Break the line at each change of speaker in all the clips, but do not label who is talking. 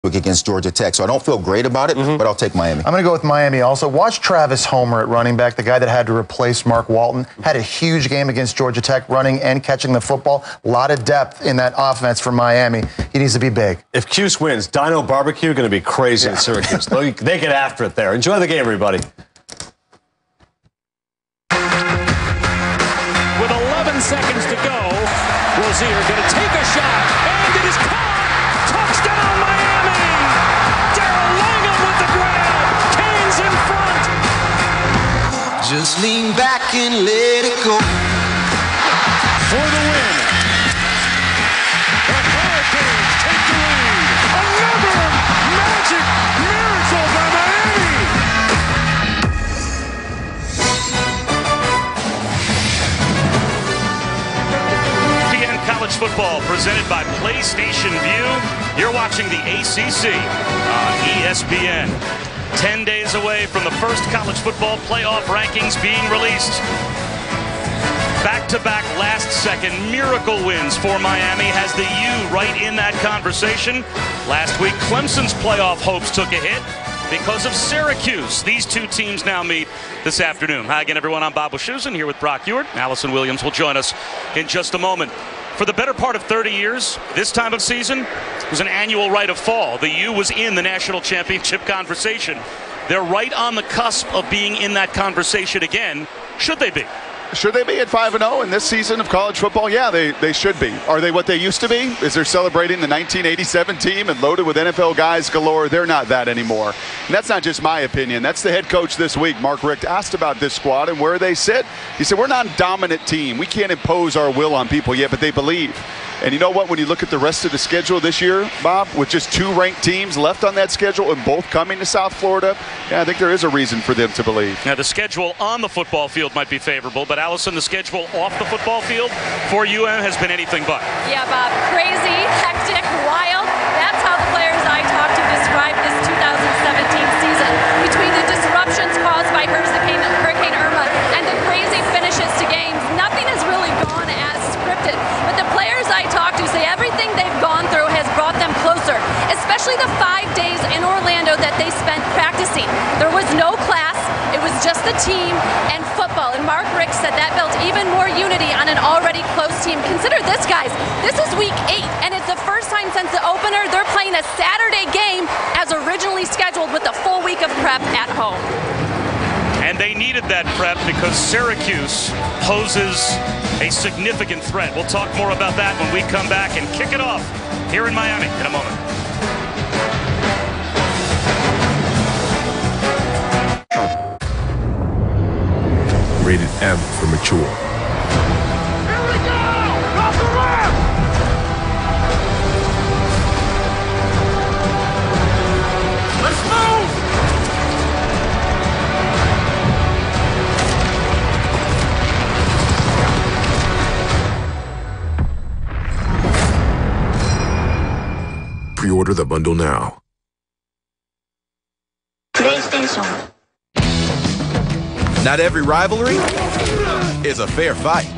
against Georgia Tech. So I don't feel great about it, but I'll take Miami.
I'm going to go with Miami also. Watch Travis Homer at running back, the guy that had to replace Mark Walton. Had a huge game against Georgia Tech, running and catching the football. A lot of depth in that offense for Miami. He needs to be big.
If Cuse wins, Dino Barbecue going to be crazy in Syracuse. They get after it there. Enjoy the game, everybody.
With 11 seconds to go, Rozier going to take a shot, and it is caught! Touchdown, Miami! Darrell Langham with the grab! Canes in front!
Just lean back and let it go.
For the win. The Hurricanes take the lead. Another magic miracle by Miami! College football presented by PlayStation View. You're watching the ACC on ESPN. 10 days away from the first college football playoff rankings being released. Back-to-back last-second miracle wins for Miami has the U right in that conversation. Last week, Clemson's playoff hopes took a hit because of Syracuse. These two teams now meet this afternoon. Hi again, everyone. I'm Bob Wischusen here with Brock Ewart. Allison Williams will join us in just a moment. For the better part of 30 years, this time of season was an annual rite of fall. The U was in the national championship conversation. They're right on the cusp of being in that conversation again. Should they be?
Should they be at 5-0 in this season of college football? Yeah, they should be. Are they what they used to be? Is they're celebrating the 1987 team and loaded with NFL guys galore? They're not that anymore. And that's not just my opinion. That's the head coach this week, Mark Richt, asked about this squad and where they sit. He said, we're not a dominant team. We can't impose our will on people yet, but they believe. And you know what? When you look at the rest of the schedule this year, Bob, with just 2 ranked teams left on that schedule and both coming to South Florida, yeah, I think there is a reason for them to believe.
Now, the schedule on the football field might be favorable, but Allison, the schedule off the football field for UM has been anything but.
Yeah, Bob. Crazy, hectic, wild. That's how the players I talked to describe this 2017 season. Between the disruptions caused by Hurricane Irma and the crazy finishes to games, nothing has really gone as scripted. But the players I talked to say everything they've gone through has brought them closer, especially the 5 days in Orlando that they spent practicing. There was no class. It was just the team and football. And Mark Richt said that built even more unity on an already close team. Consider this, guys. This is week 8, and it's the first time since the opener they're playing a Saturday game as originally scheduled with a full week of prep at home.
And they needed that prep because Syracuse poses a significant threat. We'll talk more about that when we come back and kick it off here in Miami in a moment.
Rated M for mature.
Here we go! Off the left! Let's move!
Pre-order the bundle now.
PlayStation.
Not every rivalry is a fair fight.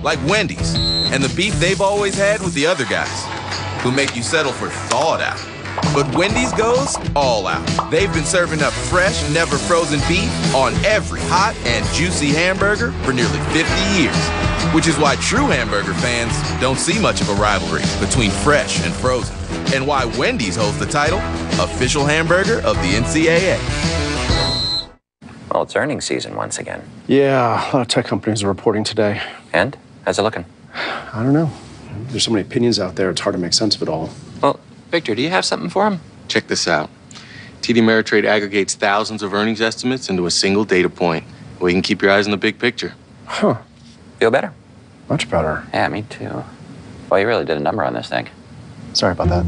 Like Wendy's and the beef they've always had with the other guys who make you settle for thawed out. But Wendy's goes all out. They've been serving up fresh, never frozen beef on every hot and juicy hamburger for nearly 50 years. Which is why true hamburger fans don't see much of a rivalry between fresh and frozen. And why Wendy's holds the title, official hamburger of the NCAA.
Well, it's earnings season once again.
Yeah, a lot of tech companies are reporting today.
And? How's it looking?
I don't know. There's so many opinions out there, it's hard to make sense of it all.
Well, Victor, do you have something for him?
Check this out. TD Ameritrade aggregates thousands of earnings estimates into a single data point. Well, you can keep your eyes on the big picture.
Huh.
Feel better?
Much better.
Yeah, me too. Well, you really did a number on this thing.
Sorry about that.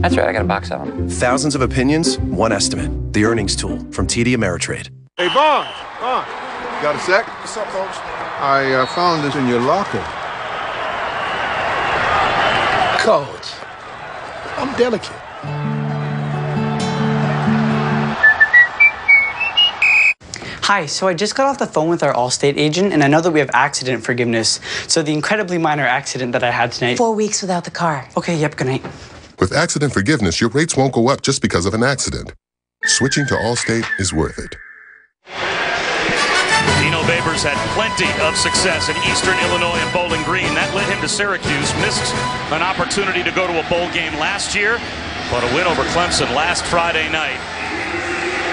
That's right, I got a box of them.
Thousands of opinions, one estimate. The earnings tool from TD Ameritrade.
Hey, Vaughn. You got a sec? What's up, Coach? I found this in your locker. Coach, I'm delicate.
Hi, so I just got off the phone with our Allstate agent, and I know that we have accident forgiveness. So the incredibly minor accident that I had tonight.
4 weeks without the car.
Okay, yep, good night.
With accident forgiveness, your rates won't go up just because of an accident. Switching to Allstate is worth it.
Dino Babers had plenty of success in Eastern Illinois and Bowling Green. That led him to Syracuse. Missed an opportunity to go to a bowl game last year, but a win over Clemson last Friday night.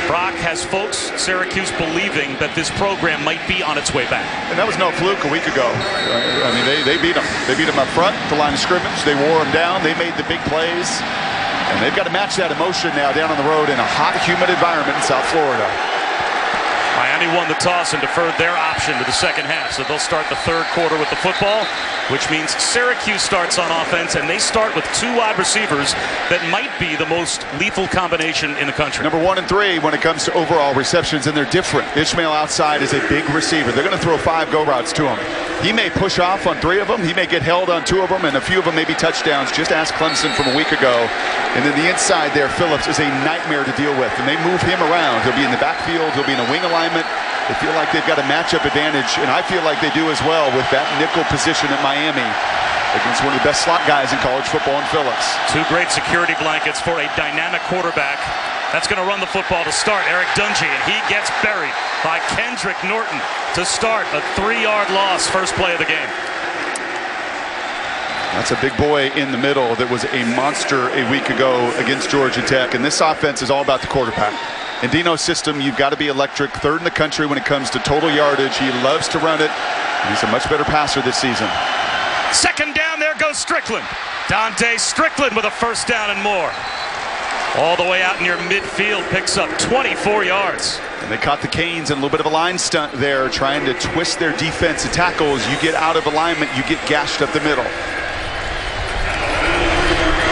Brock has folks, Syracuse, believing that this program might be on its way back.
And that was no fluke a week ago. I mean, they beat them. They beat them up front, the line of scrimmage. They wore them down. They made the big plays. And they've got to match that emotion now down on the road in a hot, humid environment in South Florida.
Miami won the toss and deferred their option to the second half, so they'll start the third quarter with the football, which means Syracuse starts on offense, and they start with 2 wide receivers that might be the most lethal combination in the country.
Number 1 and 3 when it comes to overall receptions, and they're different. Ishmael outside is a big receiver. They're going to throw 5 go routes to him. He may push off on 3 of them. He may get held on 2 of them, and a few of them may be touchdowns. Just ask Clemson from a week ago. And then the inside there, Phillips, is a nightmare to deal with, and they move him around. He'll be in the backfield. He'll be in a wing alignment. They feel like they've got a matchup advantage, and I feel like they do as well with that nickel position at Miami against one of the best slot guys in college football in Phillips.
2 great security blankets for a dynamic quarterback. That's going to run the football to start. Eric Dungy, and he gets buried by Kendrick Norton to start a 3-yard loss, first play of the game.
That's a big boy in the middle that was a monster a week ago against Georgia Tech, and this offense is all about the quarterback. In Dino's system, you've got to be electric. 3rd in the country when it comes to total yardage. He loves to run it. He's a much better passer this season.
Second down, there goes Strickland. Dante Strickland with a first down and more. All the way out near midfield, picks up 24 yards.
And they caught the Canes in a little bit of a line stunt there, trying to twist their defensive tackles. You get out of alignment, you get gashed up the middle.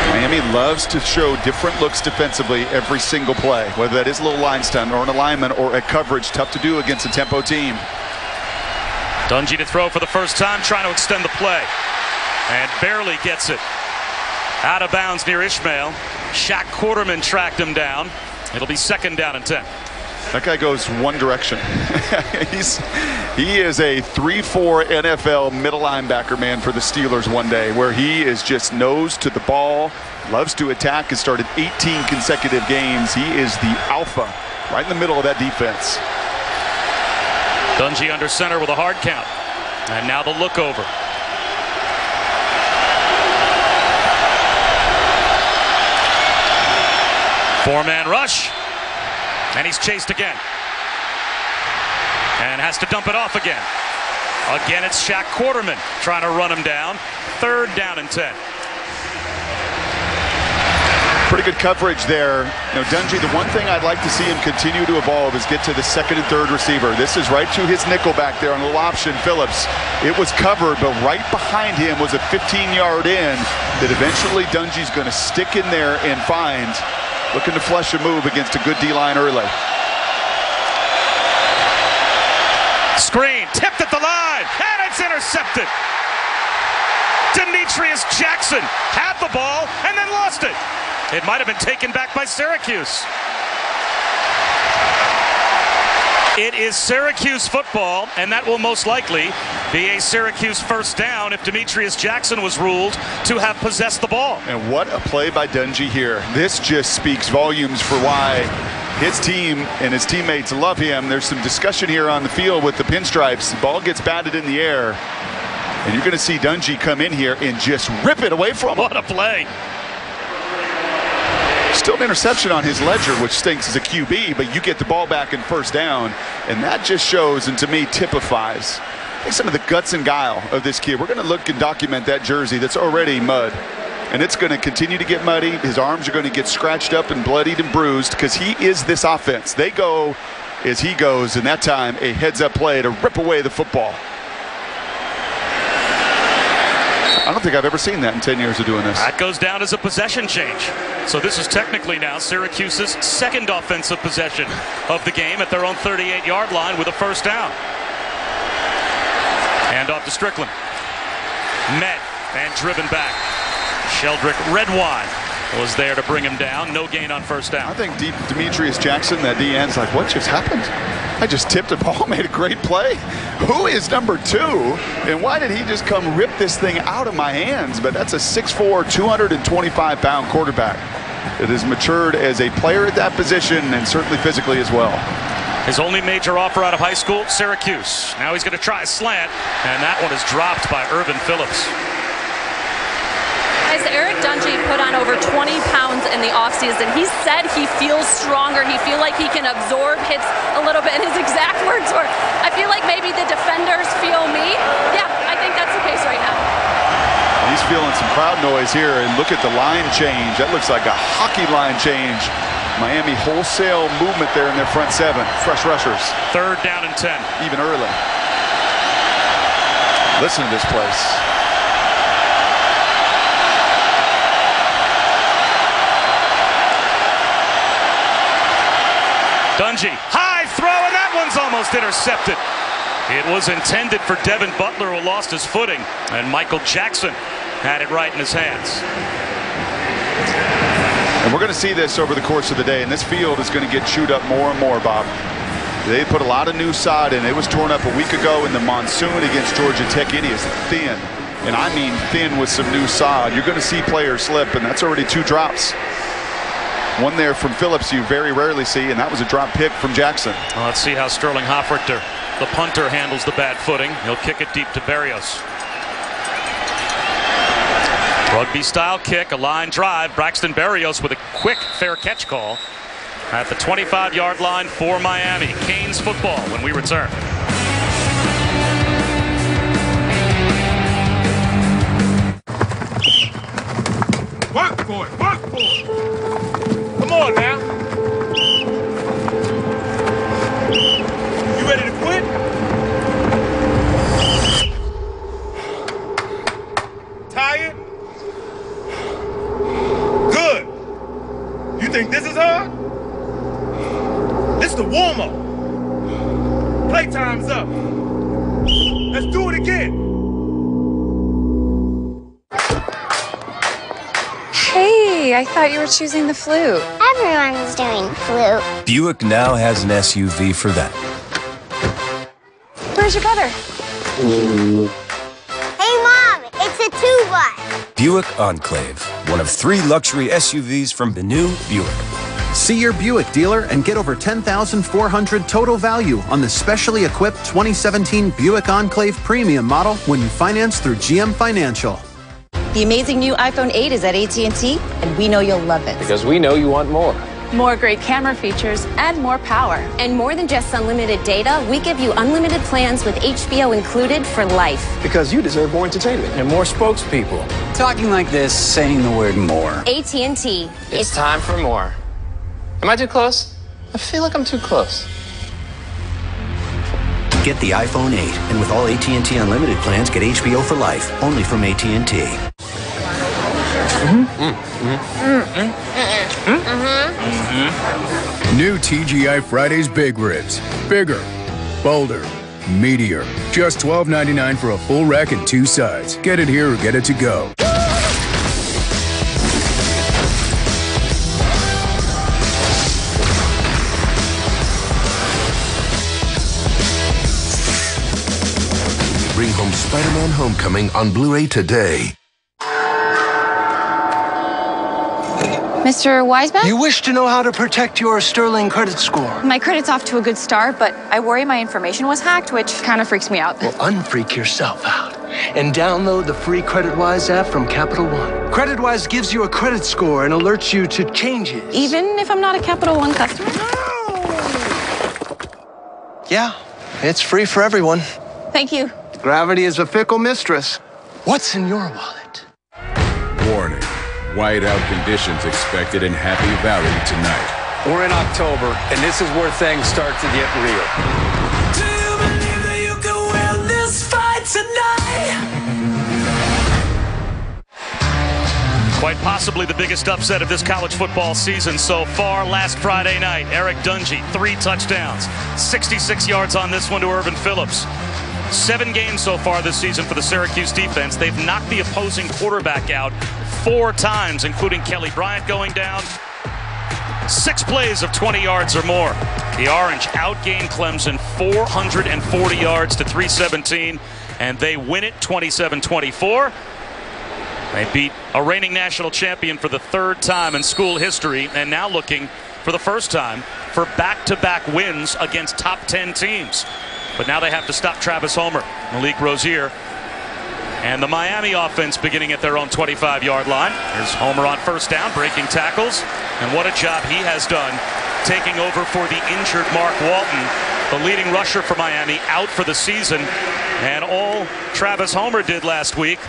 Miami loves to show different looks defensively every single play, whether that is a little line stunt or an alignment or a coverage. Tough to do against a tempo team.
Dungy to throw for the first time, trying to extend the play. And barely gets it. Out of bounds near Ishmael. Shaq Quarterman tracked him down. It'll be 2nd down and 10.
That guy goes one direction. He is a 3-4 NFL middle linebacker, man, for the Steelers one day, where he is just nose to the ball, loves to attack, has started 18 consecutive games. He is the alpha right in the middle of that defense.
Dungy under center with a hard count. And now the look over. Four-man rush. And he's chased again. And has to dump it off again. Again, it's Shaq Quarterman trying to run him down. 3rd down and 10.
Pretty good coverage there. You know, Dungy, the one thing I'd like to see him continue to evolve is get to the 2nd and 3rd receiver. This is right to his nickel back there on a little option, Phillips. It was covered, but right behind him was a 15-yard in that eventually Dungy's going to stick in there and find. Looking to flush a move against a good D-line early.
Screen, tipped at the line, and it's intercepted. Demetrius Jackson had the ball and then lost it. It might have been taken back by Syracuse. It is Syracuse football, and that will most likely be a Syracuse first down if Demetrius Jackson was ruled to have possessed the ball.
And what a play by Dungy here. This just speaks volumes for why his team and his teammates love him. There's some discussion here on the field with the pinstripes. The ball gets batted in the air, and you're going to see Dungy come in here and just rip it away from him.
What a play.
Still an interception on his ledger, which stinks as a QB, but you get the ball back in first down, and that just shows, and to me, typifies some of the guts and guile of this kid. We're going to look and document that jersey that's already mud, and it's going to continue to get muddy. His arms are going to get scratched up and bloodied and bruised because he is this offense. They go as he goes, and that time a heads-up play to rip away the football. I don't think I've ever seen that in 10 years of doing this.
That goes down as a possession change. So this is technically now Syracuse's 2nd offensive possession of the game at their own 38-yard line with a first down. Hand off to Strickland. Met and driven back. Sheldrick Redwine was there to bring him down. No gain on first down.
I think Demetrius Jackson, that DN's like, what just happened? I just tipped a ball, made a great play. Who is number 2? And why did he just come rip this thing out of my hands? But that's a 6'4", 225-pound quarterback that has matured as a player at that position and certainly physically as well.
His only major offer out of high school, Syracuse. Now he's going to try a slant, and that one is dropped by Irvin Phillips.
As Eric Dungey put on over 20 pounds in the offseason, he said he feels stronger. He feels like he can absorb hits a little bit. And his exact words were, I feel like maybe the defenders feel me. Yeah, I think that's the case right now.
He's feeling some crowd noise here, and look at the line change. That looks like a hockey line change. Miami wholesale movement there in their front 7. Fresh rushers.
3rd down and 10.
Even early. Listen to this place.
Dungey, high throw, and that one's almost intercepted. It was intended for Devin Butler, who lost his footing, and Michael Jackson had it right in his hands.
And we're going to see this over the course of the day, and this field is going to get chewed up more and more, Bob. They put a lot of new sod in. It was torn up a week ago in the monsoon against Georgia Tech. It is thin, and I mean thin with some new sod. You're going to see players slip, and that's already 2 drops. One there from Phillips you very rarely see, and that was a drop pick from Jackson.
Well, let's see how Sterling Hofrichter, the punter, handles the bad footing. He'll kick it deep to Berrios. Rugby-style kick, a line drive. Braxton Berrios with a quick fair catch call at the 25-yard line for Miami. Canes football when we return.
Work for it, work for it. Come on now. You ready to quit? Tired? Good. You think this is hard? This is the warm-up. Playtime's up. Let's do it again.
Hey, I thought you were choosing the flute.
Everyone is doing flute.
Buick now has an SUV for that.
Where's your brother?
Hey, Mom, it's a 2-bus.
Buick Enclave, one of 3 luxury SUVs from the new Buick.
See your Buick dealer and get over $10,400 total value on the specially equipped 2017 Buick Enclave Premium model when you finance through GM Financial.
The amazing new iPhone 8 is at AT&T, and we know you'll love it.
Because we know you want more.
More great camera features and more power.
And more than just unlimited data, we give you unlimited plans with HBO included for life.
Because you deserve more entertainment.
And more spokespeople.
Talking like this, saying the word more.
AT&T.
It's time for more. Am I too close? I feel like I'm too close.
Get the iPhone 8, and with all AT&T Unlimited plans, get HBO for life, only from AT&T.
New TGI Fridays Big Ribs. Bigger, bolder, meatier. Just $12.99 for a full rack and 2 sides. Get it here or get it to go.
Bring home Spider-Man Homecoming on Blu-ray today.
Mr. Weisbach?
You wish to know how to protect your Sterling credit score.
My credit's off to a good start, but I worry my information was hacked, which kind of freaks me out.
Well, unfreak yourself out and download the free CreditWise app from Capital One. CreditWise gives you a credit score and alerts you to changes.
Even if I'm not a Capital One customer?
Yeah, it's free for everyone.
Thank you.
Gravity is a fickle mistress. What's in your wallet?
Warning. Whiteout conditions expected in Happy Valley tonight.
We're in October, and this is where things start to get real.
Do you believe that you can win this fight tonight?
Quite possibly the biggest upset of this college football season so far. Last Friday night, Eric Dungey, 3 touchdowns, 66 yards on this one to Irvin Phillips. 7 games so far this season for the Syracuse defense. They've knocked the opposing quarterback out 4 times, including Kelly Bryant going down. 6 plays of 20 yards or more. The Orange outgained Clemson 440 yards to 317, and they win it 27-24. They beat a reigning national champion for the 3rd time in school history, and now looking for the first time for back-to-back wins against top 10 teams. But now they have to stop Travis Homer, Malik Rozier, and the Miami offense beginning at their own 25-yard line. Here's Homer on first down, breaking tackles. And what a job he has done taking over for the injured Mark Walton, the leading rusher for Miami, out for the season. And all Travis Homer did last week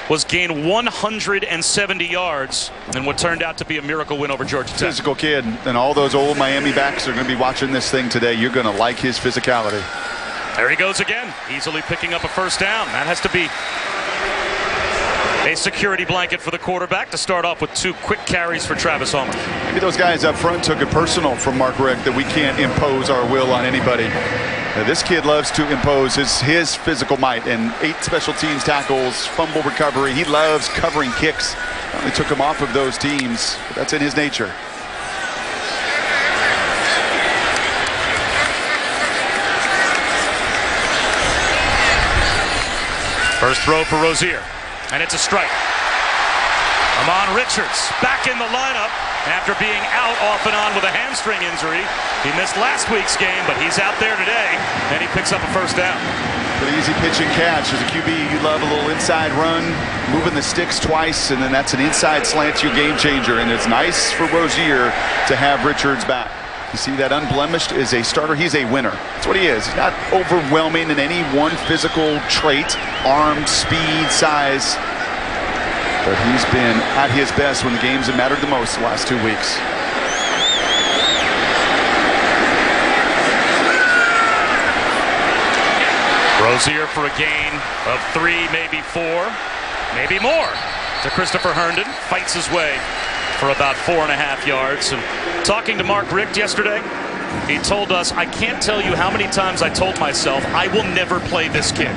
was gain 170 yards in what turned out to be a miracle win over Georgia Tech.
Physical kid, and all those old Miami backs are going to be watching this thing today. You're going to like his physicality.
There he goes again, easily picking up a first down. That has to be a security blanket for the quarterback to start off with 2 quick carries for Travis Homer.
Maybe those guys up front took it personal from Mark Richt that we can't impose our will on anybody. This kid loves to impose his physical might, and 8 special teams tackles, fumble recovery. He loves covering kicks. They took him off of those teams, but that's in his nature.
First throw for Rozier, and it's a strike. Amon Richards back in the lineup after being out off and on with a hamstring injury. He missed last week's game, but he's out there today, and he picks up a first down.
Pretty easy pitch and catch. As a QB, you love a little inside run, moving the sticks twice, and then that's an inside slant, your game changer. And it's nice for Rozier to have Richards back. You see that unblemished is a starter. He's a winner. That's what he is. He's not overwhelming in any one physical trait, arm, speed, size. But he's been at his best when the games have mattered the most the last 2 weeks.
Rozier for a gain of 3, maybe 4, maybe more. To Christopher Herndon, fights his way for about 4.5 yards. And talking to Mark Richt yesterday, he told us, I can't tell you how many times I told myself I will never play this kid.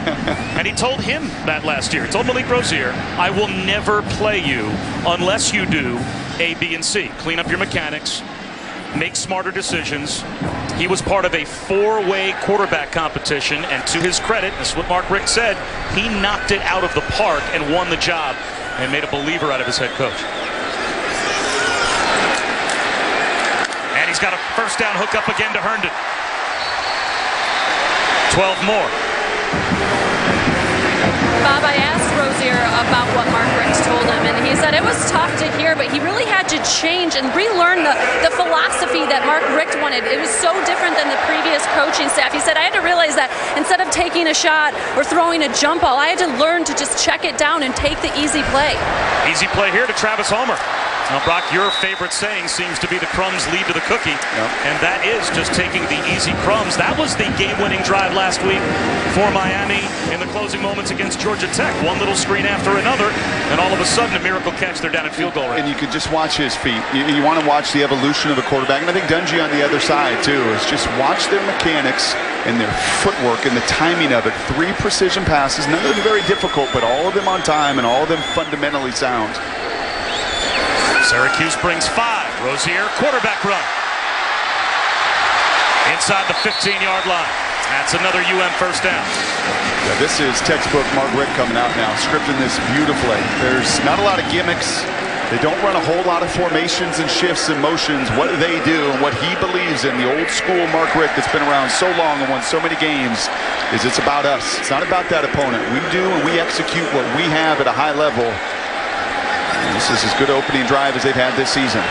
And he told him that last year. He told Malik Rozier, I will never play you unless you do A, B, and C. Clean up your mechanics, make smarter decisions. He was part of a 4-way quarterback competition, and to his credit, this is what Mark Richt said, he knocked it out of the park and won the job and made a believer out of his head coach. And he's got a first down hook up again to Herndon. 12 more.
Bob, I asked Rozier about what Mark Richt told him, and he said it was tough to hear, but he really had to change and relearn the philosophy that Mark Richt wanted. It was so different than the previous coaching staff. He said, I had to realize that instead of taking a shot or throwing a jump ball, I had to learn to just check it down and take the easy play.
Easy play here to Travis Homer. Now, Brock, your favorite saying seems to be the crumbs lead to the cookie, and that is just taking the easy crumbs. That was the game-winning drive last week for Miami in the closing moments against Georgia Tech. One little screen after another, and all of a sudden a miracle catch. They're down at field goal range.
And you could just watch his feet. You want to watch the evolution of the quarterback, and I think Dungy on the other side too, is just watch their mechanics and their footwork and the timing of it. 3 precision passes, none of them very difficult, but all of them on time and all of them fundamentally sound.
Syracuse brings 5. Rozier, quarterback run. Inside the 15-yard line. That's another UM first down.
Yeah, this is textbook Mark Richt coming out now, scripting this beautifully. There's not a lot of gimmicks. They don't run a whole lot of formations and shifts and motions. What they do and what he believes in, the old school Mark Richt that's been around so long and won so many games, is it's about us. It's not about that opponent. We do and we execute what we have at a high level. This is as good an opening drive as they've had this season.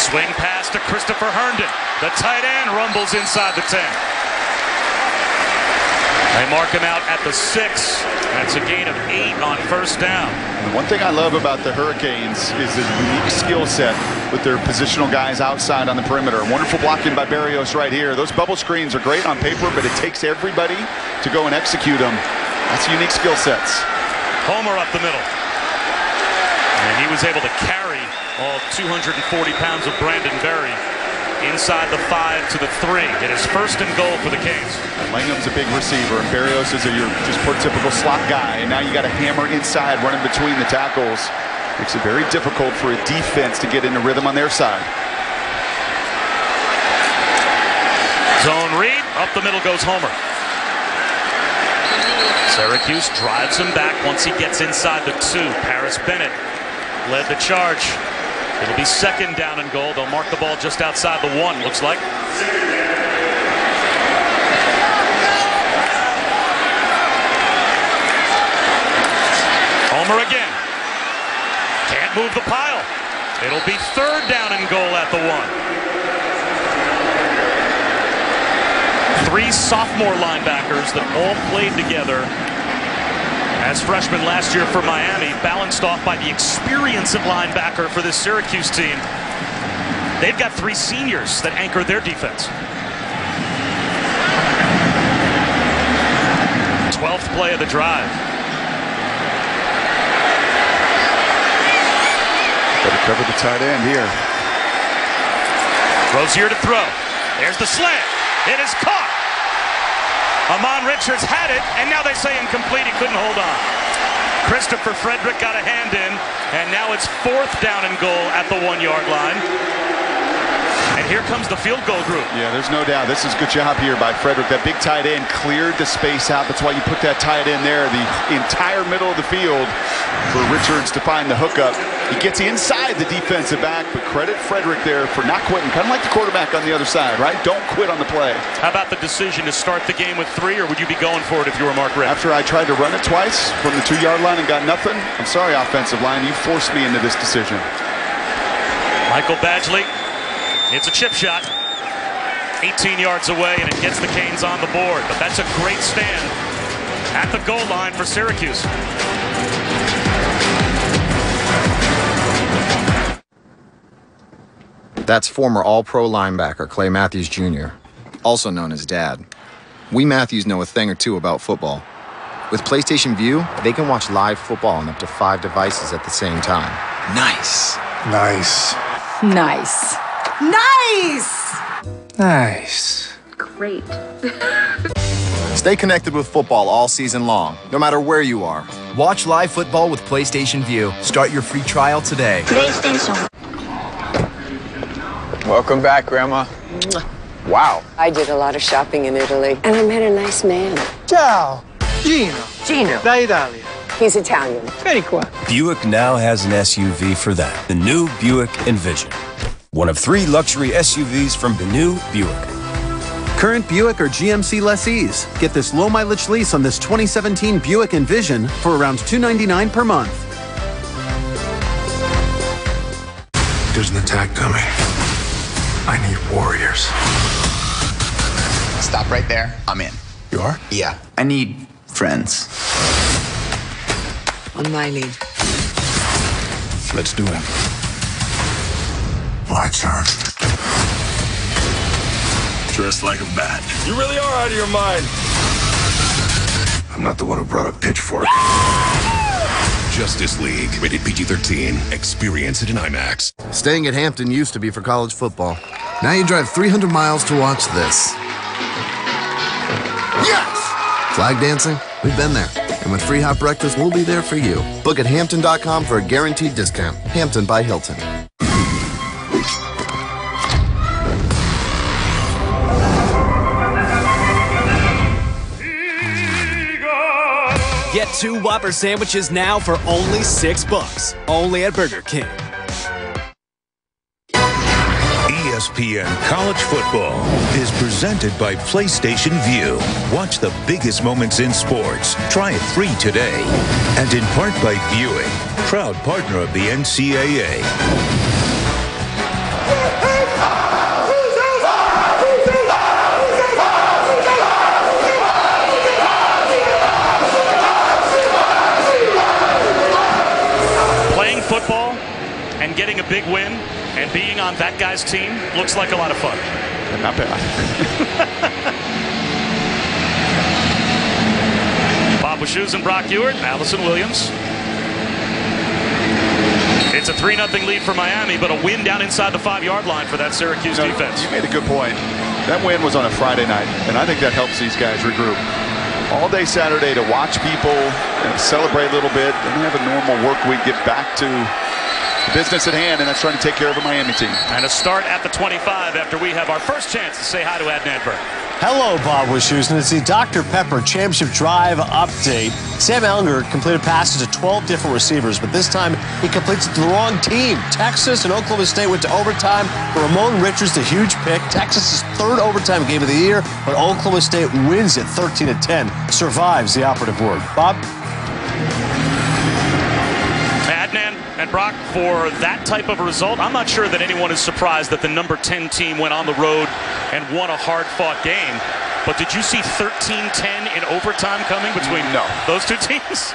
Swing pass to Christopher Herndon. The tight end rumbles inside the 10. They mark him out at the 6. That's a gain of 8 on first down.
And one thing I love about the Hurricanes is the unique skill set with their positional guys outside on the perimeter. Wonderful blocking by Barrios right here. Those bubble screens are great on paper, but it takes everybody to go and execute them. That's unique skill sets.
Homer up the middle. And he was able to carry All 240 pounds of Brandon Berry inside the 5 to the 3. It is first and goal for the Canes.
Langham's a big receiver, and Berrios is your just prototypical slot guy, and now you got a hammer inside running between the tackles. Makes it very difficult for a defense to get into rhythm on their side.
Zone read, up the middle goes Homer. Syracuse drives him back once he gets inside the 2. Paris Bennett led the charge. It'll be second down and goal. They'll mark the ball just outside the 1, looks like. Homer again. Can't move the pile. It'll be third down and goal at the 1. 3 sophomore linebackers that all played together as freshmen last year for Miami, balanced off by the experience at linebacker for this Syracuse team. They've got 3 seniors that anchor their defense. 12th play of the drive.
Better cover the tight end here.
Rozier to throw. There's the slant. It is caught. Amon Richards had it, and now they say incomplete. He couldn't hold on. Christopher Frederick got a hand in, and now it's 4th down and goal at the 1-yard line. And here comes the field goal group.
Yeah, there's no doubt. This is a good job here by Frederick. That big tight end cleared the space out. That's why you put that tight end there, the entire middle of the field for Richards to find the hookup. He gets inside the defensive back, but credit Frederick there for not quitting. Kind of like the quarterback on the other side, right? Don't quit on the play.
How about the decision to start the game with 3, or would you be going for it if you were Mark Richt?
After I tried to run it twice from the 2-yard line and got nothing, I'm sorry, offensive line, you forced me into this decision.
Michael Badgley, it's a chip shot. 18 yards away, and it gets the Canes on the board. But that's a great stand at the goal line for Syracuse.
That's former All-Pro linebacker Clay Matthews Jr., also known as Dad. We Matthews know a thing or two about football. With PlayStation Vue, they can watch live football on up to 5 devices at the same time.
Nice.
Nice.
Nice. Nice!
Nice.
Great.
Stay connected with football all season long, no matter where you are.
Watch live football with PlayStation Vue. Start your free trial today.
PlayStation.
Welcome back, Grandma. Wow.
I did a lot of shopping in Italy, and I met a nice man.
Ciao. Gino.
Gino.
Da Italia.
He's Italian.
Vieni qua.
Buick now has an SUV for that. The new Buick Envision. One of 3 luxury SUVs from the new Buick.
Current Buick or GMC lessees, get this low-mileage lease on this 2017 Buick Envision for around $299 per month.
There's an attack coming. I need warriors.
Stop right there. I'm in.
You are?
Yeah. I need friends.
On my leave.
Let's do it. Lights on. Dressed like a bat.
You really are out of your mind.
I'm not the one who brought a pitchfork.
Justice League, rated PG-13. Experience it in IMAX.
Staying at Hampton used to be for college football. Now you drive 300 miles to watch this. Yes! Flag dancing? We've been there. And with free hot breakfast, we'll be there for you. Book at Hampton.com for a guaranteed discount. Hampton by Hilton.
Get 2 Whopper sandwiches now for only $6. Only at Burger King.
ESPN College Football is presented by PlayStation Vue. Watch the biggest moments in sports. Try it free today. And in part by Buick, proud partner of the NCAA.
Football and getting a big win and being on that guy's team looks like a lot of fun.
Not bad.
Bob Wischusen and Brock Ewart, Allison Williams. It's It's a 3-0 lead for Miami, but a win down inside the 5-yard line for that Syracuse defense.
You made a good point. That win was on a Friday night, and I think that helps these guys regroup. All day Saturday to watch people and celebrate a little bit, and have a normal work week, get back to the business at hand, and that's trying to take care of a Miami team. And
a start at the 25 after we have our first chance to say hi to Adnan Burke.
Hello, Bob Wischusen. It's the Dr. Pepper Championship Drive update. Sam Ellinger completed passes to 12 different receivers, but this time he completes it to the wrong team. Texas and Oklahoma State went to overtime. For Ramon Richards, the huge pick. Texas' third overtime game of the year, but Oklahoma State wins it 13-10. Survives the operative word. Bob?
Adnan and Brock, for that type of a result, I'm not sure that anyone is surprised that the number 10 team went on the road and won a hard-fought game. But did you see 13-10 in overtime coming between those two teams?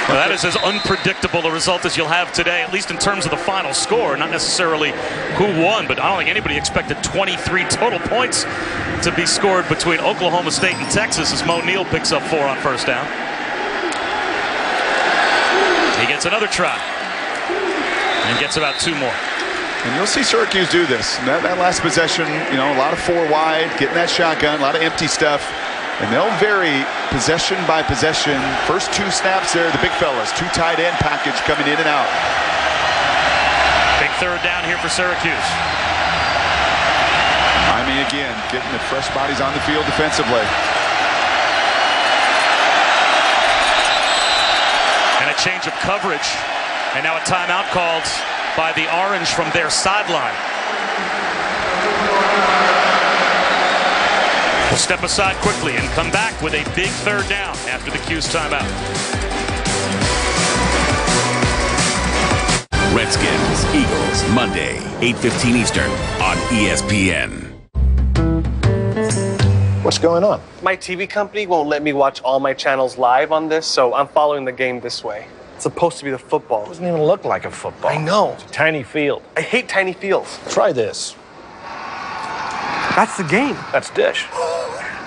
Well, that is as unpredictable a result as you'll have today, at least in terms of the final score. Not necessarily who won, but I don't think anybody expected 23 total points to be scored between Oklahoma State and Texas as Mo Neal picks up 4 on first down. He gets another try and gets about 2 more.
And you'll see Syracuse do this. That last possession, you know, a lot of 4 wide, getting that shotgun, a lot of empty stuff. And they'll vary possession by possession. First 2 snaps there, the big fellas, 2 tight end package coming in and out.
Big third down here for Syracuse.
I mean, again, getting the fresh bodies on the field defensively.
And a change of coverage. And now a timeout called by the Orange from their sideline. We'll step aside quickly and come back with a big third down after the Q's timeout.
Redskins, Eagles, Monday, 8:15 Eastern on ESPN.
What's going on?
My TV company won't let me watch all my channels live on this, so I'm following the game this way. It's supposed to be the football.
It doesn't even look like a football.
I know.
It's a tiny field.
I hate tiny fields.
Try this.
That's the game.
That's Dish.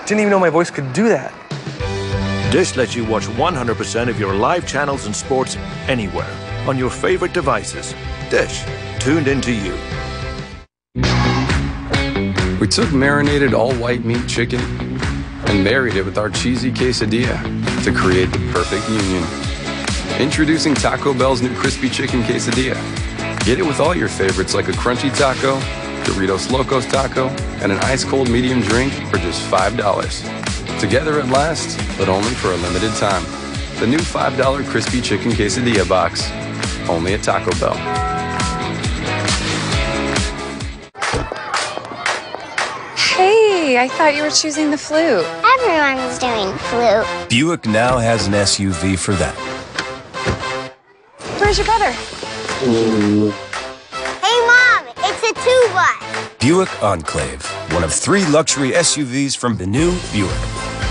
Didn't even know my voice could do that.
Dish lets you watch 100% of your live channels and sports anywhere on your favorite devices. Dish, tuned into you.
We took marinated all-white meat chicken and married it with our cheesy quesadilla to create the perfect union. Introducing Taco Bell's new crispy chicken quesadilla. Get it with all your favorites like a crunchy taco, Doritos Locos taco, and an ice-cold medium drink for just $5. Together at last, but only for a limited time. The new $5 crispy chicken quesadilla box, only at Taco Bell.
Hey, I thought you were choosing the flute.
Everyone's doing flute.
Buick now has an SUV for that.
Where's your brother?
Hey, Mom, it's a 2-bus.
Buick Enclave, one of 3 luxury SUVs from the new Buick.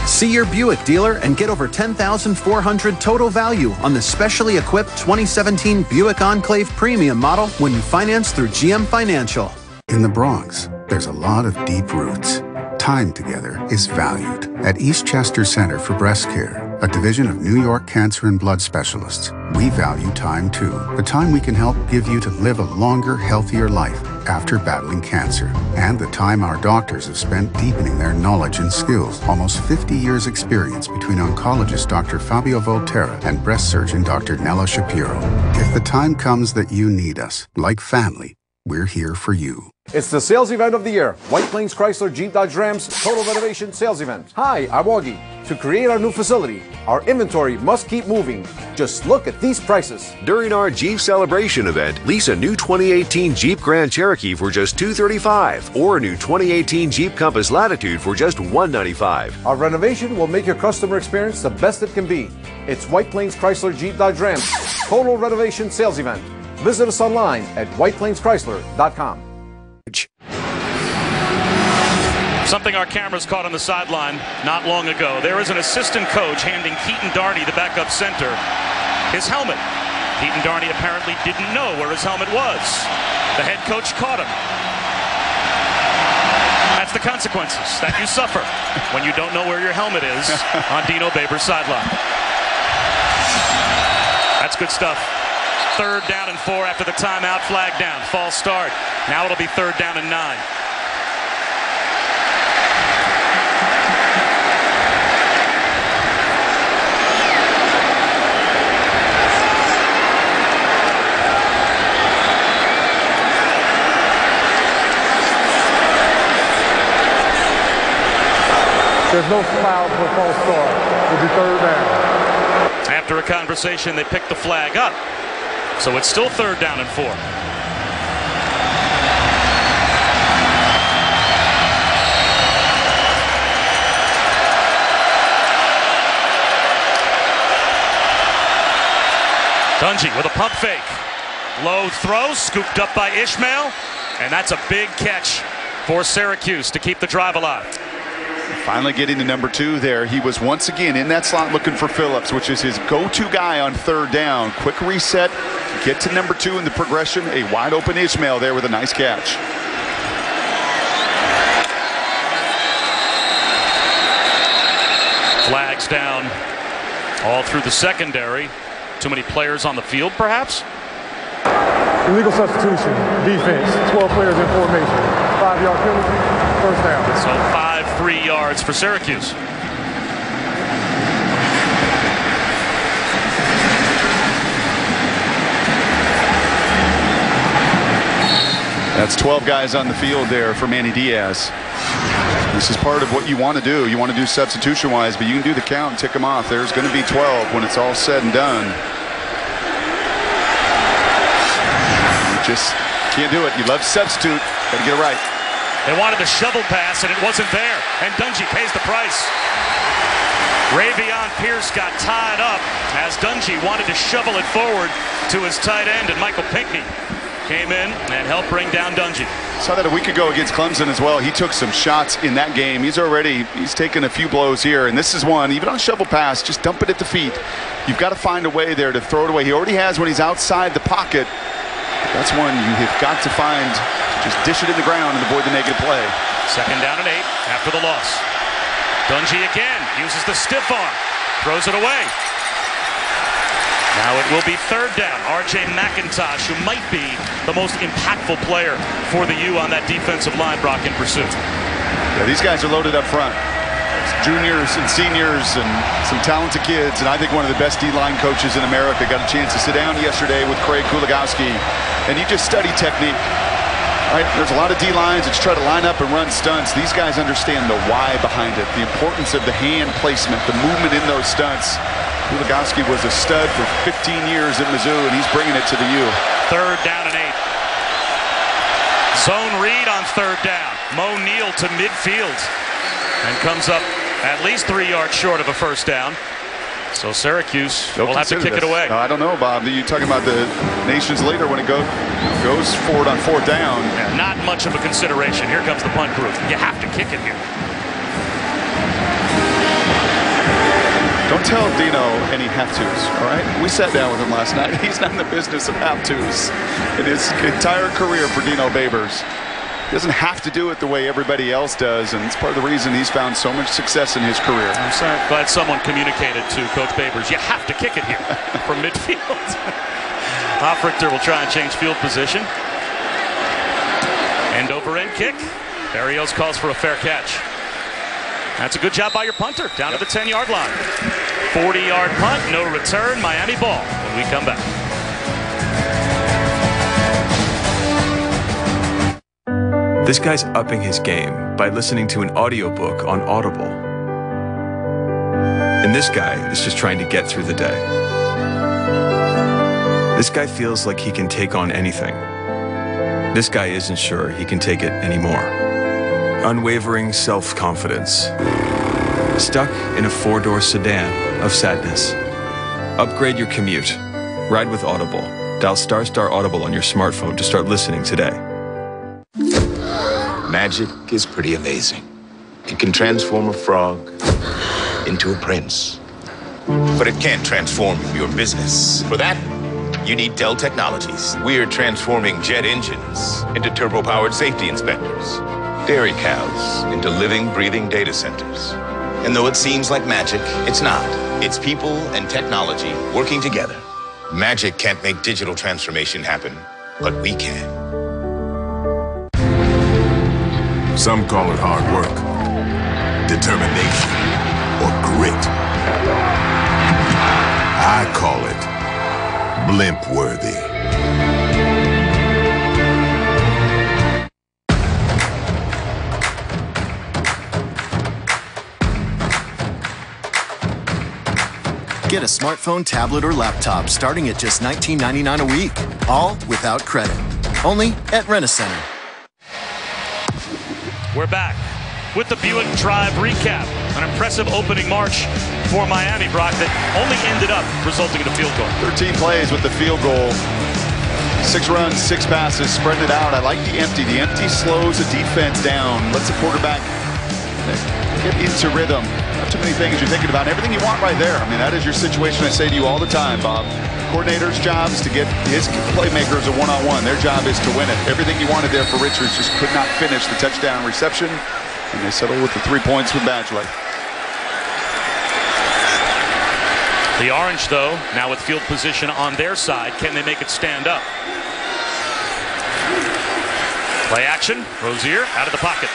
See your Buick dealer and get over $10,400 total value on the specially equipped 2017 Buick Enclave Premium model when you finance through GM Financial.
In the Bronx, there's a lot of deep roots. Time together is valued. At Eastchester Center for Breast Care, a division of New York Cancer and Blood Specialists, we value time too. The time we can help give you to live a longer, healthier life after battling cancer. And the time our doctors have spent deepening their knowledge and skills. Almost 50 years experience between oncologist Dr. Fabio Volterra and breast surgeon Dr. Nella Shapiro. If the time comes that you need us, like family, we're here for you.
It's the sales event of the year. White Plains Chrysler Jeep Dodge Ram's Total Renovation Sales Event. Hi, I'm Augie. To create our new facility, our inventory must keep moving. Just look at these prices.
During our Jeep Celebration event, lease a new 2018 Jeep Grand Cherokee for just $235 or a new 2018 Jeep Compass Latitude for just $195.
Our renovation will make your customer experience the best it can be. It's White Plains Chrysler Jeep Dodge Ram's Total Renovation Sales Event. Visit us online at whiteplainschrysler.com.
Something our cameras caught on the sideline not long ago. There is an assistant coach handing Keaton Darney, the backup center, his helmet. Keaton Darney apparently didn't know where his helmet was. The head coach caught him. That's the consequences that you suffer when you don't know where your helmet is on Dino Babers' sideline. That's good stuff. 3rd down and 4 after the timeout. Flag down. False start. Now it'll be 3rd down and 9.
There's no foul for a false start. It'll be 3rd down.
After a conversation, they pick the flag up. So it's still 3rd down and 4. Dungy with a pump fake. Low throw, scooped up by Ishmael. And that's a big catch for Syracuse to keep the drive alive.
Finally getting to number 2 there. He was once again in that slot looking for Phillips, which is his go-to guy on 3rd down. Quick reset, get to number 2 in the progression. A wide open Ishmael there with a nice catch.
Flags down all through the secondary. Too many players on the field, perhaps?
Illegal substitution, defense, 12 players in formation. 5-yard penalty, 1st down.
So 5 free yards for Syracuse.
That's 12 guys on the field there for Manny Diaz. This is part of what you want to do. You want to do substitution-wise, but you can do the count and tick them off. There's going to be 12 when it's all said and done. You just can't do it. You love to substitute. Got to get it right.
They wanted the shovel pass, and it wasn't there. And Dungy pays the price. Ravion Pierce got tied up as Dungy wanted to shovel it forward to his tight end, and Michael Pinckney came in and helped bring down Dungy.
Saw that a week ago against Clemson as well. He took some shots in that game. He's taken a few blows here, and this is one. Even on a shovel pass, just dump it at the feet. You've got to find a way there to throw it away. He already has when he's outside the pocket. That's one you have got to find. Just dish it in the ground and avoid the negative play.
2nd down and 8 after the loss. Dungy again uses the stiff arm, throws it away. Now it will be 3rd down. R.J. McIntosh, who might be the most impactful player for the U on that defensive line, Brock, in pursuit.
Yeah, these guys are loaded up front. Juniors and seniors and some talented kids, and I think one of the best D-line coaches in America. Got a chance to sit down yesterday with Craig Kuligowski, and you just study technique. Right? There's a lot of D-lines that try to line up and run stunts. These guys understand the why behind it, the importance of the hand placement, the movement in those stunts. Kuligowski was a stud for 15 years at Mizzou, and he's bringing it to the U.
3rd down and 8. Zone read on 3rd down. Mo Neal to midfield and comes up at least 3 yards short of a 1st down. So Syracuse will have to kick it away.
I don't know, Bob. You're talking about the nation's leader when it goes forward on 4th down.
Yeah, not much of a consideration. Here comes the punt group. You have to kick it here.
Don't tell Dino any have-tos, all right? We sat down with him last night. He's not in the business of have-tos in his entire career for Dino Babers. He doesn't have to do it the way everybody else does, and it's part of the reason he's found so much success in his career.
I'm sorry. Glad someone communicated to Coach Babers, you have to kick it here from midfield. Hofrichter will try and change field position. End over end kick. Barrios calls for a fair catch. That's a good job by your punter, down to the 10-yard line. 40-yard punt, no return, Miami ball when we come back.
This guy's upping his game by listening to an audiobook on Audible. And this guy is just trying to get through the day. This guy feels like he can take on anything. This guy isn't sure he can take it anymore. Unwavering self-confidence. Stuck in a 4-door sedan of sadness. Upgrade your commute. Ride with Audible. Dial ** Audible on your smartphone to start listening today.
Magic is pretty amazing. It can transform a frog into a prince. But it can't transform your business. For that, you need Dell Technologies. We're transforming jet engines into turbo-powered safety inspectors. Dairy cows into living, breathing data centers. And though it seems like magic, it's not. It's people and technology working together Magic can't make digital transformation happen, but we can.
Some call it hard work, determination, or grit. I call it blimp-worthy.
Get a smartphone, tablet, or laptop starting at just $19.99 a week, all without credit. Only at Rent-A-Center.
We're back with the Buick Drive recap. An impressive opening march for Miami, Brock, that only ended up resulting in a field goal.
13 plays with the field goal. 6 runs, 6 passes, spreading it out. I like the empty. The empty slows the defense down, lets the quarterback get into rhythm. Not too many things you're thinking about. Everything you want right there. I mean, that is your situation. I say to you all the time, Bob. Coordinator's job is to get his playmakers a one-on-one. Their job is to win it. Everything you wanted there for Richards, just could not finish the touchdown reception. And they settle with the 3 points with Badgley.
The Orange, though, now with field position on their side. Can they make it stand up? Play action. Rozier out of the pocket.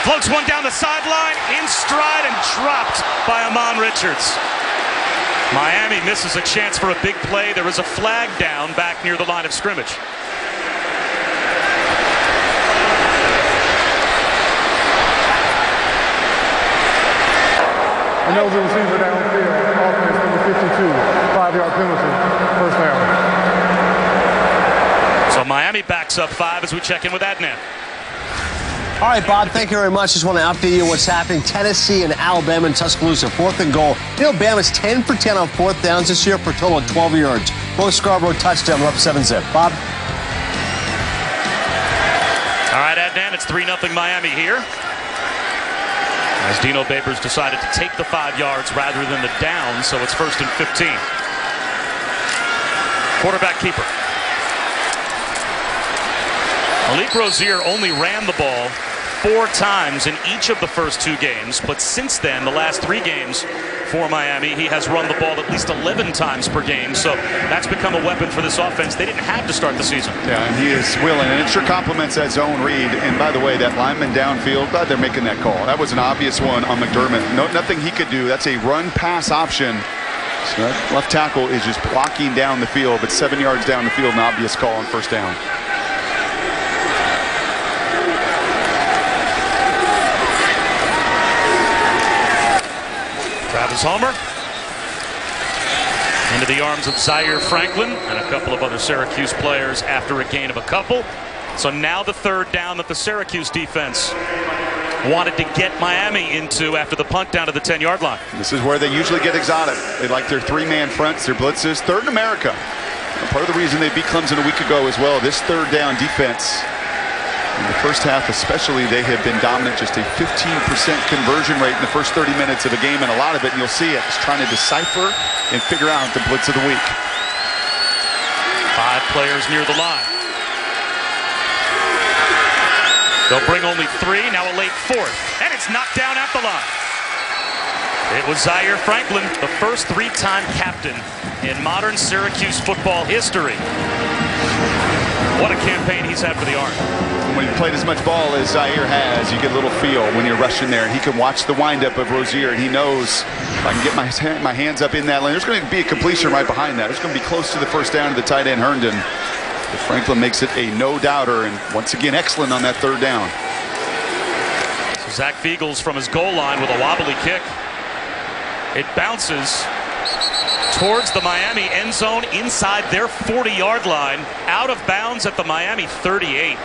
Floats one down the sideline, in stride, and dropped by Amon Richards. Miami misses a chance for a big play. There is a flag down back near the line of scrimmage.
And those are receiver downfield, offense number 52, 5-yard penalty, first down.
So Miami backs up 5 as we check in with Adnan.
All right, Bob, thank you very much. Just want to update you what's happening. Tennessee and Alabama and Tuscaloosa, 4th and goal. You know, Bama's 10 for 10 on 4th downs this year for a total of 12 yards. Both Scarborough touchdown, we're up 7-zip. Bob?
All right, Adnan, it's 3-0 Miami here. As Dino Babers decided to take the 5 yards rather than the down, so it's 1st and 15. Quarterback keeper. Malik Rozier only ran the ball 4 times in each of the first 2 games, but since then, the last 3 games for Miami, he has run the ball at least 11 times per game, so that's become a weapon for this offense they didn't have to start the season. Yeah,
and he is willing, and it sure complements that zone read. And by the way, that lineman downfield, glad they're making that call. That was an obvious one on McDermott. Nothing he could do. That's a run-pass option. So that left tackle is just blocking down the field, but 7 yards down the field, an obvious call on first down.
Travis Homer into the arms of Zaire Franklin and a couple of other Syracuse players after a gain of a couple. So now the 3rd down that the Syracuse defense wanted to get Miami into after the punt down to the 10-yard line.
This is where they usually get exotic. They like their 3-man fronts, their blitzes. 3rd in America. And part of the reason they beat Clemson a week ago as well, this 3rd down defense. In the first half especially, they have been dominant, just a 15% conversion rate in the first 30 minutes of a game, and a lot of it, and you'll see it, is trying to decipher and figure out the blitz of the week.
5 players near the line. They'll bring only 3, now a late 4th, and it's knocked down at the line. It was Zaire Franklin, the first 3-time captain in modern Syracuse football history. What a campaign he's had for the Orange.
When he played as much ball as Zaire has, you get a little feel when you're rushing there. He can watch the windup of Rozier, and he knows if I can get my hands up in that lane. There's going to be a completion right behind that. It's going to be close to the first down to the tight end, Herndon. But Franklin makes it a no-doubter, and once again, excellent on that 3rd down.
So Zach Fiegels from his goal line with a wobbly kick. It bounces towards the Miami end zone inside their 40-yard line, out of bounds at the Miami 38.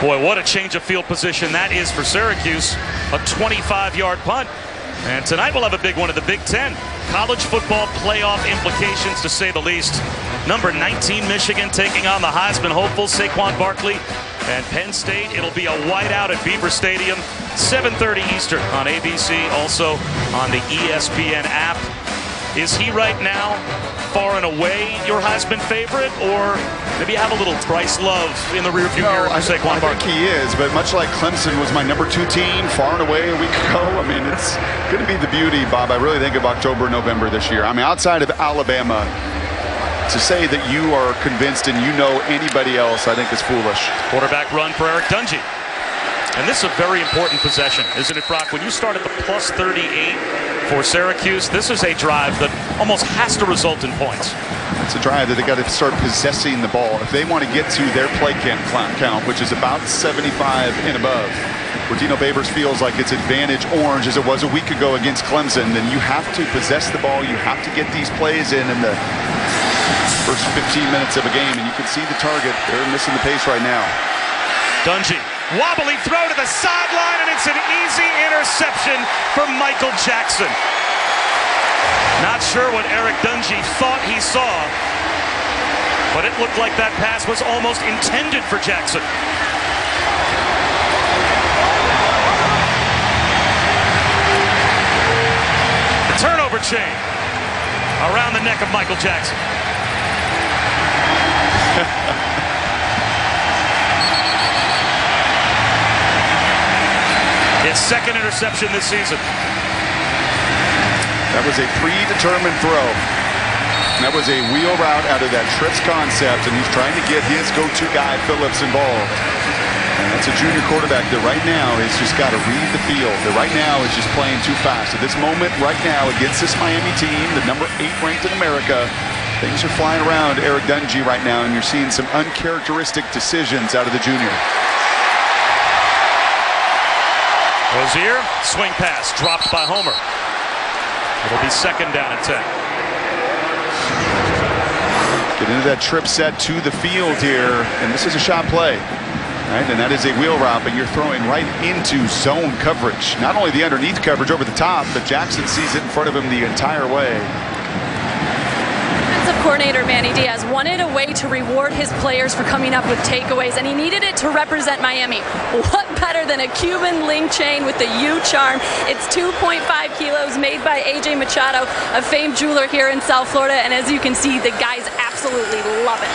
Boy, what a change of field position that is for Syracuse. A 25-yard punt. And tonight we'll have a big one in the Big Ten. College football playoff implications, to say the least. Number 19 Michigan taking on the Heisman hopeful Saquon Barkley and Penn State. It'll be a whiteout at Beaver Stadium, 7:30 Eastern on ABC, also on the ESPN app. Is he right now far and away your Heisman favorite, or Maybe have a little Bryce Love in the rearview mirror for Saquon Barkley.
I think he is, but much like Clemson was my #2 team far and away a week ago, I mean, it's going to be the beauty, Bob, I really think, of October, November this year. I mean, outside of Alabama, to say that you are convinced and you know anybody else, I think is foolish.
Quarterback run for Eric Dungey. And this is a very important possession, isn't it, Brock? When you start at the +38 for Syracuse, this is a drive that almost has to result in points.
It's a drive that they got to start possessing the ball. If they want to get to their play count, which is about 75 and above, where Dino Babers feels like it's advantage orange as it was a week ago against Clemson, then you have to possess the ball. You have to get these plays in the first 15 minutes of a game, and you can see the target. They're missing the pace right now.
Dungey, wobbly throw to the sideline, and it's an easy interception for Michael Jackson. Not sure what Eric Dungey thought he saw, but it looked like that pass was almost intended for Jackson. The turnover chain around the neck of Michael Jackson. His second interception this season.
That was a predetermined throw. That was a wheel route out of that trips concept, and he's trying to get his go-to guy, Phillips, involved. And that's a junior quarterback that right now has just got to read the field. That right now is just playing too fast. At this moment, right now, against this Miami team, the #8 ranked in America, things are flying around Eric Dungey right now, and you're seeing some uncharacteristic decisions out of the junior.
Rozier, swing pass, dropped by Homer. It'll be second down and 10.
Get into that trip set to the field here, and this is a shot play. Right, and that is a wheel route, but you're throwing right into zone coverage. Not only the underneath coverage over the top, but Jackson sees it in front of him the entire way.
Defensive coordinator Manny Diaz wanted a way to reward his players for coming up with takeaways, and he needed it to represent Miami. What better than a Cuban link chain with the U-charm? It's 2.5 kilos, made by AJ Machado, a famed jeweler here in South Florida, and as you can see, the guys absolutely love it.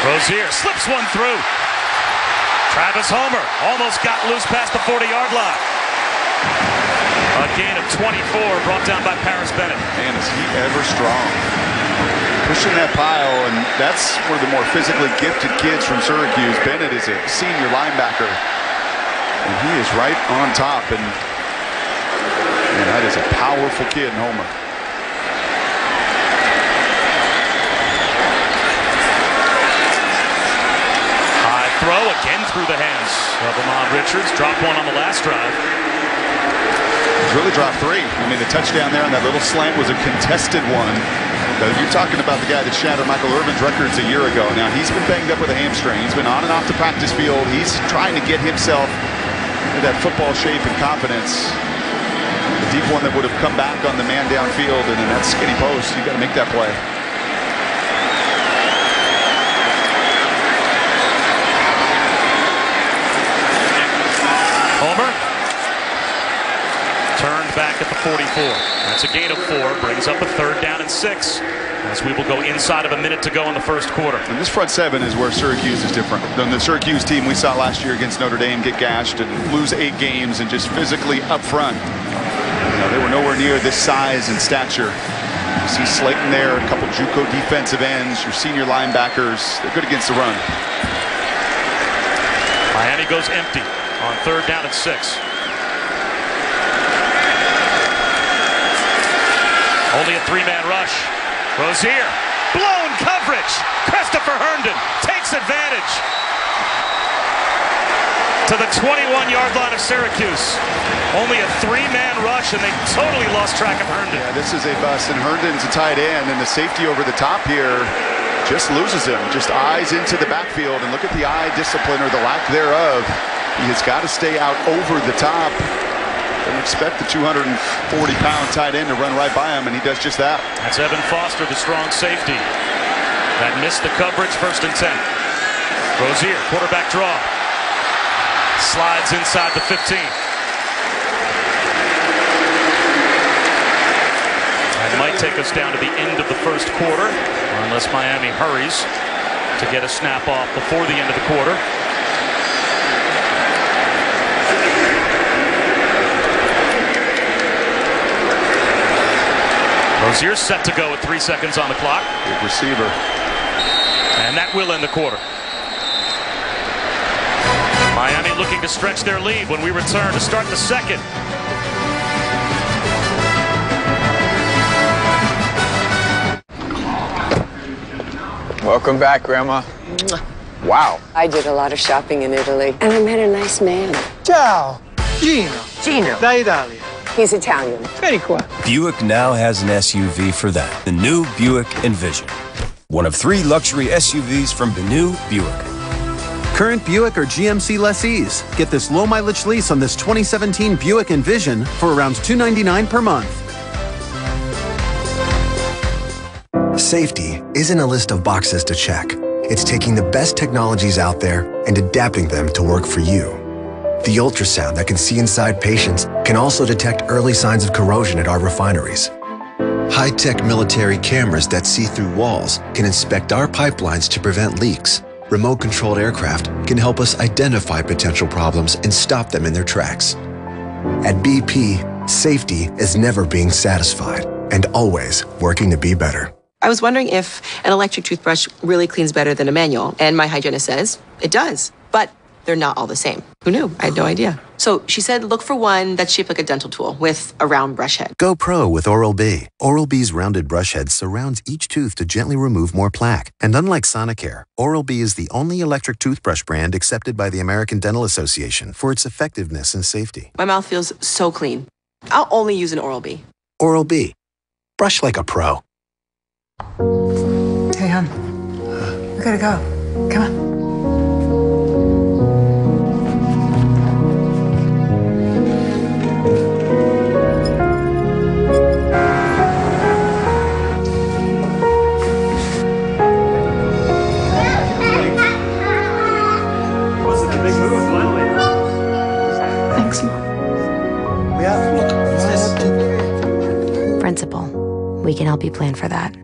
Rozier slips one through. Travis Homer almost got loose past the 40-yard line. A gain of 24 brought down by Paris Bennett.
Man, is he ever strong. Pushing that pile, and that's one of the more physically gifted kids from Syracuse. Bennett is a senior linebacker, and he is right on top, and that is a powerful kid in Homer.
High throw again through the hands of Ahmad Richards. Dropped one on the last drive.
He's really dropped three. I mean, the touchdown there on that little slant was a contested one. You're talking about the guy that shattered Michael Irvin's records a year ago. Now, he's been banged up with a hamstring. He's been on and off the practice field. He's trying to get himself into that football shape and confidence. The deep one that would have come back on the man downfield, and in that skinny post, you got to make that play.
Homer turned back at the 44. That's a gain of 4. Brings up a third down and 6. As we will go inside of a minute to go in the first quarter.
And this front seven is where Syracuse is different than the Syracuse team we saw last year against Notre Dame get gashed and lose 8 games and just physically up front. They were nowhere near this size and stature. You see Slayton there, a couple JUCO defensive ends, your senior linebackers. They're good against the run.
Miami goes empty on third down and 6. Only a 3-man rush. Rozier, blown coverage. Christopher Herndon takes advantage to the 21-yard line of Syracuse. Only a 3-man rush, and they totally lost track of Herndon.
Yeah, this is a bust, and Herndon's a tight end, and the safety over the top here just loses him. Just eyes into the backfield, and look at the eye discipline or the lack thereof. He has got to stay out over the top. Don't expect the 240-pound tight end to run right by him, and he does just that.
That's Evan Foster, the strong safety. That missed the coverage, first and 10. Rozier, quarterback draw. Slides inside the 15. That might take us down to the end of the first quarter, unless Miami hurries. to get a snap off before the end of the quarter. Rozier's set to go with 3 seconds on the clock.
Big receiver.
And that will end the quarter. Miami looking to stretch their lead when we return to start the second.
Welcome back, Grandma. Wow.
I did a lot of shopping in Italy, and I met a nice man.
Ciao. Gino.
Da Italia. He's Italian. Very cool.
Buick now has an SUV for that. The new Buick Envision. One of 3 luxury SUVs from the new Buick.
Current Buick or GMC lessees, get this low-mileage lease on this 2017 Buick Envision for around $299 per month.
Safety isn't a list of boxes to check. It's taking the best technologies out there and adapting them to work for you. The ultrasound that can see inside patients can also detect early signs of corrosion at our refineries. High-tech military cameras that see through walls can inspect our pipelines to prevent leaks. Remote-controlled aircraft can help us identify potential problems and stop them in their tracks. At BP, safety is never being satisfied and always working to be better.
I was wondering if an electric toothbrush really cleans better than a manual, and my hygienist says it does, but they're not all the same. Who knew? I had no idea. So she said, look for one that's shaped like a dental tool with a round brush head.
Go pro with Oral-B. Oral-B's rounded brush head surrounds each tooth to gently remove more plaque. And unlike Sonicare, Oral-B is the only electric toothbrush brand accepted by the American Dental Association for its effectiveness and safety.
My mouth feels so clean. I'll only use an Oral-B.
Oral-B. Brush like a pro.
Hey, hon. We gotta go. Come on. Thanks, Mom.
Principal, we can help you plan for that.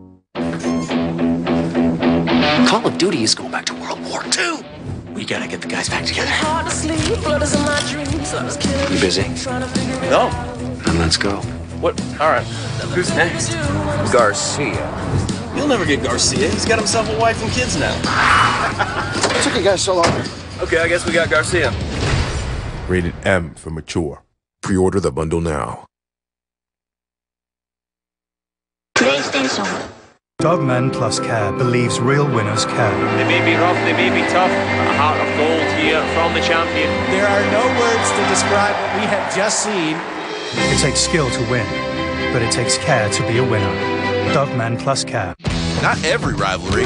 Call of Duty is going back to World War II. We gotta get the guys back together. You busy? No. Then let's go.
What? All right. Who's next?
Garcia.
You'll never get Garcia. He's got himself a wife and kids now.
What took you guys so long?
Okay, I guess we got Garcia.
Rated M for mature. Pre-order the bundle now.
PlayStation.
Dogman Plus Care believes real winners care.
They may be rough, they may be tough. A heart of gold here from the champion.
There are no words to describe what we have just seen.
It takes skill to win, but it takes care to be a winner. Dogman Plus Care.
Not every rivalry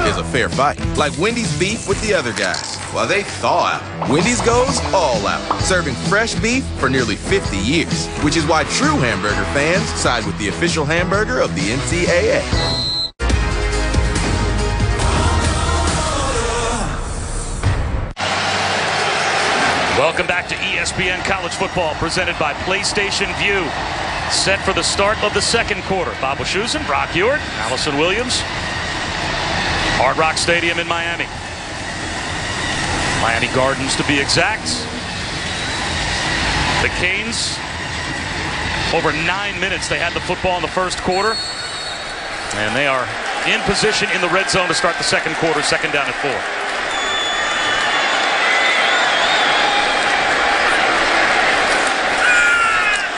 is a fair fight. Like Wendy's beef with the other guys. While they thaw out, Wendy's goes all out, serving fresh beef for nearly 50 years. Which is why true hamburger fans side with the official hamburger of the NCAA.
Welcome back to ESPN College Football, presented by PlayStation Vue. Set for the start of the second quarter. Bob Wischusen, Brock Ewart, Allison Williams. Hard Rock Stadium in Miami. Miami Gardens, to be exact. The Canes, over 9 minutes, they had the football in the first quarter. And they are in position in the red zone to start the second quarter, second down at 4.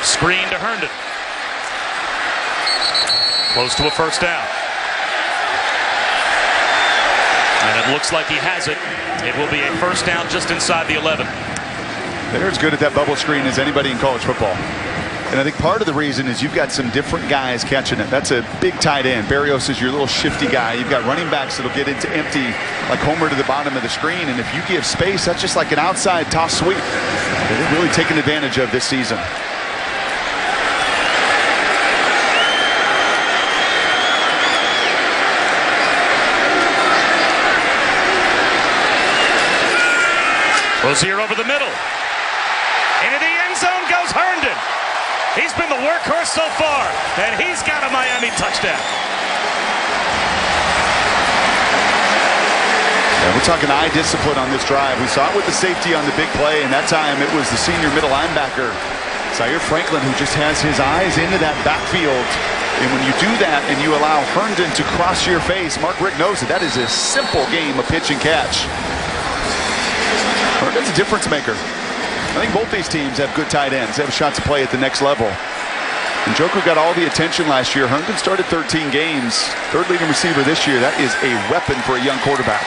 Screen to Herndon. Close to a first down. And it looks like he has it. It will be a first down just inside the 11.
They're as good at that bubble screen as anybody in college football. And I think part of the reason is you've got some different guys catching it. That's a big tight end. Barrios is your little shifty guy. You've got running backs that'll get into empty, like Homer to the bottom of the screen. And if you give space, that's just like an outside toss sweep. They've really taken advantage of this season.
Rozier over the middle. Into the end zone goes Herndon. He's been the workhorse so far, and he's got a Miami touchdown.
Yeah, we're talking eye discipline on this drive. We saw it with the safety on the big play, and that time it was the senior middle linebacker, Zaire Franklin, who just has his eyes into that backfield. And when you do that and you allow Herndon to cross your face, Mark Richt knows that is a simple game of pitch and catch. Herndon's a difference maker. I think both these teams have good tight ends. They have a shot to play at the next level. And Njoku got all the attention last year. Herndon started 13 games. Third leading receiver this year. That is a weapon for a young quarterback.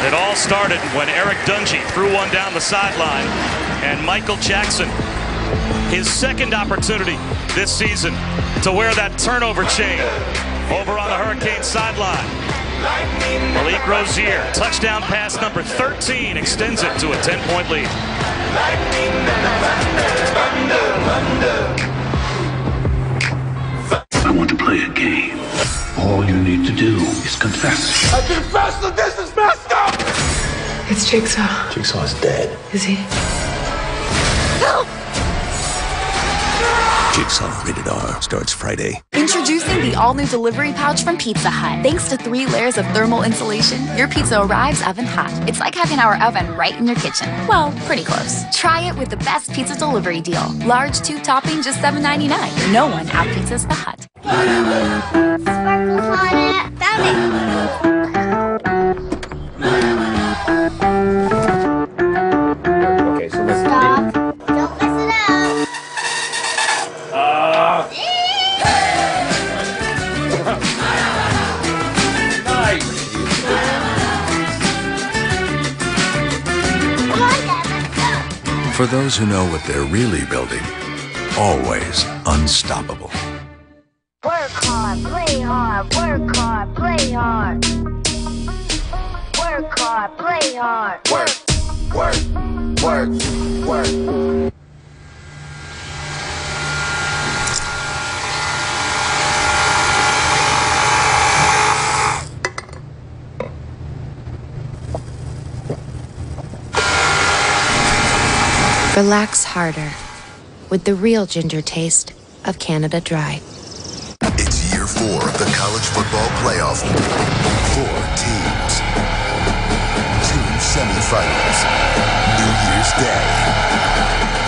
It all started when Eric Dungy threw one down the sideline, and Michael Jackson, his second opportunity this season to wear that turnover chain over on the Hurricane sideline. Malik Rozier, touchdown pass number 13, extends it to a 10-point lead.
I want to play a game. All you need to do is confess.
I confess that this is messed up!
It's Jigsaw.
Jigsaw is dead.
Is he?
Help!
Jigsaw Rated R starts Friday.
Introducing the all-new delivery pouch from Pizza Hut. Thanks to 3 layers of thermal insulation, your pizza arrives oven hot. It's like having our oven right in your kitchen. Well, pretty close. Try it with the best pizza delivery deal. Large 2 topping, just $7.99. No one out-pizzas the Hut.
Sparkles on it. Found it.
Okay, so let's
Stop. Don't mess it up.
For those who know what they're really building, always unstoppable.
Work hard, play hard, work hard, play hard. Work hard, play hard. Work.
Relax harder with the real ginger taste of Canada Dry.
It's year 4 of the college football playoff. 4 teams. 2 semifinals. New Year's Day.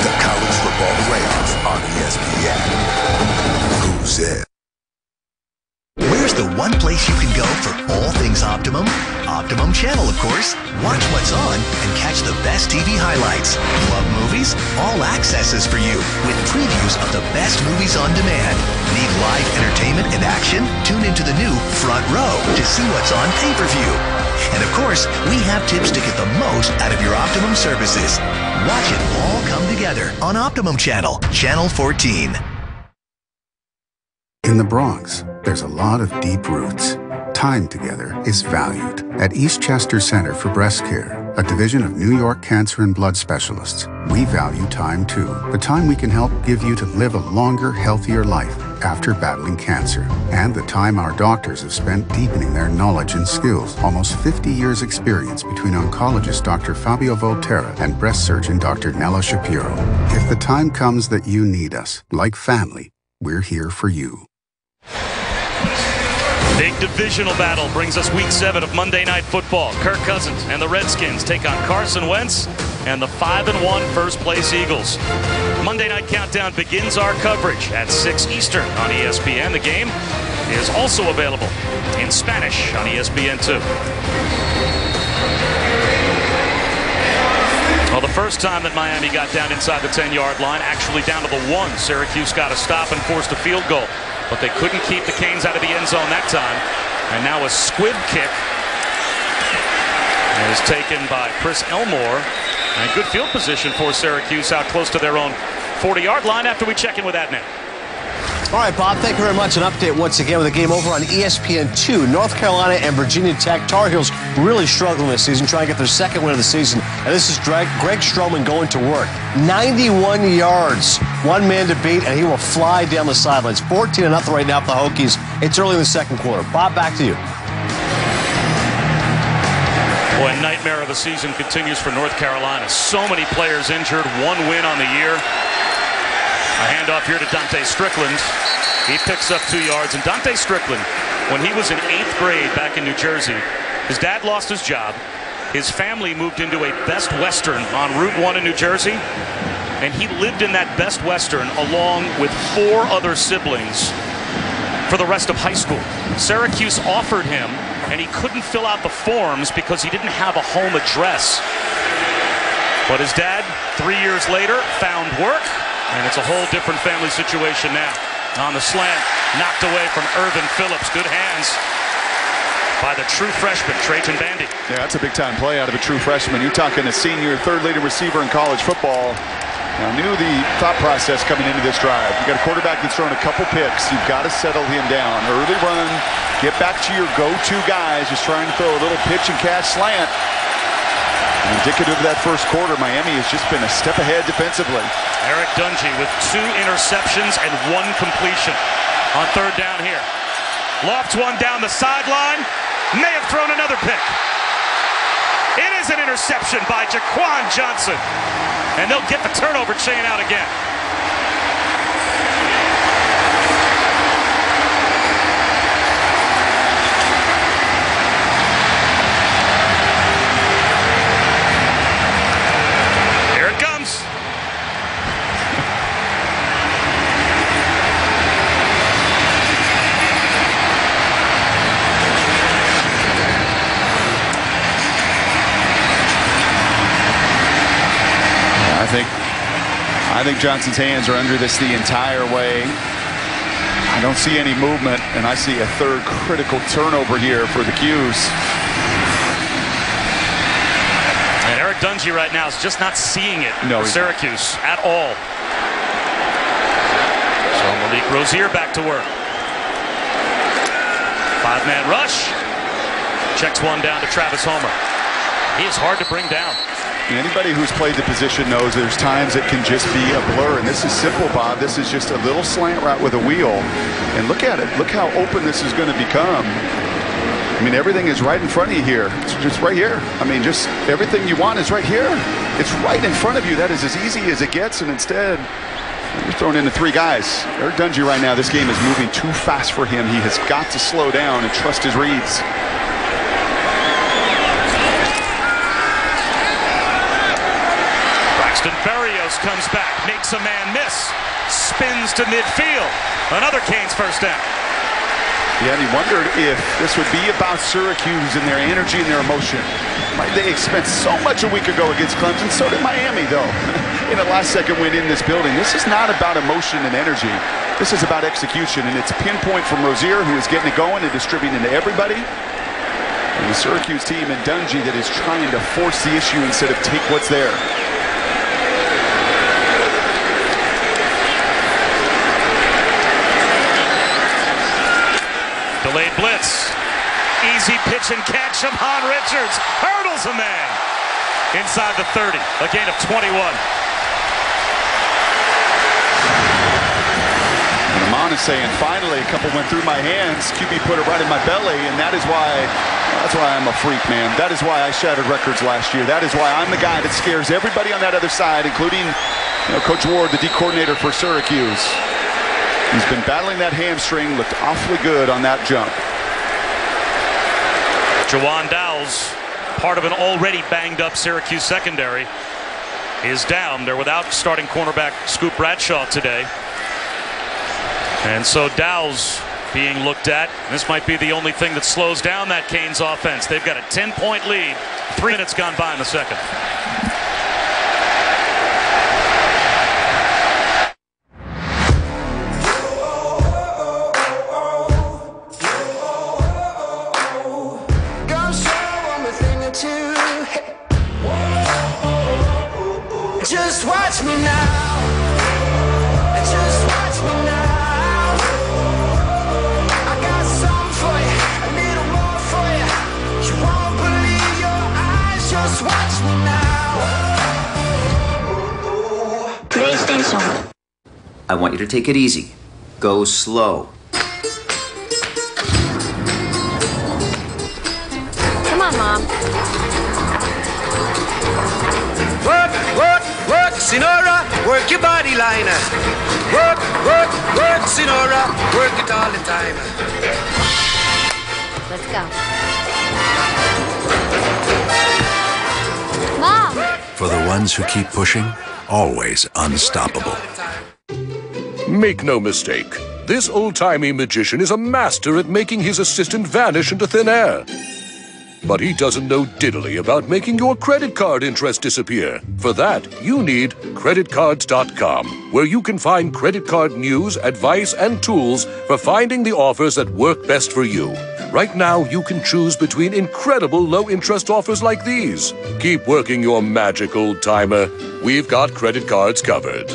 The college football playoff on ESPN. Who's in?
Where's the one place you can go for all things Optimum? Optimum Channel, of course. Watch what's on and catch the best TV highlights. Love movies? All access is for you with previews of the best movies on demand. Need live entertainment and action? Tune into the new Front Row to see what's on pay-per-view. And of course, we have tips to get the most out of your Optimum services. Watch it all come together on Optimum Channel, Channel 14.
In the Bronx, there's a lot of deep roots. Time together is valued. At Eastchester Center for Breast Care, a division of New York Cancer and Blood Specialists, we value time too. The time we can help give you to live a longer, healthier life after battling cancer. And the time our doctors have spent deepening their knowledge and skills. Almost 50 years experience between oncologist Dr. Fabio Volterra and breast surgeon Dr. Nella Shapiro. If the time comes that you need us, like family, we're here for you.
Big divisional battle brings us week 7 of Monday Night Football. Kirk Cousins and the Redskins take on Carson Wentz and the 5-1 first place Eagles. Monday Night Countdown begins our coverage at 6 Eastern on ESPN. The game is also available in Spanish on ESPN2. Well, the first time that Miami got down inside the 10-yard line, actually down to the 1, Syracuse got a stop and forced a field goal. But they couldn't keep the Canes out of the end zone that time. And now a squib kick is taken by Chris Elmore. And good field position for Syracuse out close to their own 40-yard line after we check in with that now.
All right, Bob, thank you very much. An update once again with a game over on ESPN2. North Carolina and Virginia Tech. Tar Heels really struggling this season, trying to get their second win of the season. And this is Greg Stroman going to work. 91 yards. One man to beat, and he will fly down the sidelines. 14-0 right now for the Hokies. It's early in the second quarter. Bob, back to you.
Boy, nightmare of a season continues for North Carolina. So many players injured. 1 win on the year. A handoff here to Dante Strickland. He picks up 2 yards. And Dante Strickland, when he was in 8th grade back in New Jersey, His dad lost his job. His family moved into a Best Western on Route 1 in New Jersey. And he lived in that Best Western along with 4 other siblings for the rest of high school. Syracuse offered him, and he couldn't fill out the forms because he didn't have a home address. But his dad, 3 years later, found work, and it's a whole different family situation now. On the slant, knocked away from Irvin Phillips. Good hands by the true freshman, Trajan Bandy.
Yeah, that's a big-time play out of a true freshman. You're talking a senior, third-leading receiver in college football. Now, knew the thought process coming into this drive. You got a quarterback that's thrown a couple picks. You've got to settle him down. Early run, get back to your go-to guys. Just trying to throw a little pitch and catch slant. Indicative of that first quarter, Miami has just been a step ahead defensively.
Eric Dungy with 2 interceptions and 1 completion on third down here. Lofts one down the sideline. May have thrown another pick. It is an interception by Jaquan Johnson. And they'll get the turnover chain out again. Here it comes.
I think Johnson's hands are under this the entire way. I don't see any movement, and I see a third critical turnover here for the Qs.
And Eric Dungy right now is just not seeing it for Syracuse at all. So Malik Rozier back to work. 5-man rush. Checks one down to Travis Homer. He is hard to bring down.
Anybody who's played the position knows there's times it can just be a blur, and this is simple, Bob. This is just a little slant route with a wheel. And look at it. Look how open this is going to become. I mean, everything is right in front of you here. It's just right here. I mean, just everything you want is right here. It's right in front of you. That is as easy as it gets, and instead, you're throwing into 3 guys. Eric Dungy right now, this game is moving too fast for him. He has got to slow down and trust his reads.
Berrios comes back, makes a man miss, spins to midfield. Another Canes first down.
Yeah, and he wondered if this would be about Syracuse and their energy and their emotion. They spent so much a week ago against Clemson. So did Miami, though, in a last-second win in this building. This is not about emotion and energy. This is about execution, and it's pinpoint from Rozier, who is getting it going and distributing to everybody. And the Syracuse team and Dungy that is trying to force the issue instead of take what's there.
Delayed blitz. Easy pitch and catch. Shamon Richards hurdles a man inside the 30. A gain of 21.
And Amon is saying, finally, a couple went through my hands. QB put it right in my belly, and that's why I'm a freak, man. That is why I shattered records last year. That is why I'm the guy that scares everybody on that other side, including Coach Ward, the D coordinator for Syracuse. He's been battling that hamstring, looked awfully good on that jump.
Jawan Dowles, part of an already banged-up Syracuse secondary, is down. They're without starting cornerback Scoop Bradshaw today. And so Dowles being looked at. This might be the only thing that slows down that Canes offense. They've got a 10-point lead. 3 minutes gone by in the second.
Just watch me now. Just watch me now. I got something for you, a little more for you. You won't believe your eyes. Just watch me now.
PlayStation.
I want you to take it easy. Go slow.
Come on, Mom.
Work, work, work, Sinora, work your body liner. Work, work, work, Sinora, work it all the time.
Let's go.
For the ones who keep pushing, always unstoppable.
Make no mistake, this old-timey magician is a master at making his assistant vanish into thin air. But he doesn't know diddly about making your credit card interest disappear. For that, you need creditcards.com, where you can find credit card news, advice, and tools for finding the offers that work best for you. Right now, you can choose between incredible low-interest offers like these. Keep working your magic, old-timer. We've got credit cards covered.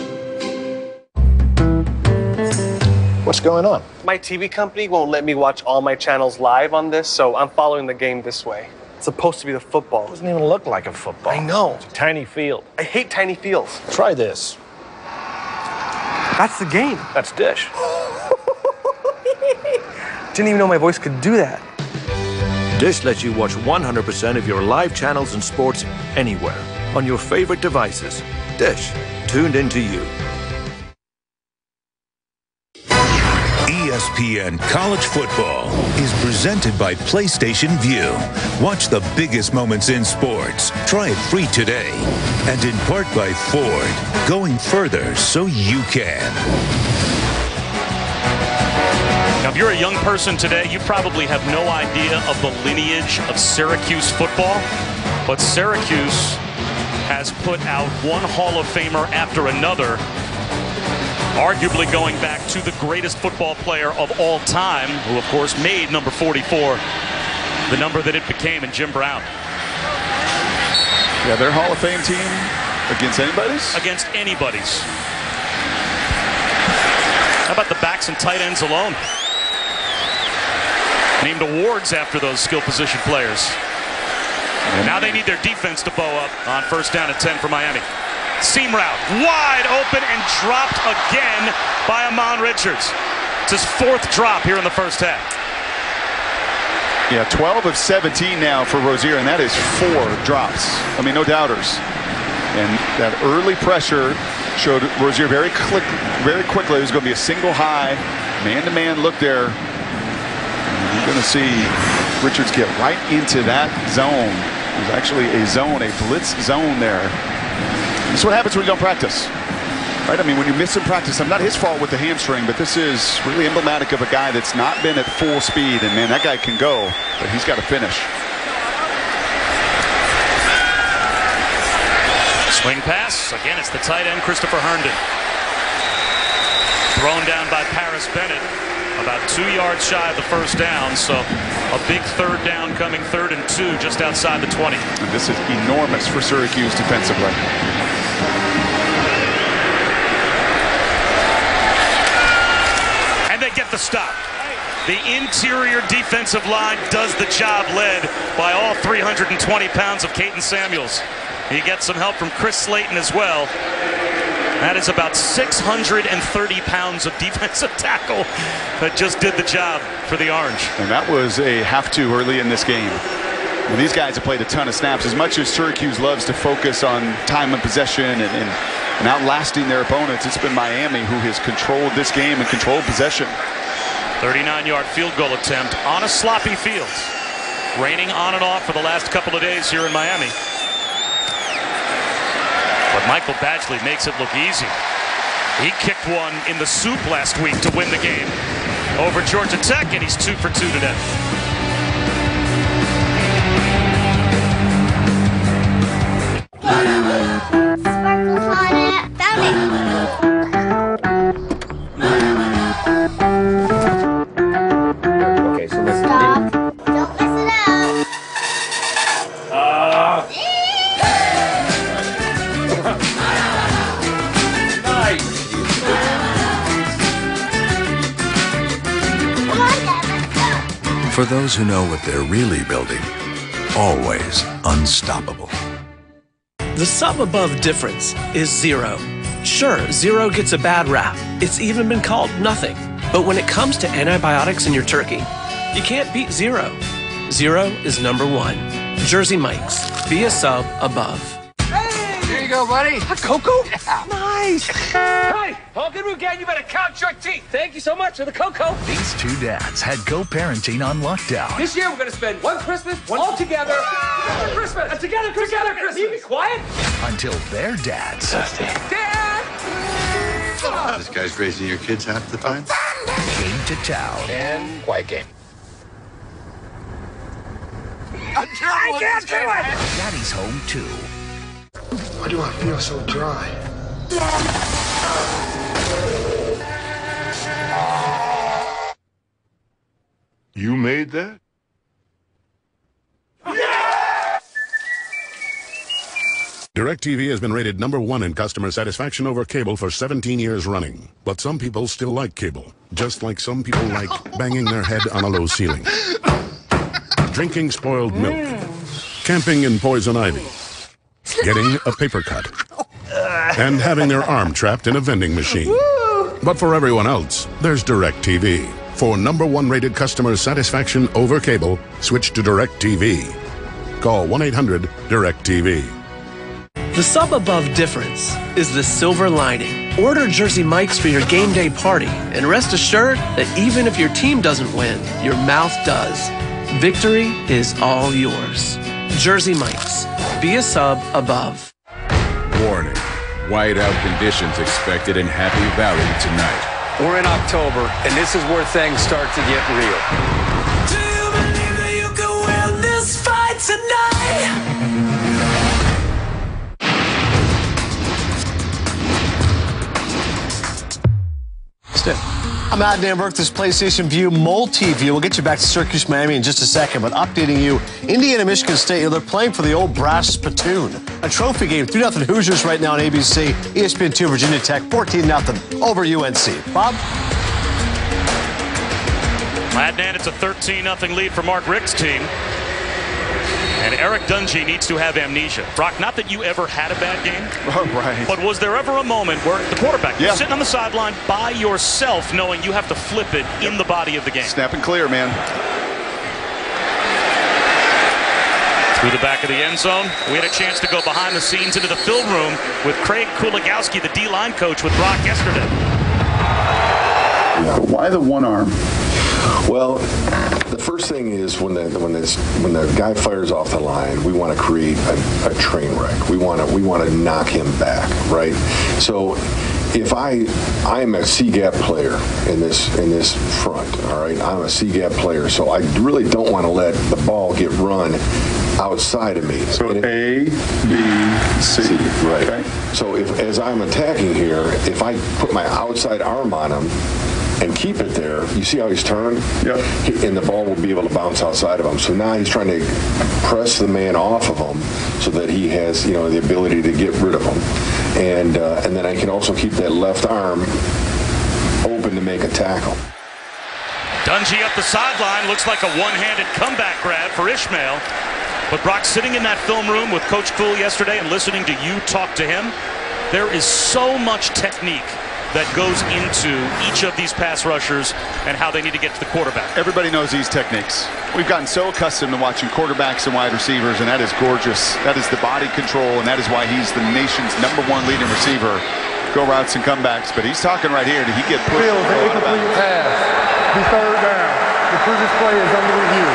What's going on?
My TV company won't let me watch all my channels live on this, so I'm following the game this way. It's supposed to be the football.
It doesn't even look like a football.
I know.
It's a tiny field.
I hate tiny fields.
Try this.
That's the game.
That's Dish.
Didn't even know my voice could do that.
Dish lets you watch 100% of your live channels and sports anywhere on your favorite devices. Dish, tuned into you.
ESPN College Football is presented by PlayStation Vue. Watch the biggest moments in sports. Try it free today. And in part by Ford, going further so you can.
Now, if you're a young person today, you probably have no idea of the lineage of Syracuse football. But Syracuse has put out one Hall of Famer after another, arguably going back to the greatest football player of all time, who, of course, made number 44 the number that it became in Jim Brown.
Yeah, their Hall of Fame team against anybody's?
Against anybody's. How about the backs and tight ends alone? Named awards after those skill position players. And now they need their defense to bow up on first down and 10 for Miami. Seam route, wide open and dropped again by Amon Richards. It's his fourth drop here in the first half.
Yeah, 12 of 17 now for Rozier, and that is 4 drops. I mean, no doubters. And that early pressure showed Rozier very quickly. It was going to be a single high, man-to-man look there. You're going to see Richards get right into that zone. There's actually a zone, a blitz zone there. This is what happens when you don't practice, right? I mean, when you miss some practice, it's not his fault with the hamstring, but this is really emblematic of a guy that's not been at full speed. And man, that guy can go, but he's got to finish.
Swing pass. Again, it's the tight end, Christopher Herndon. Thrown down by Paris Bennett. About 2 yards shy of the first down, so a big third down coming, 3rd and 2, just outside the 20.
And this is enormous for Syracuse defensively.
And they get the stop. The interior defensive line does the job, led by all 320 pounds of Caden Samuels. He gets some help from Chris Slayton as well. That is about 630 pounds of defensive tackle that just did the job for the Orange.
And that was a have-to early in this game. And these guys have played a ton of snaps. As much as Syracuse loves to focus on time and possession and outlasting their opponents, it's been Miami who has controlled this game and controlled possession.
39-yard field goal attempt on a sloppy field. Raining on and off for the last couple of days here in Miami. But Michael Badgley makes it look easy. He kicked one in the soup last week to win the game over Georgia Tech, and he's 2 for 2 today.
Sparkles on it. Found it.
Okay, so let's
Stop. Don't mess it up.
For those who know what they're really building, always unstoppable.
The sum above difference is 0. Sure, 0 gets a bad rap. It's even been called nothing. But when it comes to antibiotics in your turkey, you can't beat 0. 0 is number 1. Jersey Mike's. Be a sub above.
Hey! Here you go.
cocoa, buddy.
A cocoa?
Yeah.
Nice.
Hey, all good weekend. You better count your teeth.
Thank you so much for the cocoa.
These two dads had co-parenting on lockdown.
This year we're going to spend one Christmas, all together. Together Christmas. Together Christmas. You be quiet.
Until their dads.
Dad!
This guy's raising your kids half the time?
Came to town.
And quiet game. I can't do it!
Daddy's home too.
Why do I feel so dry?
You made that?
DirecTV has been rated #1 in customer satisfaction over cable for 17 years running. But some people still like cable, just like some people like banging their head on a low ceiling, drinking spoiled milk, camping in poison ivy, getting a paper cut, and having their arm trapped in a vending machine. But for everyone else, there's DirecTV. For #1 rated customer satisfaction over cable, switch to DirecTV. Call 1-800-DirecTV.
The sub above difference is the silver lining. Order Jersey Mike's for your game day party and rest assured that even if your team doesn't win, your mouth does. Victory is all yours. Jersey Mike's. Be a sub above.
Warning. Whiteout conditions expected in Happy Valley tonight.
We're in October, and this is where things start to get real.
Do you believe that you can win this fight tonight?
I'm Matt Danberg. This PlayStation View Multi-View. We'll get you back to Syracuse, Miami in just a second, but updating you, Indiana, Michigan State, they're playing for the old brass spittoon. A trophy game, 3-0 Hoosiers right now on ABC. ESPN2 Virginia Tech, 14-0 over UNC. Bob?
Adnan, it's a 13-0 lead for Mark Richt's team. And Eric Dungy needs to have amnesia. Brock, not that you ever had a bad game.
Oh, right.
But was there ever a moment where the quarterback was sitting on the sideline by yourself knowing you have to flip it in the body of the game?
Snap and clear, man.
Through the back of the end zone. We had a chance to go behind the scenes into the film room with Craig Kuligowski, the D-line coach, with Brock yesterday.
Why the one arm? Well, the first thing is when the guy fires off the line, we want to create a train wreck. We want to knock him back, right? So if I'm a C-gap player in this front, all right? I'm a C-gap player, so I really don't want to let the ball get run outside of me.
So A, B, C.
Right.
Okay.
So as I'm attacking here, if I put my outside arm on him and keep it there, you see how he's turned?
Yep.
And the ball will be able to bounce outside of him. So now he's trying to press the man off of him so that he has, the ability to get rid of him. And then I can also keep that left arm open to make a tackle.
Dungy up the sideline. Looks like a one-handed comeback grab for Ishmael. But Brock, sitting in that film room with Coach Cool yesterday and listening to you talk to him, there is so much technique that goes into each of these pass rushers and how they need to get to the quarterback.
Everybody knows these techniques. We've gotten so accustomed to watching quarterbacks and wide receivers, and that is gorgeous. That is the body control, and that is why he's the nation's #1 leading receiver. Go routes and comebacks, but he's talking right here. Did he get pushed?
Field, the incomplete pass. Be third down. The previous play is under review.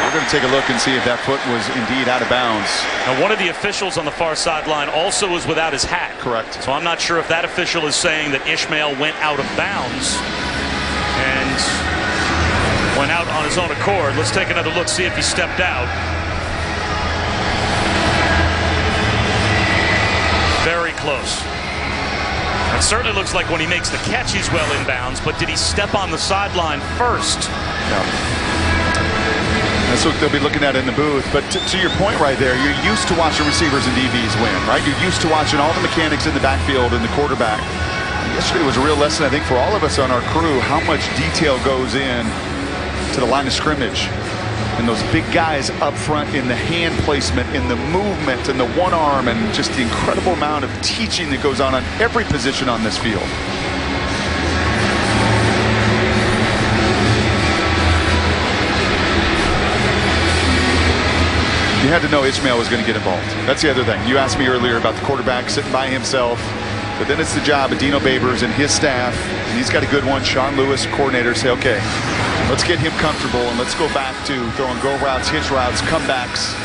We're going to take a look and see if that foot was indeed out of bounds.
Now, one of the officials on the far sideline also was without his hat.
Correct.
So I'm not sure if that official is saying that Ishmael went out of bounds and went out on his own accord. Let's take another look, see if he stepped out. Very close. It certainly looks like when he makes the catch, he's well in bounds, but did he step on the sideline first?
No. That's what they'll be looking at in the booth. But to your point right there, you're used to watching receivers and DBs win, right? You're used to watching all the mechanics in the backfield and the quarterback. Yesterday was a real lesson, I think, for all of us on our crew, how much detail goes in to the line of scrimmage. And those big guys up front in the hand placement, in the movement, and the one arm, and just the incredible amount of teaching that goes on every position on this field. had to know Ishmael was going to get involved. That's the other thing. You asked me earlier about the quarterback sitting by himself, but then it's the job of Dino Babers and his staff, and he's got a good one. Sean Lewis, coordinator, say, okay, let's get him comfortable and let's go back to throwing go routes, hitch routes, comebacks.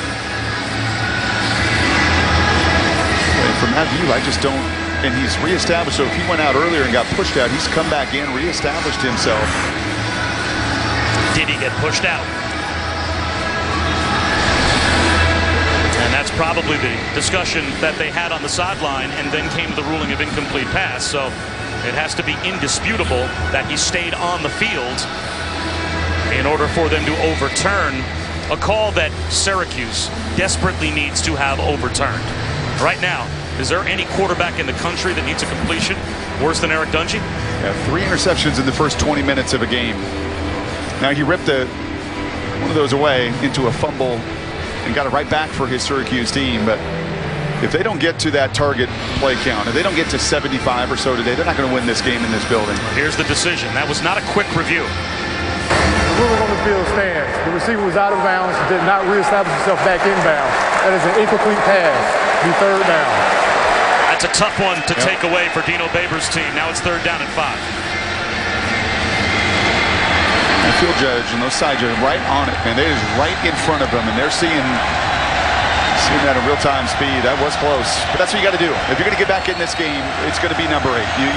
And from that view, I just don't. And he's reestablished. So if he went out earlier and got pushed out, he's come back in, reestablished himself.
Did he get pushed out? And that's probably the discussion that they had on the sideline, and then came the ruling of incomplete pass. So it has to be indisputable that he stayed on the field in order for them to overturn a call that Syracuse desperately needs to have overturned. Right now, is there any quarterback in the country that needs a completion worse than Eric Dungey?
Yeah, 3 interceptions in the first 20 minutes of a game. Now he ripped one of those away into a fumble and got it right back for his Syracuse team. But if they don't get to that target play count, if they don't get to 75 or so today, they're not going to win this game in this building.
Here's the decision. That was not a quick review.
The ruling on the field stands. The receiver was out of bounds, did not reestablish himself back inbound. That is an incomplete pass. Be third down.
That's a tough one to take away for Dino Babers' team. Now it's 3rd down and 5.
The field judge and those side judges right on it, man. They're just right in front of them, and they're seeing that in real-time speed. That was close, but that's what you got to do. If you're going to get back in this game, it's going to be number 8. You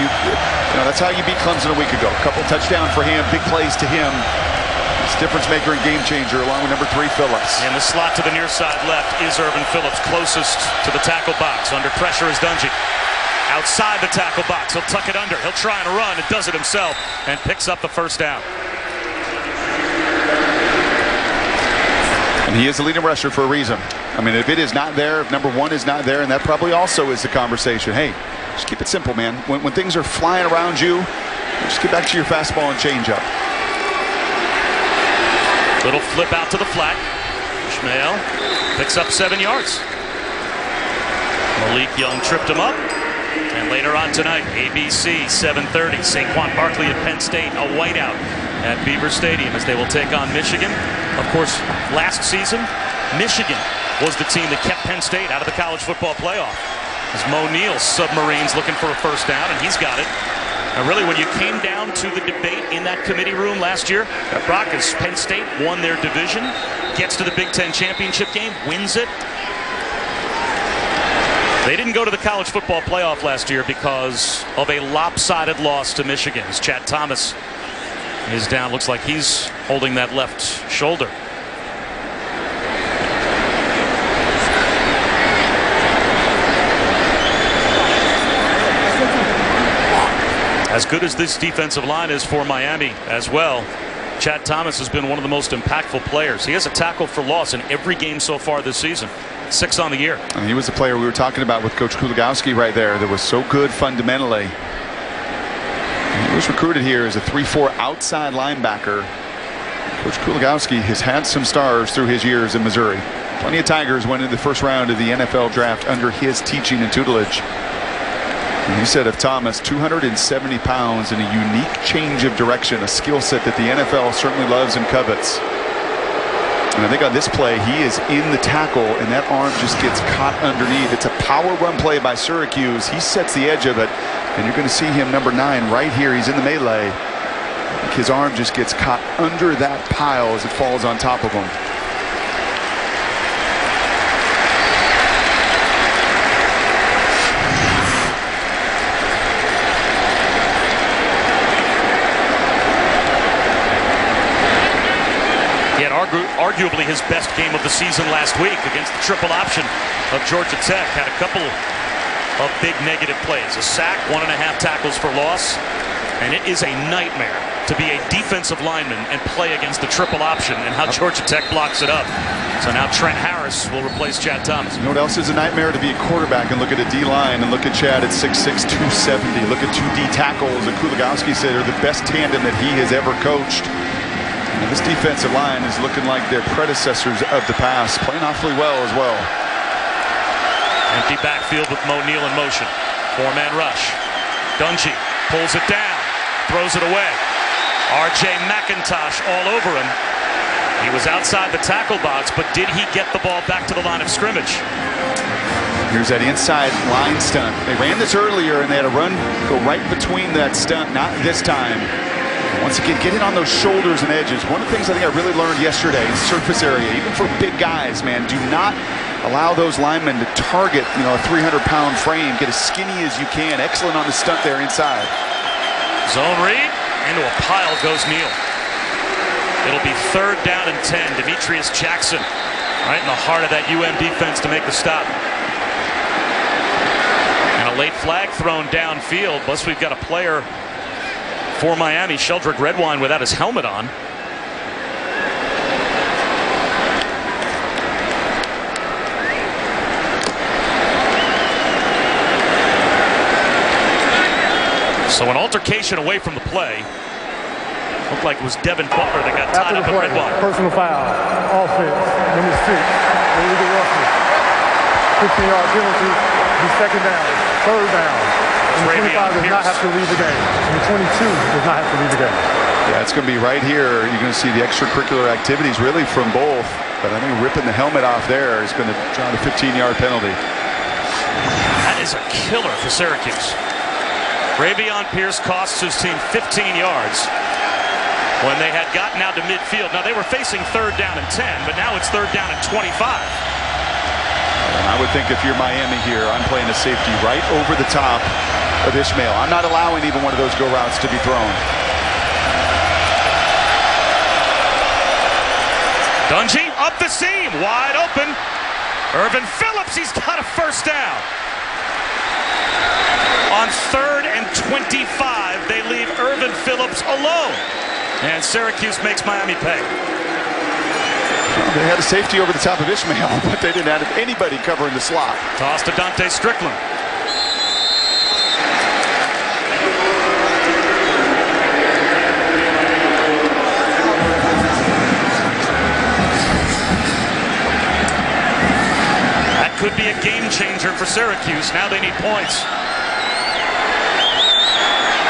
know, that's how you beat Clemson a week ago. A couple touchdowns for him, big plays to him. He's a difference maker and game changer, along with number 3 Phillips.
And the slot to the near side left is Irvin Phillips, closest to the tackle box. Under pressure is Dungey. Outside the tackle box, he'll tuck it under. He'll try and run, and does it himself, and picks up the 1st down.
And he is the leading rusher for a reason. I mean, if it is not there, if number 1 is not there, and that probably also is the conversation. Hey, just keep it simple, man. When things are flying around you, just get back to your fastball and changeup.
Little flip out to the flat. Ishmael picks up 7 yards. Malik Young tripped him up. And later on tonight, ABC 7:30, Saquon Barkley at Penn State, a whiteout at Beaver Stadium as they will take on Michigan. Of course, last season, Michigan was the team that kept Penn State out of the college football playoff. As Mo Neal's Submarines looking for a 1st down, and he's got it. And really, when you came down to the debate in that committee room last year, Brock, as Penn State won their division, gets to the Big Ten championship game, wins it. They didn't go to the college football playoff last year because of a lopsided loss to Michigan. As Chad Thomas is down, looks like he's holding that left shoulder. As good as this defensive line is for Miami as well, Chad Thomas has been one of the most impactful players. He has a tackle for loss in every game so far this season. 6 on the year.
And he was the player we were talking about with Coach Kuligowski right there that was so good fundamentally. And he was recruited here as a 3-4 outside linebacker. Coach Kuligowski has had some stars through his years in Missouri. Plenty of Tigers went in the 1st round of the NFL draft under his teaching and tutelage. And he said of Thomas, 270 pounds and a unique change of direction, a skill set that the NFL certainly loves and covets. And I think on this play, he is in the tackle, and that arm just gets caught underneath. It's a power run play by Syracuse. He sets the edge of it, and you're going to see him, number 9, right here. He's in the melee. I think his arm just gets caught under that pile as it falls on top of him.
Arguably his best game of the season last week against the triple option of Georgia Tech. Had a couple of big negative plays. A sack, 1.5 tackles for loss. And it is a nightmare to be a defensive lineman and play against the triple option and how Georgia Tech blocks it up. So now Trent Harris will replace Chad Thomas.
You know what else is a nightmare? To be a quarterback and look at a D-line and look at Chad at 6'6", 270. Look at 2 D tackles that Kuligowski said are the best tandem that he has ever coached. And this defensive line is looking like their predecessors of the past, playing awfully well as well.
Empty backfield with Mo Neal in motion. 4-man rush. Dungey pulls it down, throws it away. R.J. McIntosh all over him. He was outside the tackle box, but did he get the ball back to the line of scrimmage?
Here's that inside line stunt. They ran this earlier, and they had a run go right between that stunt. Not this time. Once again, get it on those shoulders and edges. One of the things I think I really learned yesterday is surface area. Even for big guys, man, do not allow those linemen to target, a 300-pound frame. Get as skinny as you can. Excellent on the stunt there inside.
Zone read. Into a pile goes Neal. It'll be 3rd down and 10. Demetrius Jackson right in the heart of that UM defense to make the stop. And a late flag thrown downfield. Plus we've got a player for Miami, Sheldrick Redwine, without his helmet on. So an altercation away from the play. Looked like it was Devin Butler that got tied up at Redwine.
Personal foul, offense, number 6, illegal roughing. 15-yard penalty, be 2nd down, 3rd down. Number 25 does not have to leave the game. Number 22 does not have to leave the game.
Yeah, it's going to be right here. You're going to see the extracurricular activities really from both. But I think ripping the helmet off there is going to draw the 15-yard penalty.
That is a killer for Syracuse. Ravion Pierce costs his team 15 yards. When they had gotten out to midfield. Now they were facing 3rd down and 10, but now it's 3rd down and 25.
And I would think if you're Miami here, I'm playing a safety right over the top of Ishmael. I'm not allowing even one of those go routes to be thrown.
Dungy up the seam, wide open. Irvin Phillips, he's got a 1st down. On 3rd and 25, they leave Irvin Phillips alone. And Syracuse makes Miami pay.
They had a safety over the top of Ishmael, but they didn't have anybody covering the slot.
Toss to Dante Strickland. That could be a game changer for Syracuse. Now they need points.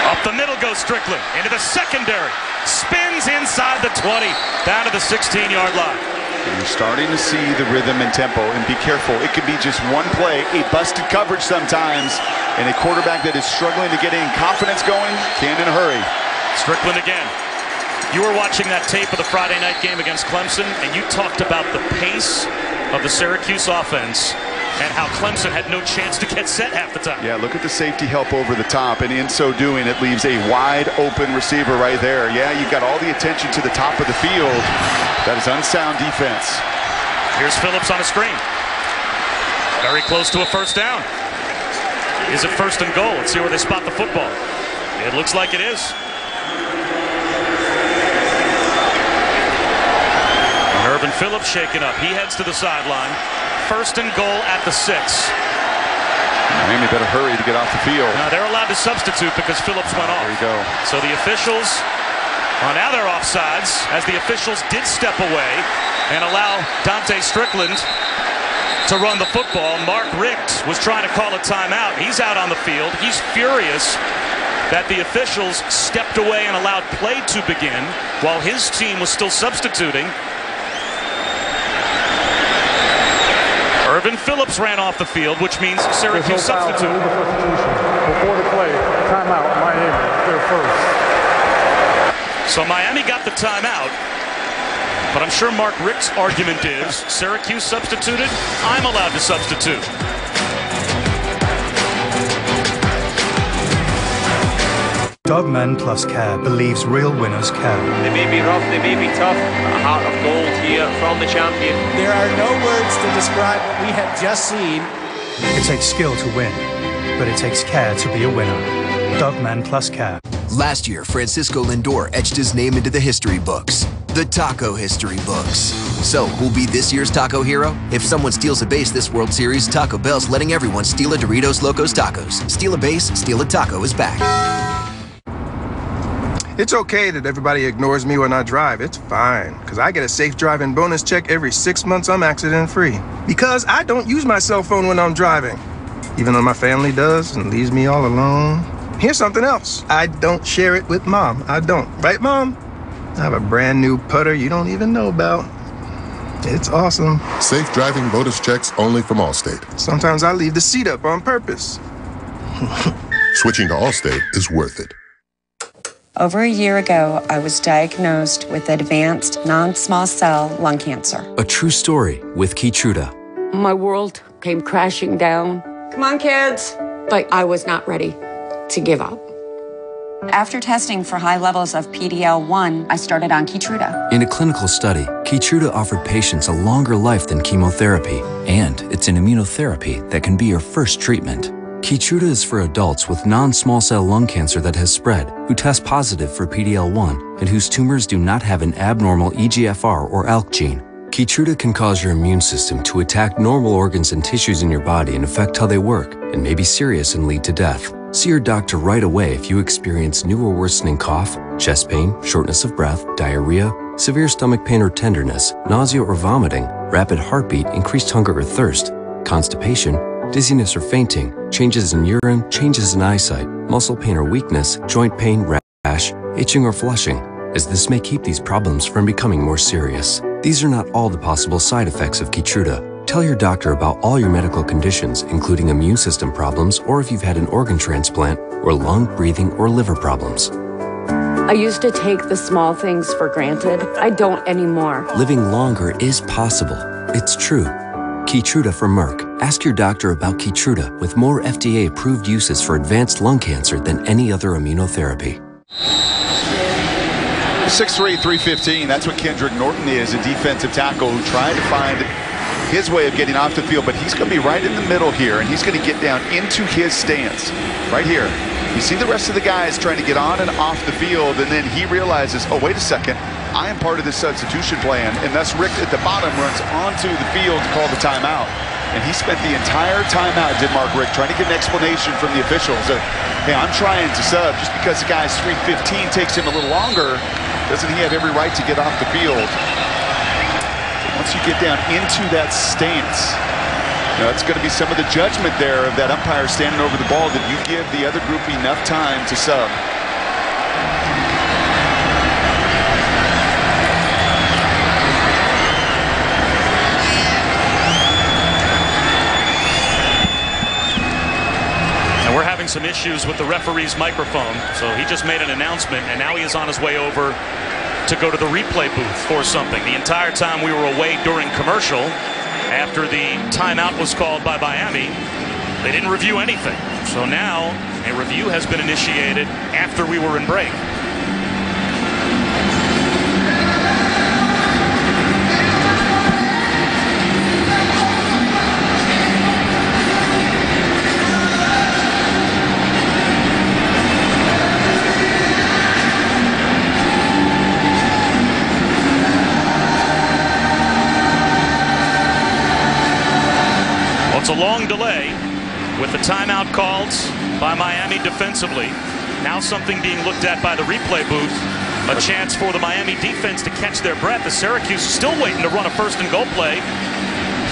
Up the middle goes Strickland. Into the secondary. Spins inside the 20, down to the 16-yard line.
You're starting to see the rhythm and tempo, and be careful. It could be just one play, a busted coverage sometimes, and a quarterback that is struggling to get in confidence going can in a hurry.
Strickland again. You were watching that tape of the Friday night game against Clemson, and you talked about the pace of the Syracuse offense and how Clemson had no chance to get set half the time.
Yeah, look at the safety help over the top, and in so doing, it leaves a wide open receiver right there. Yeah, you've got all the attention to the top of the field. That is unsound defense.
Here's Phillips on a screen. Very close to a 1st down. Is it 1st and goal? Let's see where they spot the football. It looks like it is. And Irvin Phillips shaken up. He heads to the sideline. 1st and goal at the 6.
Miami better hurry to get off the field.
Now they're allowed to substitute because Phillips went off.
There you go.
So the officials, now they're offsides, as the officials did step away and allow Dante Strickland to run the football. Mark Richt was trying to call a timeout. He's out on the field. He's furious that the officials stepped away and allowed play to begin while his team was still substituting. Irvin Phillips ran off the field, which means Syracuse substitute.
Before the play, timeout, Miami, they're 1st.
So Miami got the timeout, but I'm sure Mark Richt's argument is Syracuse substituted, I'm allowed to substitute.
Dogman Plus Care believes real winners care.
They may be rough, they may be tough, but a heart of gold here from the champion.
There are no words to describe what we have just seen.
It takes skill to win, but it takes care to be a winner. Dogman Plus Care.
Last year, Francisco Lindor etched his name into the history books. The taco history books. So, who'll be this year's taco hero? If someone steals a base this World Series, Taco Bell's letting everyone steal a Doritos Locos Tacos. Steal a base, steal a taco is back.
It's okay that everybody ignores me when I drive. It's fine, because I get a safe driving bonus check every 6 months I'm accident-free. Because I don't use my cell phone when I'm driving, even though my family does and leaves me all alone. Here's something else. I don't share it with Mom. I don't. Right, Mom? I have a brand new putter you don't even know about. It's awesome.
Safe driving bonus checks only from Allstate.
Sometimes I leave the seat up on purpose.
Switching to Allstate is worth it.
Over a year ago, I was diagnosed with advanced non-small cell lung cancer.
A true story with Keytruda.
My world came crashing down.
Come on, kids.
But I was not ready to give up.
After testing for high levels of PD-L1, I started on Keytruda.
In a clinical study, Keytruda offered patients a longer life than chemotherapy, and it's an immunotherapy that can be your first treatment. Keytruda is for adults with non-small cell lung cancer that has spread, who test positive for PD-L1, and whose tumors do not have an abnormal EGFR or ALK gene. Keytruda can cause your immune system to attack normal organs and tissues in your body and affect how they work, and may be serious and lead to death. See your doctor right away if you experience new or worsening cough, chest pain, shortness of breath, diarrhea, severe stomach pain or tenderness, nausea or vomiting, rapid heartbeat, increased hunger or thirst, constipation, dizziness or fainting, changes in urine, changes in eyesight, muscle pain or weakness, joint pain, rash, itching or flushing, as this may keep these problems from becoming more serious. These are not all the possible side effects of Keytruda. Tell your doctor about all your medical conditions, including immune system problems, or if you've had an organ transplant, or lung, breathing, or liver problems.
I used to take the small things for granted. I don't anymore.
Living longer is possible. It's true. Keytruda from Merck. Ask your doctor about Keytruda with more FDA-approved uses for advanced lung cancer than any other immunotherapy.
6'3", 315, that's what Kendrick Norton is, a defensive tackle who tried to find his way of getting off the field, but he's going to be right in the middle here, and he's going to get down into his stance right here. You see the rest of the guys trying to get on and off the field, and then he realizes, oh, wait a second, I am part of this substitution plan, and thus Rick at the bottom runs onto the field to call the timeout. And he spent the entire timeout, did Mark Rick, trying to get an explanation from the officials that, hey, I'm trying to sub. Just because the guy's 315 takes him a little longer, doesn't he have every right to get off the field? Once you get down into that stance, you know, it's going to be some of the judgment there of that umpire standing over the ball. Did you give the other group enough time to sub?
And we're having some issues with the referee's microphone, so he just made an announcement, and now he is on his way over to go to the replay booth for something. The entire time we were away during commercial, after the timeout was called by Miami, they didn't review anything. So now a review has been initiated after we were in break. It's a long delay with the timeout called by Miami defensively. Now something being looked at by the replay booth. A chance for the Miami defense to catch their breath. The Syracuse is still waiting to run a first and goal play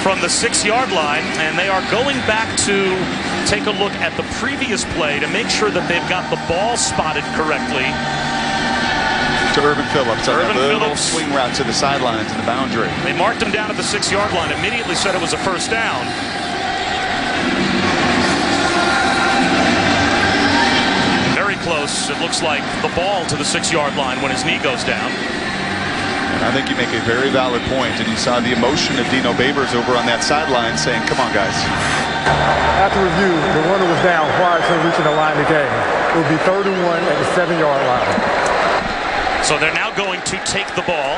from the 6-yard line, and they are going back to take a look at the previous play to make sure that they've got the ball spotted correctly.
To Urban Phillips.
Urban
little
Phillips.
Swing route to the sidelines and the boundary.
They marked him down at the 6-yard line, immediately said it was a first down. Very close. It looks like the ball to the 6-yard line when his knee goes down.
And I think you make a very valid point, and you saw the emotion of Dino Babers over on that sideline saying, come on, guys.
After review, the runner was down prior to reaching the line of the game. It would be 3rd and 1 at the 7-yard line.
So they're now going to take the ball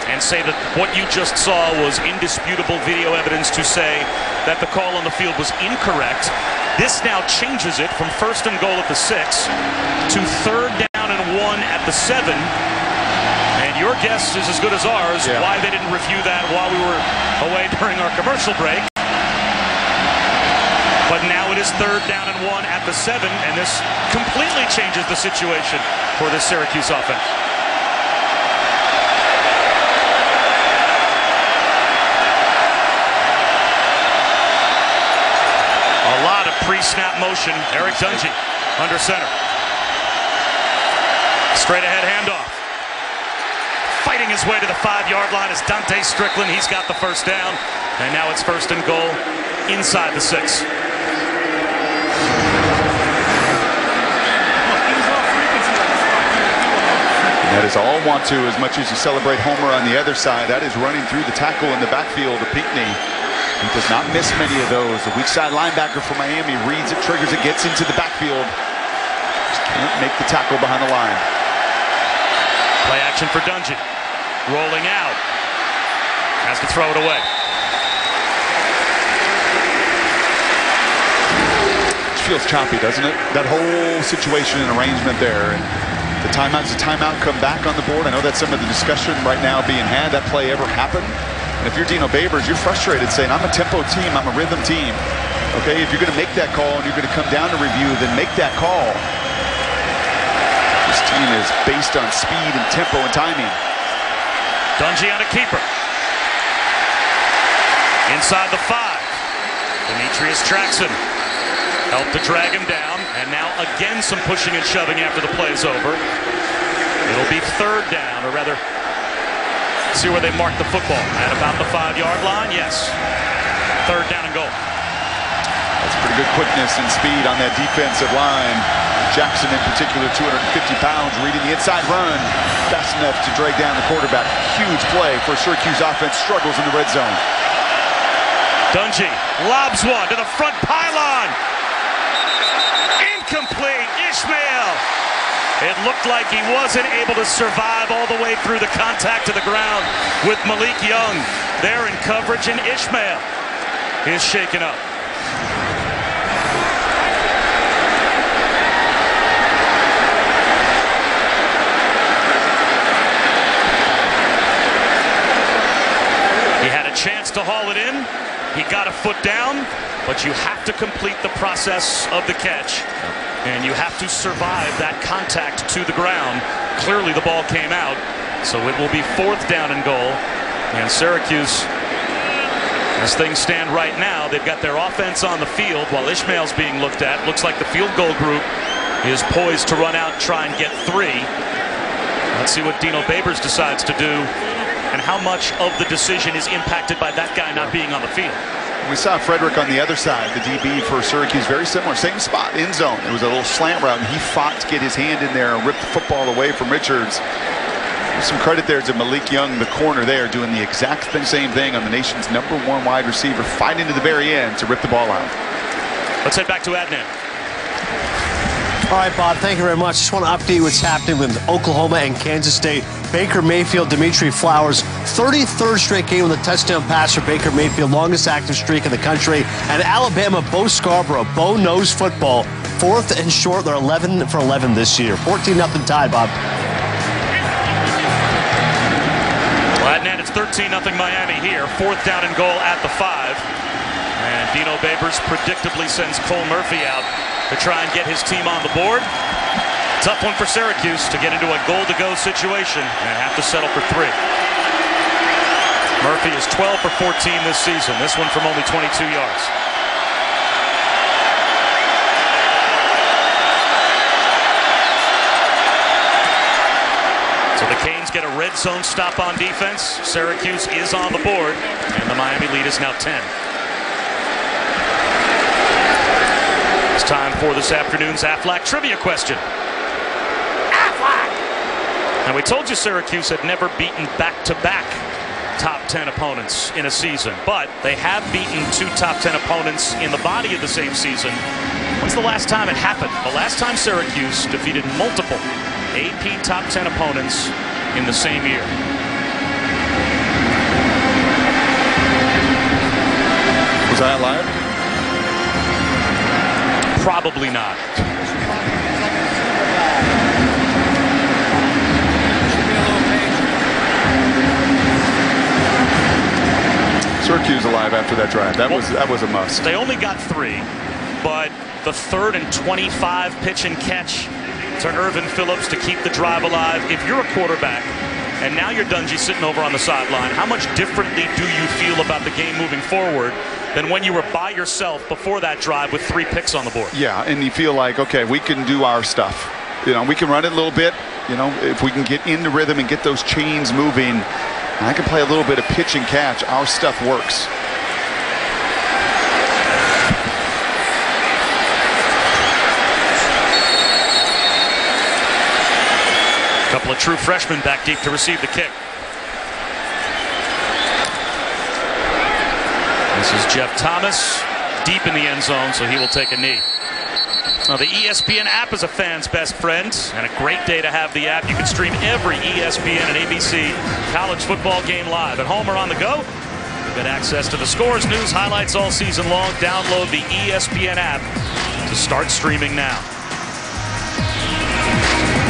and say that what you just saw was indisputable video evidence to say that the call on the field was incorrect. This now changes it from 1st and goal at the 6 to 3rd down and 1 at the 7. And your guess is as good as ours why they didn't review that while we were away during our commercial break. But now it is 3rd down and 1 at the 7, and this completely changes the situation for this Syracuse offense. A lot of pre-snap motion. Eric Dungy under center. Straight ahead handoff. fighting his way to the 5-yard line is Dante Strickland. He's got the first down, and now it's 1st and goal inside the 6.
That is all want to, as much as you celebrate Homer on the other side. That is running through the tackle in the backfield of Pinckney. He does not miss many of those. The weak side linebacker for Miami reads it, triggers it, gets into the backfield. Just can't make the tackle behind the line.
Play action for Dungy. Rolling out. Has to throw it away.
It feels choppy, doesn't it? That whole situation and arrangement there. And the timeout's a timeout, come back on the board. I know that's some of the discussion right now being had. That play ever happened? And if you're Dino Babers, you're frustrated saying, I'm a tempo team, I'm a rhythm team. Okay, if you're going to make that call and you're going to come down to review, then make that call. This team is based on speed and tempo and timing.
Dungy on a keeper. Inside the 5. Demetrius Jackson helped to drag him down. And now again some pushing and shoving after the play is over. It'll be 3rd down, or rather, see where they mark the football. At about the 5-yard line, yes. 3rd down and goal.
That's pretty good quickness and speed on that defensive line. Jackson in particular, 250 pounds, reading the inside run. Fast enough to drag down the quarterback. Huge play for Syracuse offense, struggles in the red zone.
Dungy lobs one to the front pylon. Incomplete. Ishmael. It looked like he wasn't able to survive all the way through the contact to the ground with Malik Young there in coverage, and Ishmael is shaken up. He had a chance to haul it in. He got a foot down, but you have to complete the process of the catch. And you have to survive that contact to the ground. Clearly the ball came out, so it will be 4th down and goal. And Syracuse, as things stand right now, they've got their offense on the field while Ishmael's being looked at. Looks like the field goal group is poised to run out and try and get 3. Let's see what Dino Babers decides to do and how much of the decision is impacted by that guy not being on the field.
We saw Frederick on the other side, the DB for Syracuse, very similar, same spot, end zone. It was a little slant route, and he fought to get his hand in there and rip the football away from Richards. Some credit there to Malik Young, the corner there, doing the exact same thing on the nation's #1 wide receiver, fighting to the very end to rip the ball out.
Let's head back to Adnan.
All right, Bob, thank you very much. Just want to update what's happening with Oklahoma and Kansas State. Baker Mayfield, Dimitri Flowers, 33rd straight game with a touchdown pass for Baker Mayfield, longest active streak in the country. And Alabama, Bo Scarborough, Bo knows football. 4th and short, they're 11 for 11 this year. 14-0 tie, Bob.
Well, Adnan, it's 13-0 Miami here. 4th down and goal at the 5. And Dino Babers predictably sends Cole Murphy out to try and get his team on the board. Tough one for Syracuse to get into a goal-to-go situation and have to settle for 3. Murphy is 12 for 14 this season. This one from only 22 yards. So the Canes get a red zone stop on defense. Syracuse is on the board, and the Miami lead is now 10. It's time for this afternoon's Aflac trivia question. Now, we told you Syracuse had never beaten back-to-back top 10 opponents in a season, but they have beaten 2 top 10 opponents in the body of the same season. When's the last time it happened? The last time Syracuse defeated multiple AP top 10 opponents in the same year.
Was I alive?
Probably not.
Syracuse alive after that drive. That was a must.
They only got 3, but the 3rd and 25 pitch and catch to Irvin Phillips to keep the drive alive. If you're a quarterback and now you're Dungy sitting over on the sideline, how much differently do you feel about the game moving forward than when you were by yourself before that drive with 3 picks on the board?
Yeah, and you feel like, okay, we can do our stuff. we can run it a little bit. If we can get into rhythm and get those chains moving, and I can play a little bit of pitch and catch, our stuff works.
A couple of true freshmen back deep to receive the kick. This is Jeff Thomas deep in the end zone, so he will take a knee. Now, the ESPN app is a fan's best friend, and a great day to have the app. You can stream every ESPN and ABC college football game live at home or on the go. You've got access to the scores, news, highlights all season long. Download the ESPN app to start streaming now.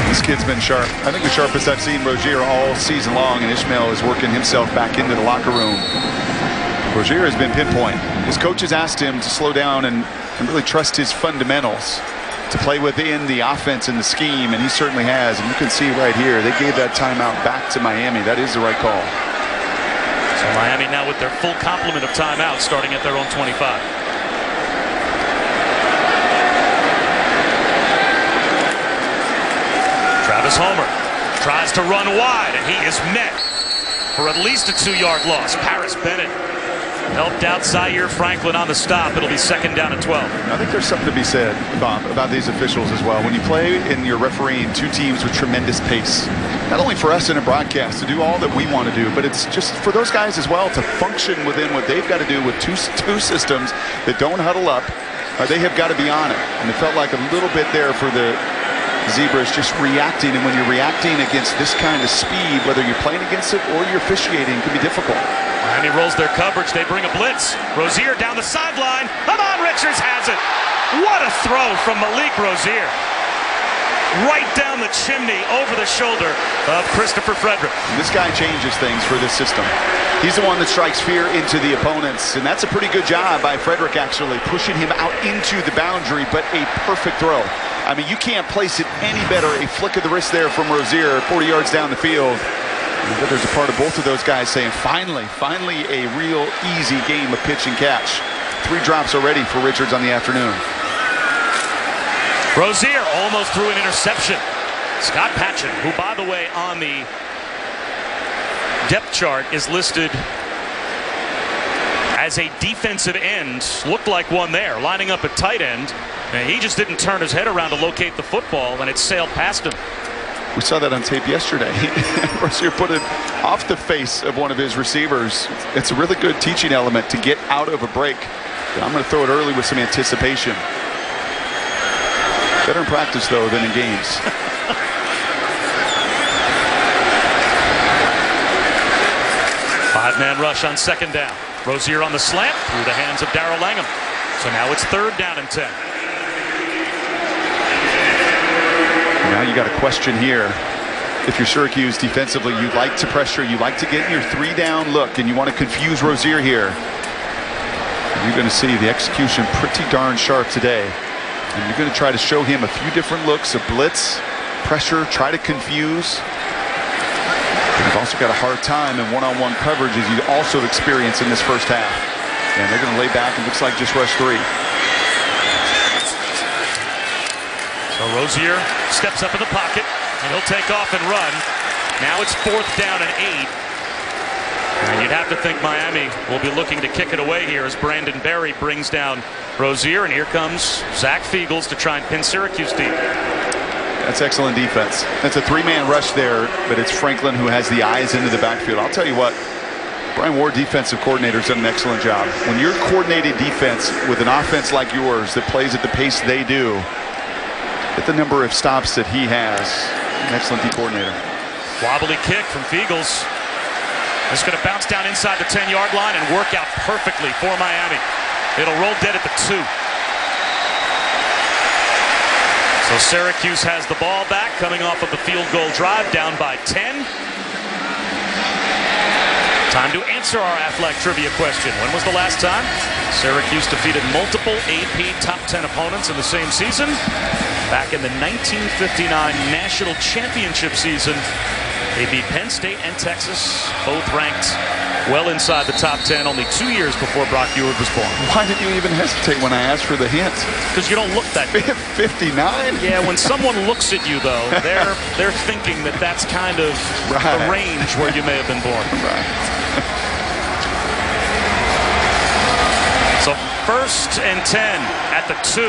This kid's been sharp. I think the sharpest I've seen Rozier all season long, and Ishmael is working himself back into the locker room. Rozier has been pinpoint. His coaches asked him to slow down and really trust his fundamentals to play within the offense and the scheme, and he certainly has. And you can see right here, they gave that timeout back to Miami. That is the right call.
So Miami now with their full complement of timeouts starting at their own 25. Travis Homer tries to run wide, and he is met for at least a 2-yard loss. Paris Bennett helped out Zaire Franklin on the stop. It'll be 2nd down and 12.
I think there's something to be said, Bob, about these officials as well. When you play and you're refereeing two teams with tremendous pace, not only for us in a broadcast to do all that we want to do, but it's just for those guys as well to function within what they've got to do with two systems that don't huddle up. They have got to be on it. And it felt like a little bit there for the Zebras just reacting. And when you're reacting against this kind of speed, whether you're playing against it or you're officiating, it can be difficult.
Miami rolls their coverage. They bring a blitz. Rozier down the sideline. Amon Richards has it. What a throw from Malik Rozier. Right down the chimney over the shoulder of Christopher Frederick.
This guy changes things for this system. He's the one that strikes fear into the opponents, and that's a pretty good job by Frederick, actually, pushing him out into the boundary, but a perfect throw. I mean, you can't place it any better. A flick of the wrist there from Rozier, 40 yards down the field. But there's a part of both of those guys saying, finally a real easy game of pitch and catch. 3 drops already for Richards on the afternoon.
Rozier almost threw an interception. Scott Patchen, who, by the way, on the depth chart is listed as a defensive end, looked like one there, lining up at tight end. And he just didn't turn his head around to locate the football, and it sailed past him.
We saw that on tape yesterday. Rozier put it off the face of one of his receivers. It's a really good teaching element to get out of a break. I'm going to throw it early with some anticipation. Better in practice, though, than in games.
Five-man rush on 2nd down. Rozier on the slant through the hands of Darrell Langham. So now it's 3rd down and 10.
Now you got a question here. If you're Syracuse defensively, you like to pressure, you like to get your 3-down look, and you want to confuse Rozier here. You're going to see the execution pretty darn sharp today. And you're going to try to show him a few different looks of blitz, pressure, try to confuse. But you've also got a hard time in one-on-one coverage, as you also experience in this first half. And they're going to lay back, and looks like just rush 3.
So Rozier steps up in the pocket, and he'll take off and run. Now it's 4th down and 8. And you'd have to think Miami will be looking to kick it away here as Brandon Berry brings down Rozier, and here comes Zach Fiegels to try and pin Syracuse deep.
That's excellent defense. That's a 3-man rush there, but it's Franklin who has the eyes into the backfield. I'll tell you what, Brian Ward, defensive coordinator, has done an excellent job. When you're coordinated defense with an offense like yours that plays at the pace they do, at the number of stops that he has, an excellent D coordinator.
Wobbly kick from Fiegels. It's going to bounce down inside the 10-yard line and work out perfectly for Miami. It'll roll dead at the 2. So Syracuse has the ball back, coming off of the field goal drive, down by 10. Time to answer our Aflac trivia question. When was the last time Syracuse defeated multiple AP top 10 opponents in the same season? Back in the 1959 National Championship season They beat Penn State and Texas, both ranked well inside the top 10 only 2 years before Brock Eward was born.
Why did you even hesitate when I asked for the hint?
Because you don't look that good.
59?
Yeah, when someone looks at you, though, they're thinking that that's kind of the range where you may have been born.
Right.
So 1st and 10 at the 2.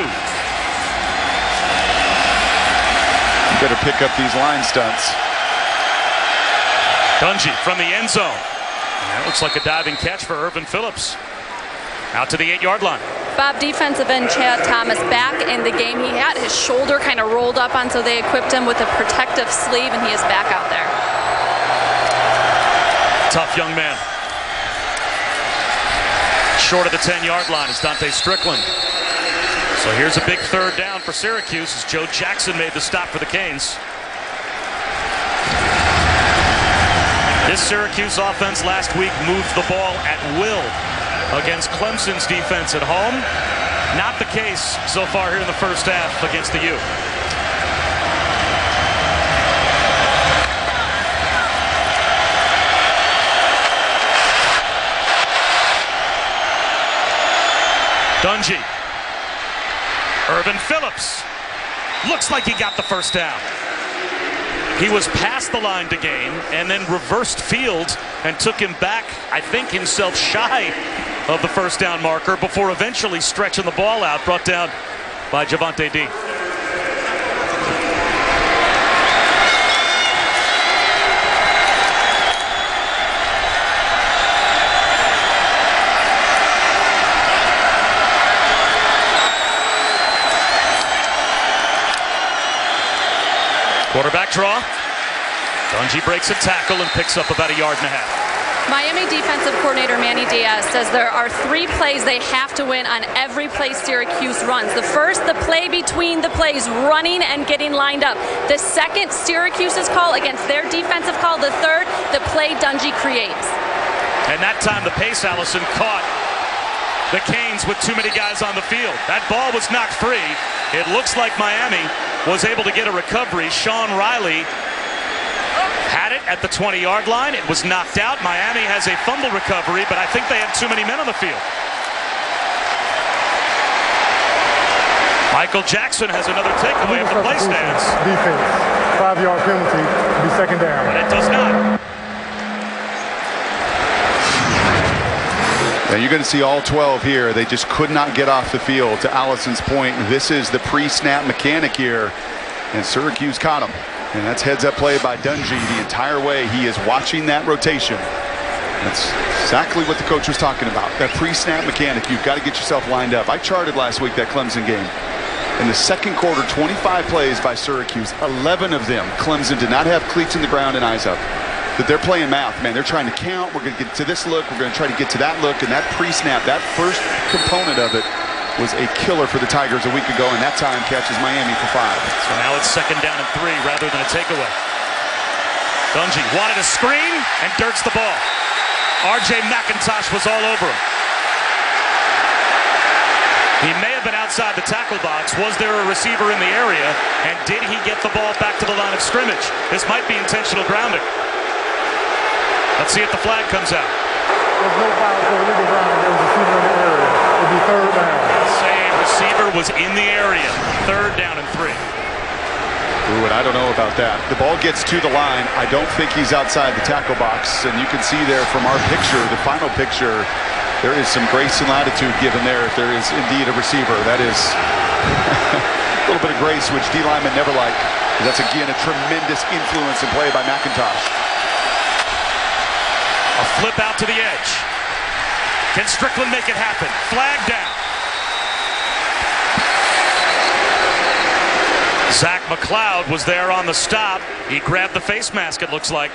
You better pick up these line stunts.
Dungy from the end zone. That looks like a diving catch for Irvin Phillips. Out to the 8-yard line.
Bob, defensive end Chad Thomas back in the game. He had his shoulder kind of rolled up on, so they equipped him with a protective sleeve, and he is back out there.
Tough young man. Short of the 10-yard line is Dante Strickland. So here's a big 3rd down for Syracuse as Joe Jackson made the stop for the Canes. This Syracuse offense last week moved the ball at will against Clemson's defense at home. Not the case so far here in the first half against the U. Dungy. Irvin Phillips. Looks like he got the first down. He was past the line to gain and then reversed field and took him back, I think himself shy of the first down marker before eventually stretching the ball out, brought down by Javonte D. Quarterback draw. Dungy breaks a tackle and picks up about 1.5 yards.
Miami defensive coordinator Manny Diaz says there are 3 plays they have to win on every play Syracuse runs. The first, the play between the plays, running and getting lined up. The second, Syracuse's call against their defensive call. The third, the play Dungy creates.
And that time the pace Allison caught the Canes with too many guys on the field. That ball was knocked free. It looks like Miami was able to get a recovery. Sean Riley had it at the 20-yard line. It was knocked out. Miami has a fumble recovery, but I think they have too many men on the field. Michael Jackson has another takeaway if the play stands.
Defense. 5-yard penalty. It'll be 2nd down.
But it does not.
Now you're going to see all 12 here. They just could not get off the field. To Allison's point, this is the pre-snap mechanic here, and Syracuse caught him. And that's heads-up play by Dungy the entire way. He is watching that rotation. That's exactly what the coach was talking about. That pre-snap mechanic, you've got to get yourself lined up. I charted last week that Clemson game. In the second quarter, 25 plays by Syracuse. 11 of them, Clemson did not have cleats in the ground and eyes up. That they're playing math, man. They're trying to count. We're going to get to this look. We're going to try to get to that look. And that pre-snap, that first component of it was a killer for the Tigers a week ago. And that time catches Miami for 5.
So now it's 2nd down and 3 rather than a takeaway. Dungy wanted a screen and dirts the ball. R.J. McIntosh was all over him. He may have been outside the tackle box. Was there a receiver in the area? And did he get the ball back to the line of scrimmage? This might be intentional grounding. Let's see if the flag comes out.
There's no foul for illegal grounding. There was a receiver in the area. It'll be 3rd down.
Say a receiver was in the area. 3rd down and 3.
Ooh, and I don't know about that. The ball gets to the line. I don't think he's outside the tackle box. And you can see there from our picture, the final picture, there is some grace and latitude given there if there is indeed a receiver. That is a little bit of grace, which D linemen never like. That's, again, a tremendous influence in play by McIntosh.
A flip out to the edge. Can Strickland make it happen? Flag down. Zach McLeod was there on the stop. He grabbed the face mask, it looks like.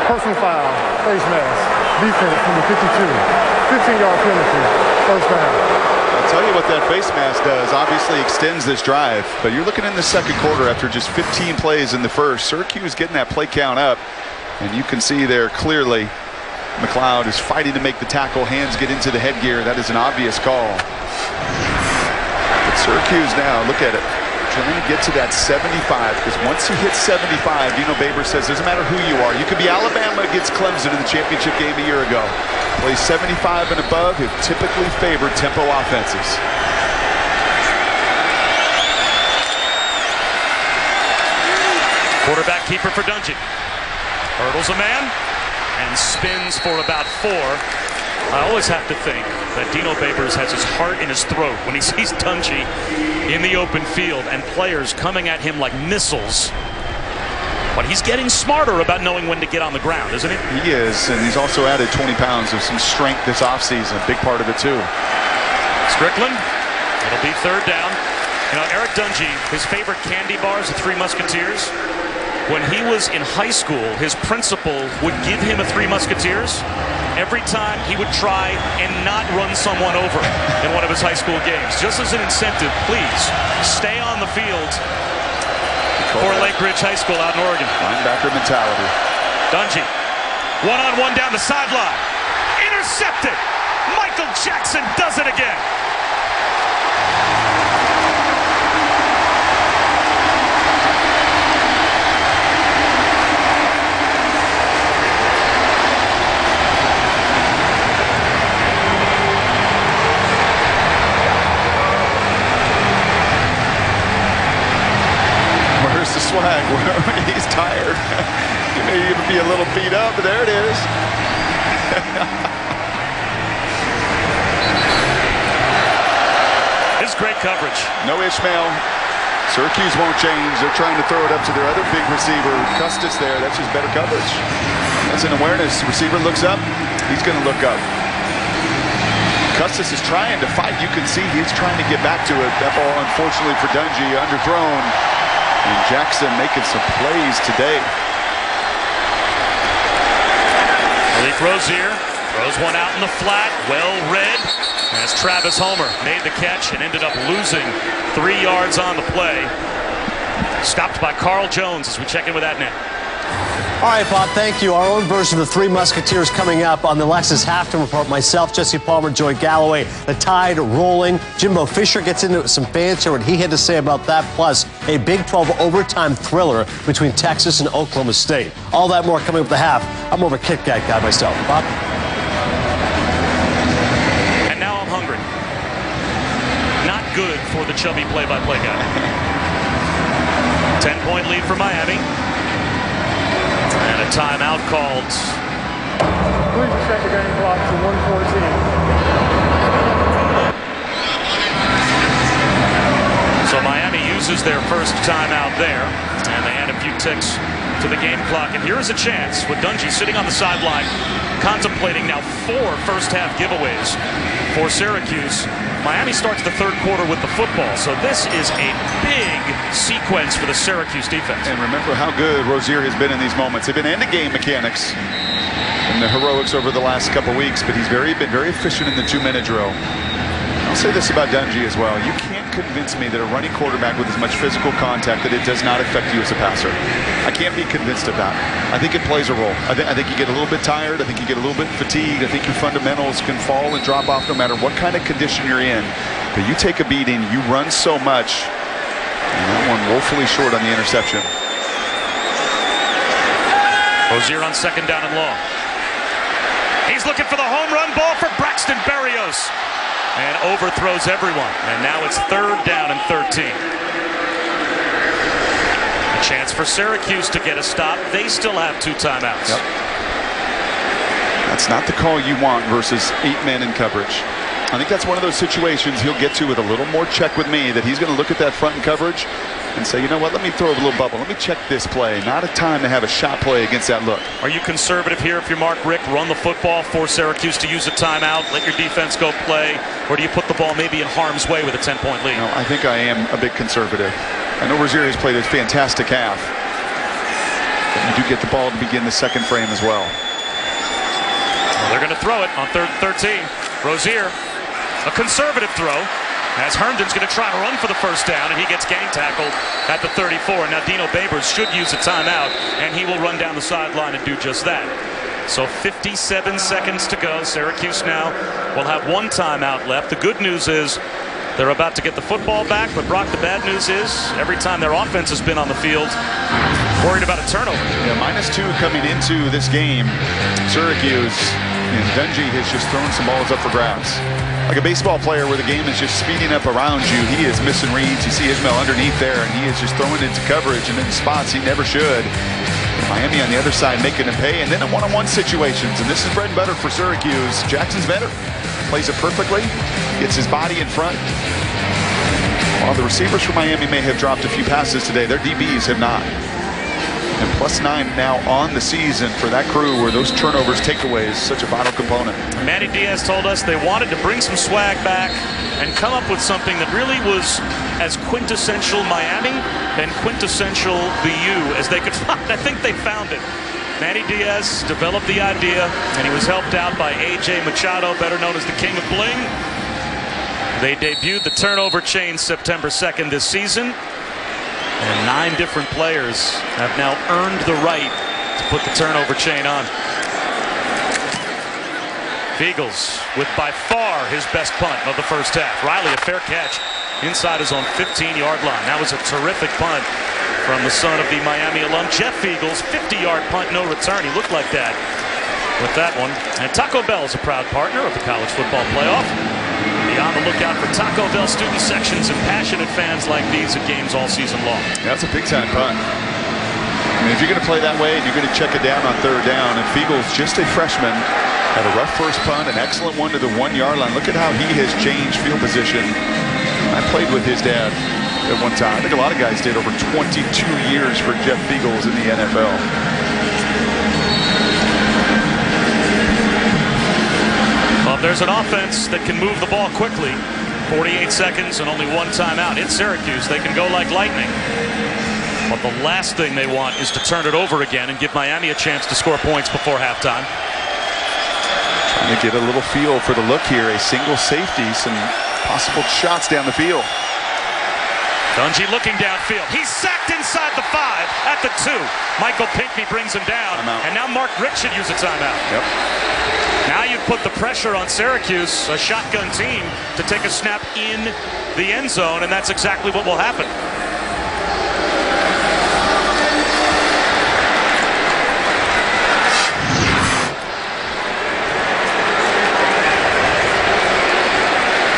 Personal foul, face mask, defense from the 52. 15-yard penalty, 1st down.
I'll tell you what that face mask does. Obviously extends this drive, but you're looking in the second quarter after just 15 plays in the first. Syracuse getting that play count up, and you can see there clearly McLeod is fighting to make the tackle. Hands get into the headgear. That is an obvious call. But Syracuse now, look at it, trying to get to that 75, because once he hits 75, Dino Babers says, doesn't matter who you are. You could be Alabama against Clemson in the championship game a year ago. Plays 75 and above have typically favored tempo offenses.
Quarterback keeper for Dungy. Hurdles a man and spins for about 4. I always have to think that Dino Babers has his heart in his throat when he sees Dungy in the open field and players coming at him like missiles. But he's getting smarter about knowing when to get on the ground, isn't he?
He is, and he's also added 20 pounds of some strength this offseason. Big part of it, too.
Strickland, it'll be 3rd down. You know, Eric Dungy, his favorite candy bars, the Three Musketeers. When he was in high school, his principal would give him a Three Musketeers every time he would try and not run someone over in one of his high school games. Just as an incentive, please stay on the field for Lake Ridge High School out in Oregon.
Linebacker mentality.
Dungy, one-on-one down the sideline. Intercepted. Michael Jackson does it again.
Swag. He's tired. He may even be a little beat up, but there it is.
This is great coverage.
No Ishmael. Syracuse won't change. They're trying to throw it up to their other big receiver, Custis there. That's just better coverage. That's an awareness. Receiver looks up. He's going to look up. Custis is trying to fight. You can see he's trying to get back to it. That ball, unfortunately for Dungy, underthrown. And Jackson making some plays today.
Malik Rozier throws one out in the flat. Well read as Travis Homer made the catch and ended up losing 3 yards on the play. Stopped by Carl Jones as we check in with that net.
All right, Bob, thank you. Our own version of the Three Musketeers coming up on the Lexus Halftime Report. Myself, Jesse Palmer, Joy Galloway, the Tide rolling. Jimbo Fisher gets into some fans here, what he had to say about that, plus a Big 12 overtime thriller between Texas and Oklahoma State. All that more coming up at the half. I'm more of a Kit Kat guy myself. Bob?
And now I'm hungry. Not good for the chubby play-by-play guy. 10-point lead for Miami. And a timeout called.
Please set the game clock to 1:14.
So Miami uses their first timeout there, and they add a few ticks to the game clock. And here is a chance with Dungy sitting on the sideline, contemplating now 4 first-half giveaways for Syracuse. Miami starts the 3rd quarter with the football, so this is a big sequence for the Syracuse defense.
And remember how good Rozier has been in these moments. They've been end-of-game mechanics and the heroics over the last couple weeks, but he's been very efficient in the 2-minute drill. I'll say this about Dungy as well. You can't convince me that a running quarterback with as much physical contact that it does not affect you as a passer. I can't be convinced of that. I think it plays a role. I think you get a little bit tired. I think you get a little bit fatigued. I think your fundamentals can fall and drop off no matter what kind of condition you're in. But you take a beating, you run so much, and that one woefully short on the interception.
Rozier on 2nd down and long. He's looking for the home run ball for Braxton Berrios. And overthrows everyone. And now it's 3rd down and 13. A chance for Syracuse to get a stop. They still have 2 timeouts.
Yep. That's not the call you want versus 8 men in coverage. I think that's one of those situations he'll get to with a little more check with me, that he's going to look at that front and coverage and say, you know what, let me throw a little bubble. Let me check this play. Not a time to have a shot play against that look.
Are you conservative here if you're Mark Richt? Run the football, force Syracuse to use a timeout, let your defense go play? Or do you put the ball maybe in harm's way with a 10-point lead?
No, I think I am a bit conservative. I know Rozier has played a fantastic half. But you do get the ball to begin the 2nd frame as well.
They're going to throw it on 3rd and 13. Rozier, a conservative throw, as Herndon's going to try to run for the 1st down, and he gets gang tackled at the 34. Now Dino Babers should use a timeout, and he will run down the sideline and do just that. So 57 seconds to go. Syracuse now will have 1 timeout left. The good news is They're about to get the football back, but Brock, the bad news is every time their offense has been on the field, worried about a turnover.
Yeah, -2 coming into this game. Syracuse, and Dungy has just thrown some balls up for grabs. Like a baseball player where the game is just speeding up around you, he is missing reads. You see Ismail underneath there, and he is just throwing into coverage and in spots he never should. Miami on the other side making him pay, and then in one-on-one situations, and this is bread and butter for Syracuse. Jackson's better. Plays it perfectly, gets his body in front. While the receivers for Miami may have dropped a few passes today, their DBs have not. And +9 now on the season for that crew where those turnovers, takeaways, such a vital component.
Manny Diaz told us they wanted to bring some swag back and come up with something that really was as quintessential Miami and quintessential the U as they could find. I think they found it. Manny Diaz developed the idea, and he was helped out by A.J. Machado, better known as the King of Bling. They debuted the turnover chain September 2nd this season, and 9 different players have now earned the right to put the turnover chain on. Eagles with by far his best punt of the first half. Riley, a fair catch inside his own 15-yard line. That was a terrific punt from the son of the Miami alum, Jeff Eagles. 50-yard punt, no return. He looked like that with that one. And Taco Bell is a proud partner of the College Football Playoff. Be on the lookout for Taco Bell student sections and passionate fans like these at games all season long.
Yeah, that's a big-time punt. I mean, if you're going to play that way and you're going to check it down on 3rd down, and Eagles, just a freshman, had a rough first punt, an excellent one to the 1-yard line. Look at how he has changed field position. I played with his dad at one time. I think a lot of guys did over 22 years for Jeff Eagles in the NFL.
Well, if there's an offense that can move the ball quickly, 48 seconds and only 1 timeout in Syracuse, they can go like lightning. But the last thing they want is to turn it over again and give Miami a chance to score points before halftime.
Trying to get a little feel for the look here. A single safety, some possible shots down the field.
Dungy looking downfield. He's sacked inside the 5 at the 2. Michael Pinckney brings him down. And now Mark Richt should use a timeout.
Yep.
Now you put the pressure on Syracuse, a shotgun team, to take a snap in the end zone, and that's exactly what will happen.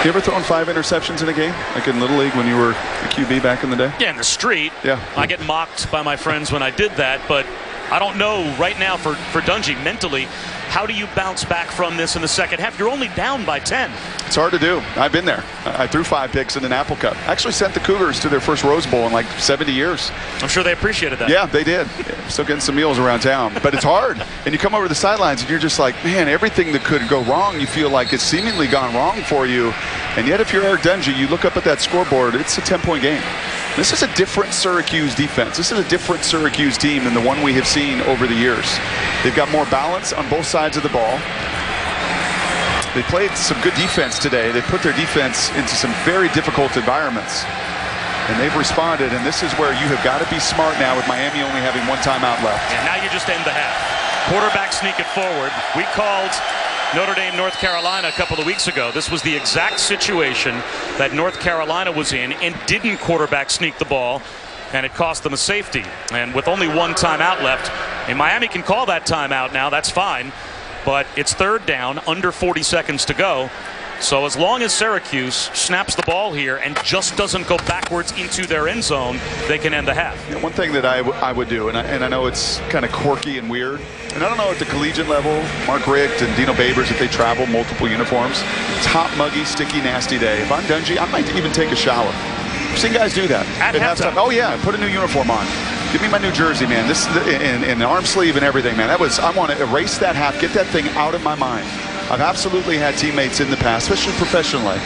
You ever thrown 5 interceptions in a game? Like in Little League when you were a QB back in the day?
Yeah, in the street.
Yeah.
I get mocked by my friends when I did that, but I don't know right now for Dungy mentally, how do you bounce back from this in the second half? You're only down by 10.
It's hard to do. I've been there. I threw 5 picks in an Apple Cup. Actually sent the Cougars to their first Rose Bowl in like 70 years.
I'm sure they appreciated that.
Yeah, they did. Still getting some meals around town. But it's hard. And you come over the sidelines and you're just like, man, everything that could go wrong, you feel like it's seemingly gone wrong for you. And yet if you're Eric Dungy, you look up at that scoreboard, it's a 10-point game. This is a different Syracuse defense. This is a different Syracuse team than the one we have seen over the years. They've got more balance on both sides of the ball. They played some good defense today. They put their defense into some very difficult environments. And they've responded, and this is where you have got to be smart now with Miami only having 1 timeout left.
And now you just end the half. Quarterback sneak it forward. We called Notre Dame, North Carolina a couple of weeks ago. This was the exact situation that North Carolina was in and didn't quarterback sneak the ball, and it cost them a safety. And with only 1 timeout left, and Miami can call that timeout now, that's fine, but it's 3rd down, under 40 seconds to go. So as long as Syracuse snaps the ball here and just doesn't go backwards into their end zone, they can end the half.
Yeah, one thing that I would do, and I know it's kind of quirky and weird, and I don't know at the collegiate level, Mark Richt and Dino Babers, if they travel multiple uniforms, top muggy, sticky, nasty day. If I'm Dungy, I might even take a shower. I've seen guys do that.
At halftime.
Oh yeah, put a new uniform on. Give me my new jersey, man. This in an arm sleeve and everything, man. I want to erase that half, get that thing out of my mind. I've absolutely had teammates in the past, especially professionally,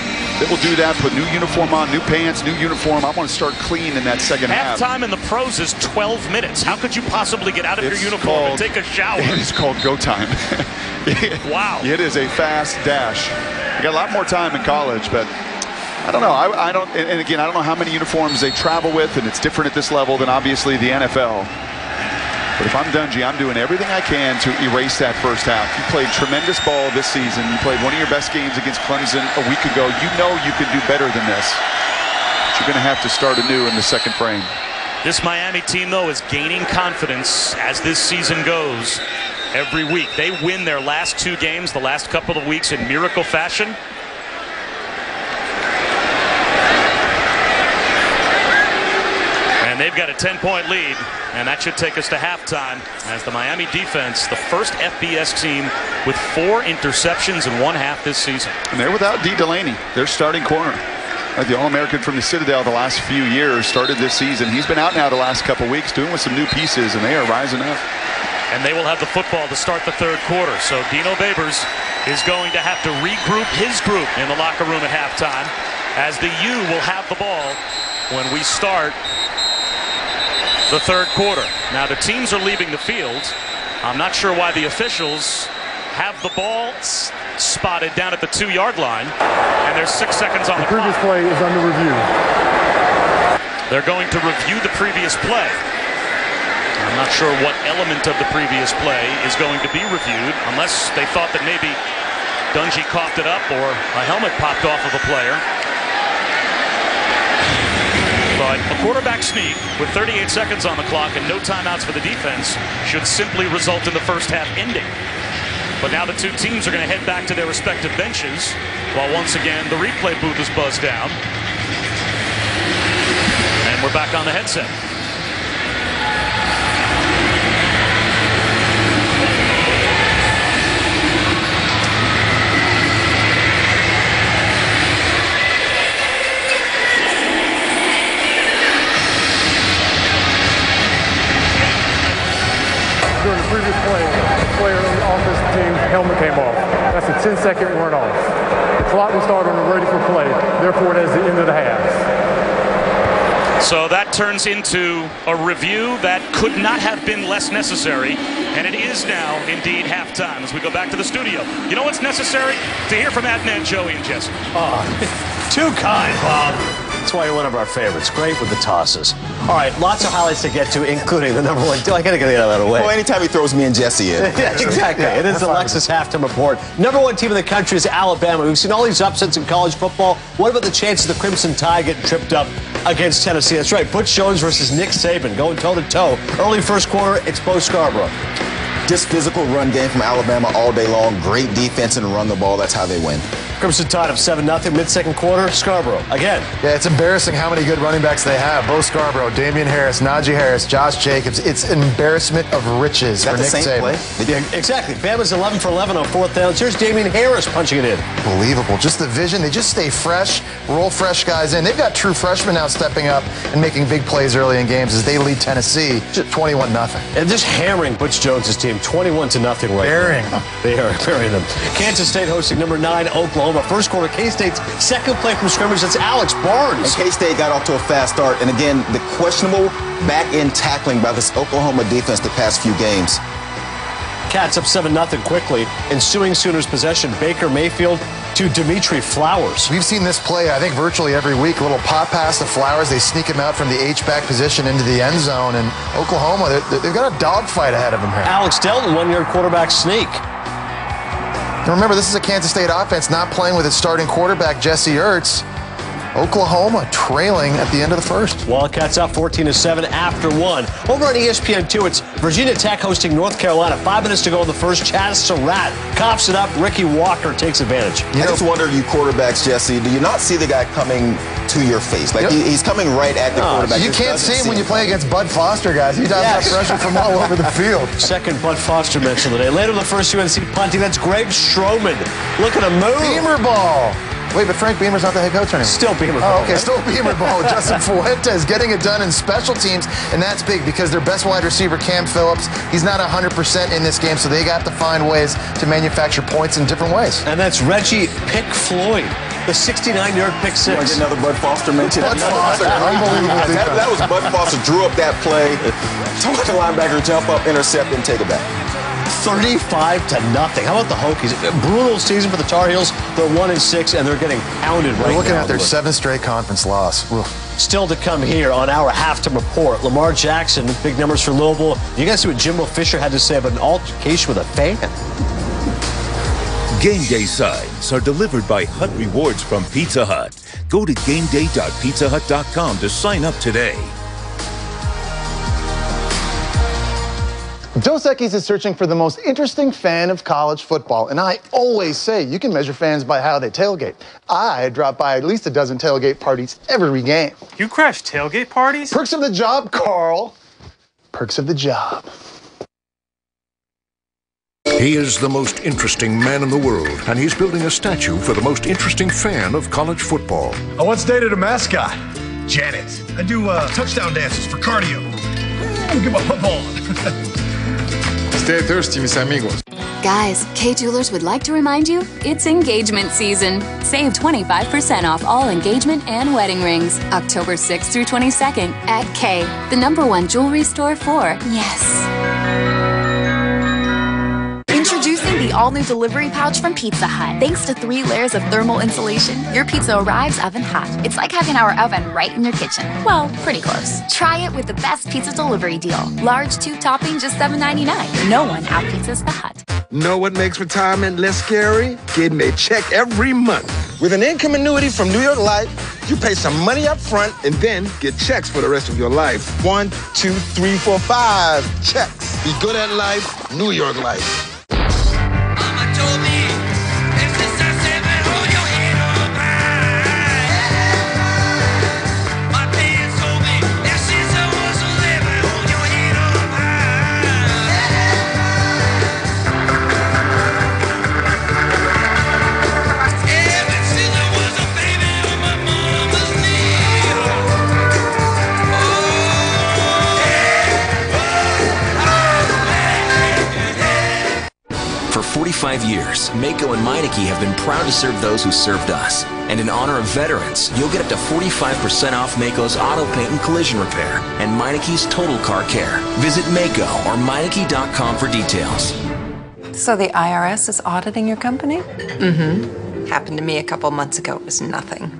that will do that, put new uniform on, new pants, new uniform. I want to start clean in that second half.
Halftime in the pros is 12 minutes. How could you possibly get out of your uniform and take a shower?
It is called go time.
Wow.
It is a fast dash. You got a lot more time in college, but I don't know. I don't, and again, I don't know how many uniforms they travel with, and it's different at this level than obviously the NFL. But if I'm Dungy, I'm doing everything I can to erase that first half. You played tremendous ball this season. You played one of your best games against Clemson a week ago. You know you can do better than this. But you're going to have to start anew in the second frame.
This Miami team, though, is gaining confidence as this season goes every week. They win their last 2 games, the last couple of weeks, in miracle fashion. And they've got a 10-point lead, and that should take us to halftime as the Miami defense, the first FBS team with 4 interceptions in 1 half this season.
And they're without D. Delaney, their starting corner. The All-American from the Citadel the last few years, started this season. He's been out now the last couple weeks doing with some new pieces, and they are rising up.
And they will have the football to start the 3rd quarter. So Dino Babers is going to have to regroup his group in the locker room at halftime, as the U will have the ball when we start the 3rd quarter. Now the teams are leaving the field. I'm not sure why the officials have the ball spotted down at the 2-yard line, and there's 6 seconds on the clock.
The previous play is under review.
They're going to review the previous play. I'm not sure what element of the previous play is going to be reviewed, unless they thought that maybe Dungy coughed it up or a helmet popped off of a player. But a quarterback sneak with 38 seconds on the clock and no timeouts for the defense should simply result in the first half ending. But now the 2 teams are going to head back to their respective benches, while once again the replay booth is buzzed down. And we're back on the headset.
During the previous play, the player on the offensive team helmet came off. That's a 10-second run off. The clock will start on the ready for play. Therefore, that's the end of the half.
So that turns into a review that could not have been less necessary, and it is now indeed halftime as we go back to the studio. You know what's necessary? To hear from Adnan, Joey, and Jesse.
Oh, too kind, Bob. That's why you're one of our favorites. Great with the tosses. All right, lots of highlights to get to, including the number 1. I gotta get that out of the way.
Well, anytime he throws me and Jesse in.
Yeah, exactly. It is the Lexus halftime report. Number 1 team in the country is Alabama. We've seen all these upsets in college football. What about the chances of the Crimson Tide getting tripped up against Tennessee? That's right. Butch Jones versus Nick Saban going toe-to-toe. Early first quarter, it's Bo Scarborough.
Just physical run game from Alabama all day long. Great defense and run the ball. That's how they win.
Crimson Tide of 7-0, mid-second quarter. Scarborough again.
Yeah, it's embarrassing how many good running backs they have. Bo Scarborough, Damian Harris, Najee Harris, Josh Jacobs. It's an embarrassment of riches for Nick Saban.
Yeah, exactly. Bama's 11 for 11 on 4th down. Here's Damian Harris punching it in.
Unbelievable. Just the vision. They just stay fresh, roll fresh guys in. They've got true freshmen now stepping up and making big plays early in games as they lead Tennessee 21-0.
And just hammering Butch Jones' team 21-0 right
burying
them. They are burying them. Kansas State hosting number 9 Oklahoma. First quarter, K-State's second play from scrimmage. That's Alex Barnes.
And K-State got off to a fast start. And again, the questionable back-end tackling by this Oklahoma defense the past few games.
Cats up 7-0 quickly. Ensuing Sooners possession, Baker Mayfield to Dimitri Flowers.
We've seen this play, I think, virtually every week. A little pop pass to Flowers. They sneak him out from the H-back position into the end zone. And Oklahoma, they've got a dogfight ahead of them here.
Alex Delton, 1-yard quarterback sneak.
And remember, this is a Kansas State offense not playing with its starting quarterback, Jesse Ertz. Oklahoma trailing at the end of the first.
Wildcats up 14-7 after 1. Over on ESPN2, it's Virginia Tech hosting North Carolina. 5 minutes to go in the first. Chaz Surratt coughs it up. Ricky Walker takes advantage.
I just wonder, you quarterbacks, Jesse, do you not see the guy coming to your face? Like, he's coming right at the quarterback.
You can't see him when you play against Bud Foster, guys. He does have pressure from all over the field.
Second Bud Foster mention today. Later in the first UNC punting, that's Greg Stroman. Look at him move.
Beamer ball. Wait, but Frank Beamer's not the head coach anymore.
Still Beamer ball.
Oh, okay, still Beamer ball. Justin Fuentes getting it done in special teams, and that's big because their best wide receiver, Cam Phillips, he's not 100% in this game, so they got to find ways to manufacture points in different ways.
And that's Reggie Pick Floyd, the 69-yard pick six.
Want to get another Bud Foster mention?
Bud Foster, unbelievable.
That was Bud Foster, drew up that play, told the linebacker jump up, intercept, and take it back.
35-0. How about the Hokies? Brutal season for the Tar Heels. They're 1-6, and they're getting pounded right now.
We're looking at their 7th straight conference loss. Ugh.
Still to come here on our halftime report. Lamar Jackson, big numbers for Louisville. You guys see what Jimbo Fisher had to say about an altercation with a fan?
Game day sides are delivered by Hut Rewards from Pizza Hut. Go to gameday.pizzahut.com to sign up today.
Dos Equis is searching for the most interesting fan of college football, and I always say you can measure fans by how they tailgate. I drop by at least a dozen tailgate parties every game.
You crash tailgate parties?
Perks of the job, Carl. Perks of the job.
He is the most interesting man in the world, and he's building a statue for the most interesting fan of college football.
I once dated a mascot, Janet. I do touchdown dances for cardio. Get my pump on.
Stay thirsty, mis amigos.
Guys, Kay Jewelers would like to remind you, it's engagement season. Save 25% off all engagement and wedding rings. October 6th through 22nd at Kay, the #1 jewelry store for yes.
Introducing the all-new delivery pouch from Pizza Hut. Thanks to 3 layers of thermal insulation, your pizza arrives oven hot. It's like having our oven right in your kitchen. Well, pretty close. Try it with the best pizza delivery deal. Large 2 topping, just $7.99. No one out-pizzas the Hut.
Know what makes retirement less scary? Getting a check every month. With an income annuity from New York Life, you pay some money up front and then get checks for the rest of your life. 1, 2, 3, 4, 5 checks. Be good at life, New York Life.
For 45 years, Mako and Meineke have been proud to serve those who served us. And in honor of veterans, you'll get up to 45% off Mako's auto paint and collision repair and Meineke's total car care. Visit Mako or Meineke.com for details.
So the IRS is auditing your company? Mm-hmm. Happened to me a couple months ago. It was nothing.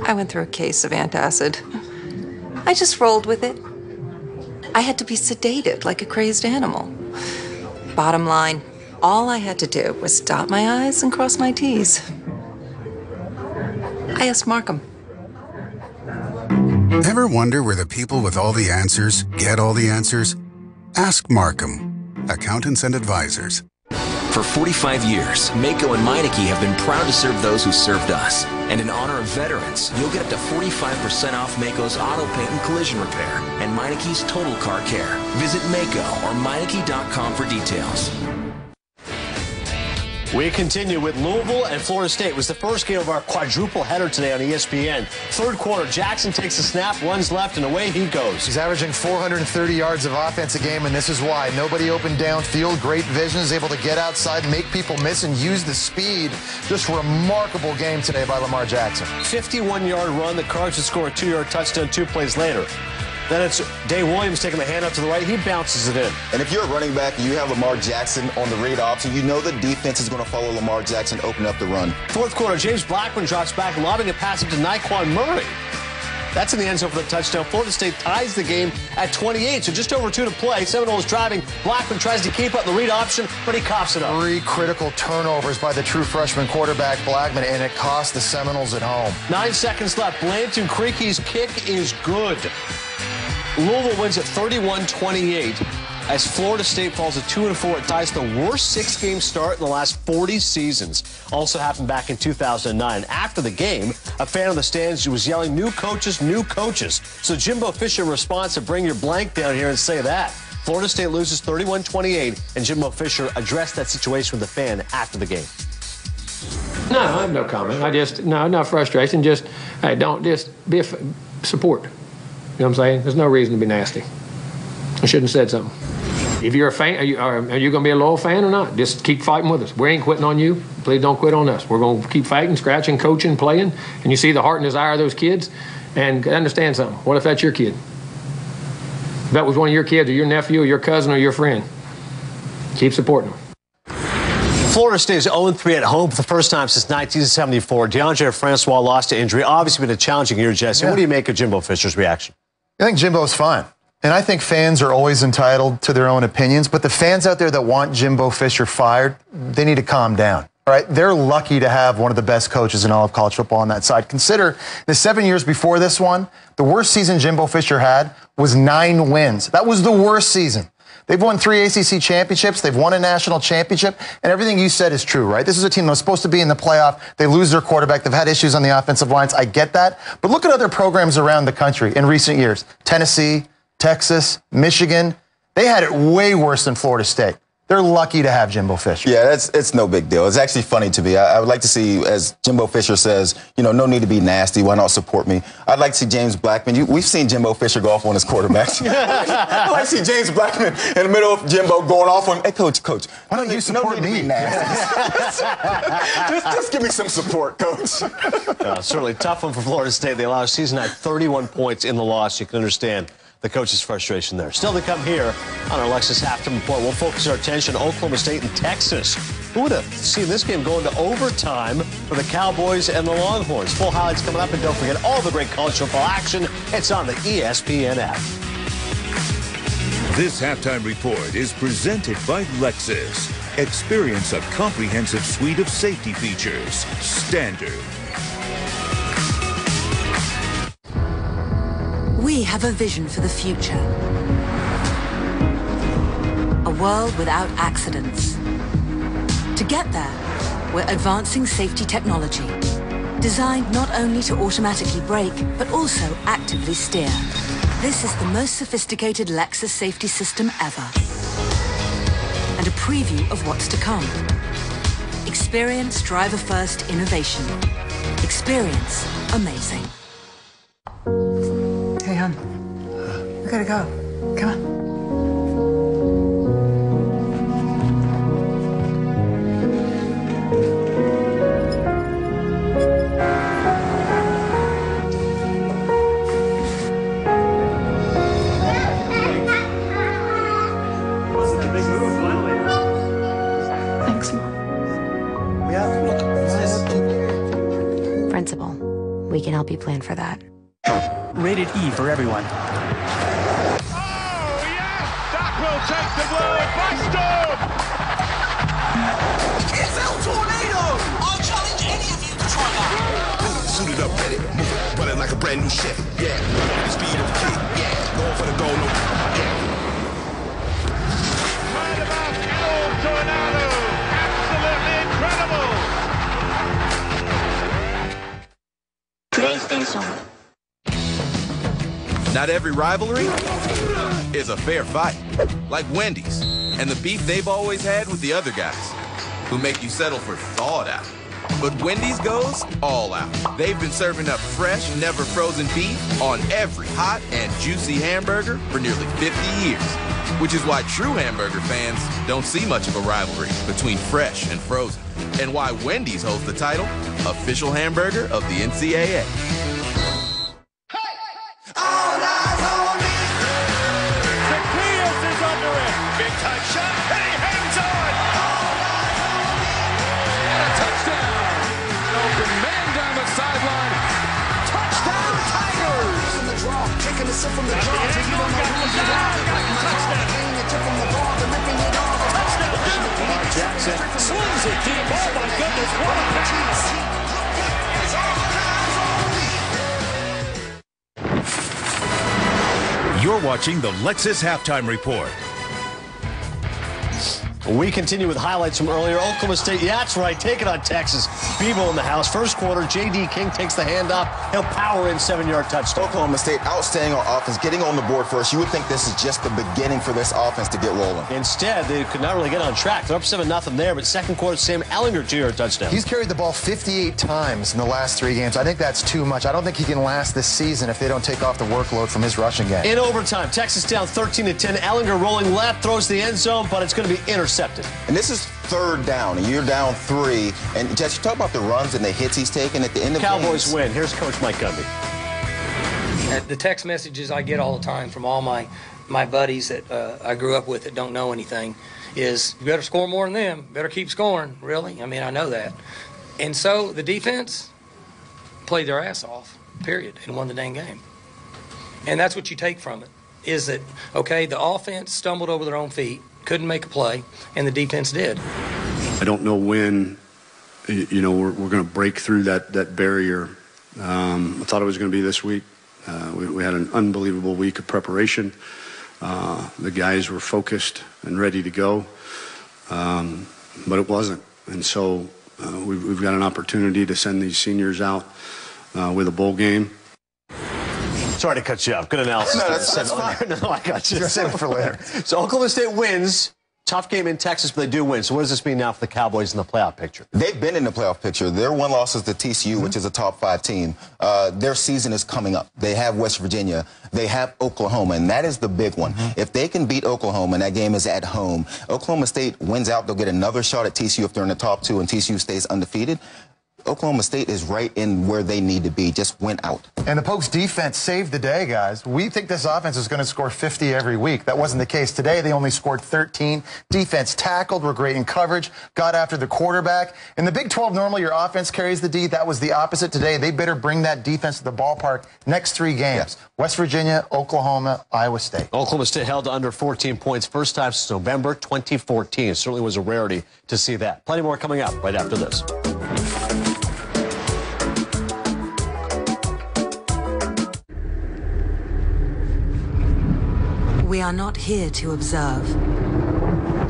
I went through a case of antacid. I just rolled with it. I had to be sedated like a crazed animal. Bottom line, all I had to do was dot my I's and cross my T's. I asked Markham.
Ever wonder where the people with all the answers get all the answers? Ask Markham, accountants and advisors.
For 45 years, Mako and Meineke have been proud to serve those who served us. And in honor of veterans, you'll get up to 45% off Mako's auto paint and collision repair and Meineke's total car care. Visit Mako or Meineke.com for details.
We continue with Louisville and Florida State. It was the first game of our quadruple header today on ESPN. Third quarter, Jackson takes a snap, runs left, and away he goes.
He's averaging 430 yards of offense a game, and this is why. Nobody open downfield, great vision, is able to get outside, make people miss, and use the speed. Just remarkable game today by Lamar Jackson.
51-yard run. The Cards would score a 2-yard touchdown 2 plays later. Then it's Dave Williams taking the hand up to the right. He bounces it in.
And if you're a running back and you have Lamar Jackson on the read option, you know the defense is going to follow Lamar Jackson, open up the run.
Fourth quarter, James Blackman drops back, lobbing a pass up to Naquan Murray. That's in the end zone for the touchdown. Florida State ties the game at 28, so just over 2 to play. Seminoles driving. Blackman tries to keep up the read option, but he coughs it up.
3 critical turnovers by the true freshman quarterback Blackman, and it cost the Seminoles at home.
9 seconds left. Blanton Creaky's kick is good. Louisville wins at 31-28 as Florida State falls to 2-4. It ties the worst 6-game start in the last 40 seasons. Also happened back in 2009. After the game, a fan on the stands was yelling, "New coaches, new coaches." So Jimbo Fisher responds to bring your blank down here and say that. Florida State loses 31-28, and Jimbo Fisher addressed that situation with the fan after the game.
No, I have no comment. No frustration. Just, hey, don't just be a support. You know what I'm saying? There's no reason to be nasty. I shouldn't have said something. If you're a fan, are you going to be a loyal fan or not? Just keep fighting with us. We ain't quitting on you. Please don't quit on us. We're going to keep fighting, scratching, coaching, playing. And you see the heart and desire of those kids. And understand something. What if that's your kid? If that was one of your kids or your nephew or your cousin or your friend, keep supporting them.
Florida State is 0-3 at home for the first time since 1974. DeAndre Francois lost to injury. Obviously been a challenging year, Jesse. What do you make of Jimbo Fisher's reaction?
I think Jimbo's fine. And I think fans are always entitled to their own opinions, but the fans out there that want Jimbo Fisher fired, they need to calm down. All right? They're lucky to have one of the best coaches in all of college football on that side. Consider the 7 years before this one, the worst season Jimbo Fisher had was 9 wins. That was the worst season. They've won 3 ACC championships. They've won a national championship. And everything you said is true, right? This is a team that was supposed to be in the playoff. They lose their quarterback. They've had issues on the offensive lines. I get that. But look at other programs around the country in recent years. Tennessee, Texas, Michigan. They had it way worse than Florida State. They're lucky to have Jimbo Fisher.
Yeah, it's no big deal. It's actually funny to me. I would like to see, as Jimbo Fisher says, no need to be nasty. Why not support me? I'd like to see James Blackman. We've seen Jimbo Fisher go off on his quarterbacks. I'd like to see James Blackman in the middle of Jimbo going off on, hey, coach,
why don't you support me?
just give me some support, coach.
Certainly tough one for Florida State. They allowed season high 31 points in the loss. You can understand the coach's frustration there. Still to come here on our Lexus Halftime Report, we'll focus our attention on Oklahoma State and Texas. Who would have seen this game go into overtime for the Cowboys and the Longhorns? Full highlights coming up, and don't forget all the great college football action. It's on the ESPN app.
This Halftime Report is presented by Lexus. Experience a comprehensive suite of safety features. Standard.
We have a vision for the future. A world without accidents. To get there, we're advancing safety technology, designed not only to automatically brake, but also actively steer. This is the most sophisticated Lexus safety system ever. And a preview of what's to come. Experience driver-first innovation. Experience amazing.
Hey, hon. We gotta go. Come on.
Thanks, Mom. Principal, we can help you plan for that.
Rated E for everyone.
Oh, yes! That will take the blow by storm!
It's El Tornado! I'll challenge any of you to try that.
Suited up, ready, moving, running like a brand new Chevy. Yeah, the speed of a kid. Yeah, going for the goal, no. Yeah.
Right about El Tornado! Absolutely incredible!
PlayStation.
Not every rivalry is a fair fight. Like Wendy's and the beef they've always had with the other guys who make you settle for thawed out. But Wendy's goes all out. They've been serving up fresh, never frozen beef on every hot and juicy hamburger for nearly 50 years. Which is why true hamburger fans don't see much of a rivalry between fresh and frozen. And why Wendy's holds the title, official hamburger of the NCAA.
From the
Jackson slings it deep. Oh my goodness, what a pass!
You're watching the Lexus Halftime Report.
We continue with highlights from earlier. Oklahoma State, yeah, that's right, take it on Texas. Bevo in the house. First quarter, J.D. King takes the handoff. He'll power in 7-yard touchdown.
Oklahoma State outstanding on offense, getting on the board first. You would think this is just the beginning for this offense to get rolling.
Instead, they could not really get on track. They're up 7-0 there, but second quarter, Sam Ehlinger, 2-yard touchdown.
He's carried the ball 58 times in the last 3 games. I think that's too much. I don't think he can last this season if they don't take off the workload from his rushing game.
In overtime, Texas down 13-10. Ehlinger rolling left, throws the end zone, but it's going to be intercepted.
And this is third down, and you're down 3. And Jess, you talk about the runs and the hits he's taken at the end of
Cowboys win. Here's Coach Mike Gundy.
The text messages I get all the time from all my buddies that I grew up with that don't know anything is, you better score more than them, better keep scoring. Really? I mean, I know that. And so the defense played their ass off, period, and won the dang game. And that's what you take from it, is that, okay, the offense stumbled over their own feet, couldn't make a play, and the defense did.
I don't know when, you know, we're going to break through that barrier. I thought it was going to be this week. We had an unbelievable week of preparation. The guys were focused and ready to go, but it wasn't. And so we've got an opportunity to send these seniors out with a bowl game.
Sorry to cut you off. Good analysis.
No, that's fine.
No, I got you.
Save it for later.
So Oklahoma State wins. Tough game in Texas, but they do win. So what does this mean now for the Cowboys in the playoff picture?
They've been in the playoff picture. Their one loss is to TCU, which is a top 5 team. Their season is coming up. They have West Virginia. They have Oklahoma, and that is the big one. If they can beat Oklahoma, and that game is at home, Oklahoma State wins out. They'll get another shot at TCU if they're in the top 2 and TCU stays undefeated. Oklahoma State is right in where they need to be, just went out.
And the Pokes defense saved the day, guys. We think this offense is going to score 50 every week. That wasn't the case today. They only scored 13. Defense tackled, were great in coverage, got after the quarterback. In the Big 12, normally your offense carries the D. That was the opposite today. They better bring that defense to the ballpark next 3 games. Yeah. West Virginia, Oklahoma, Iowa State.
Oklahoma State held to under 14 points first time since November 2014. It certainly was a rarity to see that. Plenty more coming up right after this.
We are not here to observe,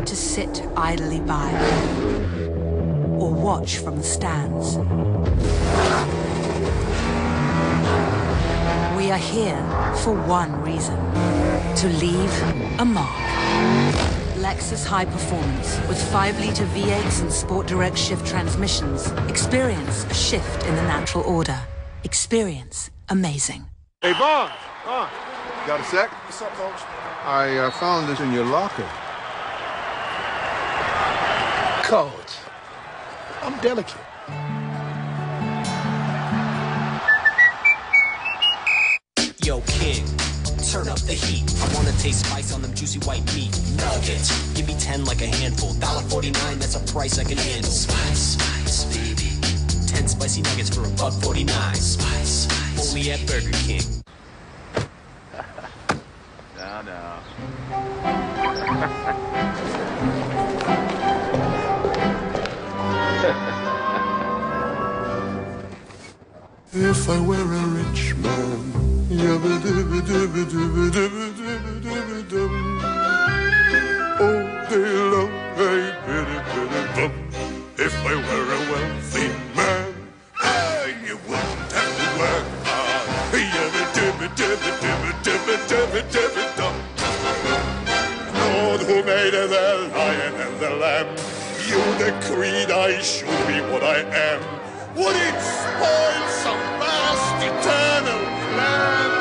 to sit idly by, or watch from the stands. We are here for one reason, to leave a mark. Lexus High Performance with 5-liter V8s and Sport Direct shift transmissions. Experience a shift in the natural order. Experience amazing.
Hey, Vaughn. Got a sec? What's up, Coach? I found this in your locker. Coach, I'm delicate.
Yo, King, turn up the heat. I wanna taste spice on them juicy white meat nuggets. Give me 10 like a handful. $1.49, that's a price I can handle. Spice, spice, baby. 10 spicy nuggets for $1.49. Spice, spice. Only at Burger King.
No.
If I were a rich man, oh, they long, hey, biddy, bum. If I were a wealthy man, you wouldn't have to work hard. Lord, who made the lion and the lamb, you decreed I should be what I am. Would it spoil some vast eternal plan?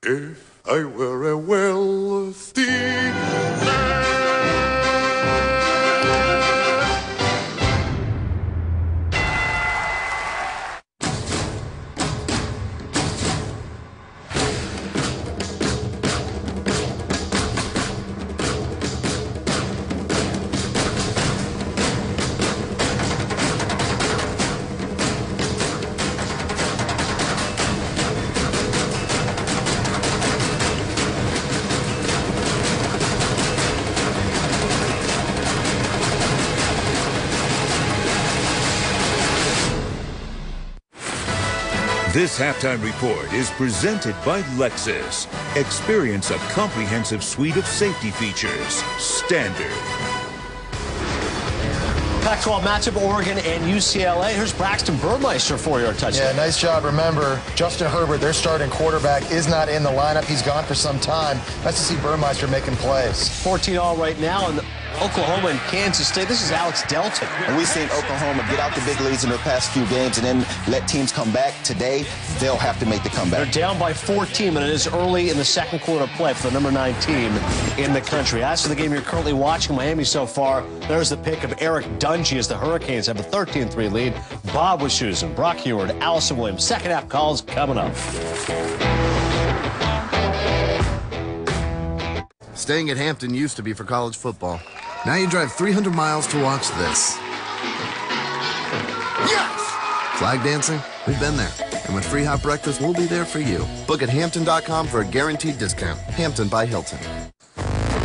If I were a wealthy man.
This halftime report is presented by Lexus. Experience a comprehensive suite of safety features. Standard.
Pac-12 matchup, Oregon and UCLA. Here's Braxton Burmeister for your touchdown.
Yeah, nice job. Remember, Justin Herbert, their starting quarterback, is not in the lineup. He's gone for some time. Nice to see Burmeister making plays.
14-all right now in Oklahoma and Kansas State. This is Alex Delton.
And we've seen Oklahoma get out the big leads in their past few games and then let teams come back. Today, they'll have to make the comeback.
They're down by 14, and it is early in the second quarter play for the number 9 team in the country. As for the game you're currently watching, Miami so far, there's the pick of Eric Dungy as the Hurricanes have a 13-3 lead. Bob Wischusen, Brock Heward, Allison Williams. Second half calls coming up.
Staying at Hampton used to be for college football. Now you drive 300 miles to watch this. Yes! Flag dancing? We've been there. And with free hot breakfast, we'll be there for you. Book at Hampton.com for a guaranteed discount. Hampton by Hilton.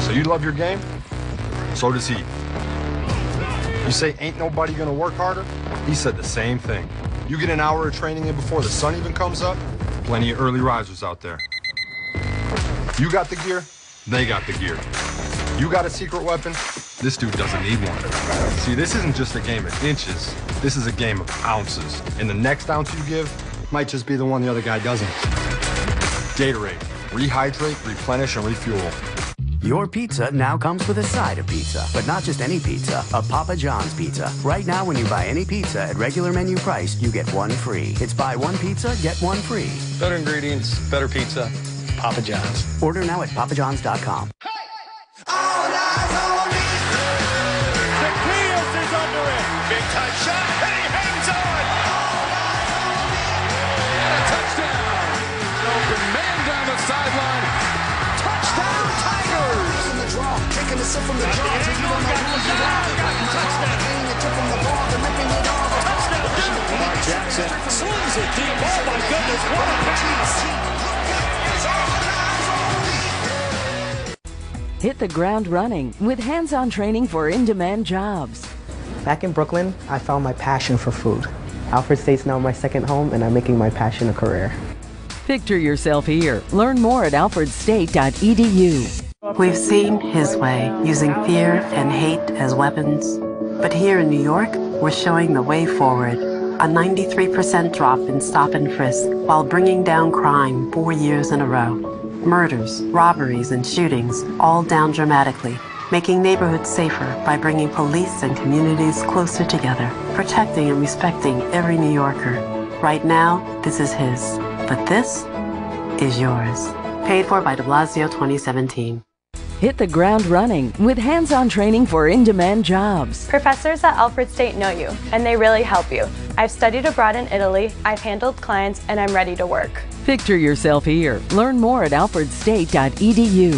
So you love your game? So does he. You say ain't nobody gonna work harder? He said the same thing. You get an hour of training in before the sun even comes up, plenty of early risers out there. You got the gear, they got the gear. You got a secret weapon, this dude doesn't need one. See, this isn't just a game of inches, this is a game of ounces. And the next ounce you give might just be the one the other guy doesn't. Gatorade, rehydrate, replenish, and refuel.
Your pizza now comes with a side of pizza, but not just any pizza, a Papa John's pizza. Right now, when you buy any pizza at regular menu price, you get one free. It's buy one pizza, get one free.
Better ingredients, better pizza, Papa John's.
Order now at papajohns.com.
Zacchaeus is under it. Big time shot, and he hangs on. And a touchdown. Open man down the sideline. Touchdown, Tigers. In the draw, taking a sip from the jar. Lamar Jackson slings it deep. Oh my goodness, what a pass.
Hit the ground running with hands-on training for in-demand jobs.
Back in Brooklyn, I found my passion for food. Alfred State's now my second home, and I'm making my passion a career.
Picture yourself here. Learn more at alfredstate.edu.
We've seen his way, using fear and hate as weapons. But here in New York, we're showing the way forward. A 93% drop in stop and frisk while bringing down crime 4 years in a row. Murders, robberies, and shootings all down dramatically, making neighborhoods safer by bringing police and communities closer together, protecting and respecting every New Yorker. Right now, this is his, but this is yours. Paid for by de Blasio 2017.
Hit the ground running with hands-on training for in-demand jobs.
Professors at Alfred State know you, and they really help you. I've studied abroad in Italy, I've handled clients, and I'm ready to work.
Picture yourself here. Learn more at alfredstate.edu.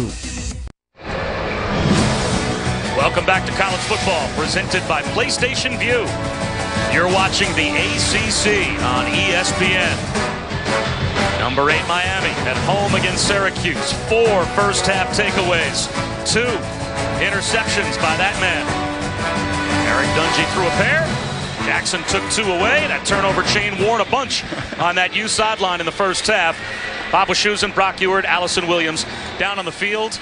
Welcome back to college football, presented by PlayStation Vue. You're watching the ACC on ESPN. Number 8 Miami at home against Syracuse. 4 first-half takeaways. 2 interceptions by that man. Eric Dungey threw a pair. Jackson took 2 away. That turnover chain worn a bunch on that U sideline in the first half. Bob Wischusen, Brock Heward, Allison Williams down on the field.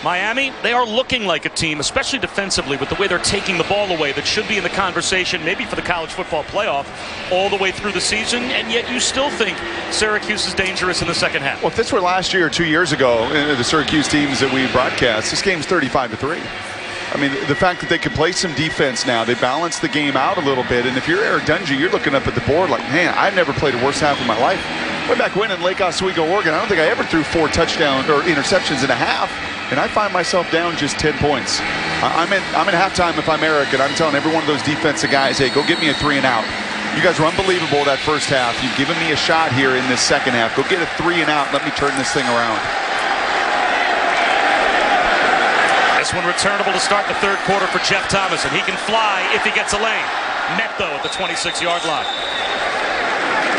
Miami, they are looking like a team, especially defensively, with the way they're taking the ball away, that should be in the conversation maybe for the college football playoff all the way through the season, and yet you still think Syracuse is dangerous in the second half.
Well, if this were last year or 2 years ago, the Syracuse teams that we broadcast, this game's 35-3. I mean, the fact that they can play some defense now, they balance the game out a little bit, and if you're Eric Dungey, you're looking up at the board like, man, I've never played a worse half of my life. Way back when in Lake Oswego, Oregon, I don't think I ever threw 4 touchdowns or interceptions in a half, and I find myself down just 10 points. I'm in halftime if I'm Eric, and I'm telling every one of those defensive guys, hey, go get me a 3 and out. You guys were unbelievable that first half. You've given me a shot here in this second half. Go get a 3 and out. Let me turn this thing around.
This one returnable to start the third quarter for Jeff Thomas, and he can fly if he gets a lane. Met, though, at the 26-yard line.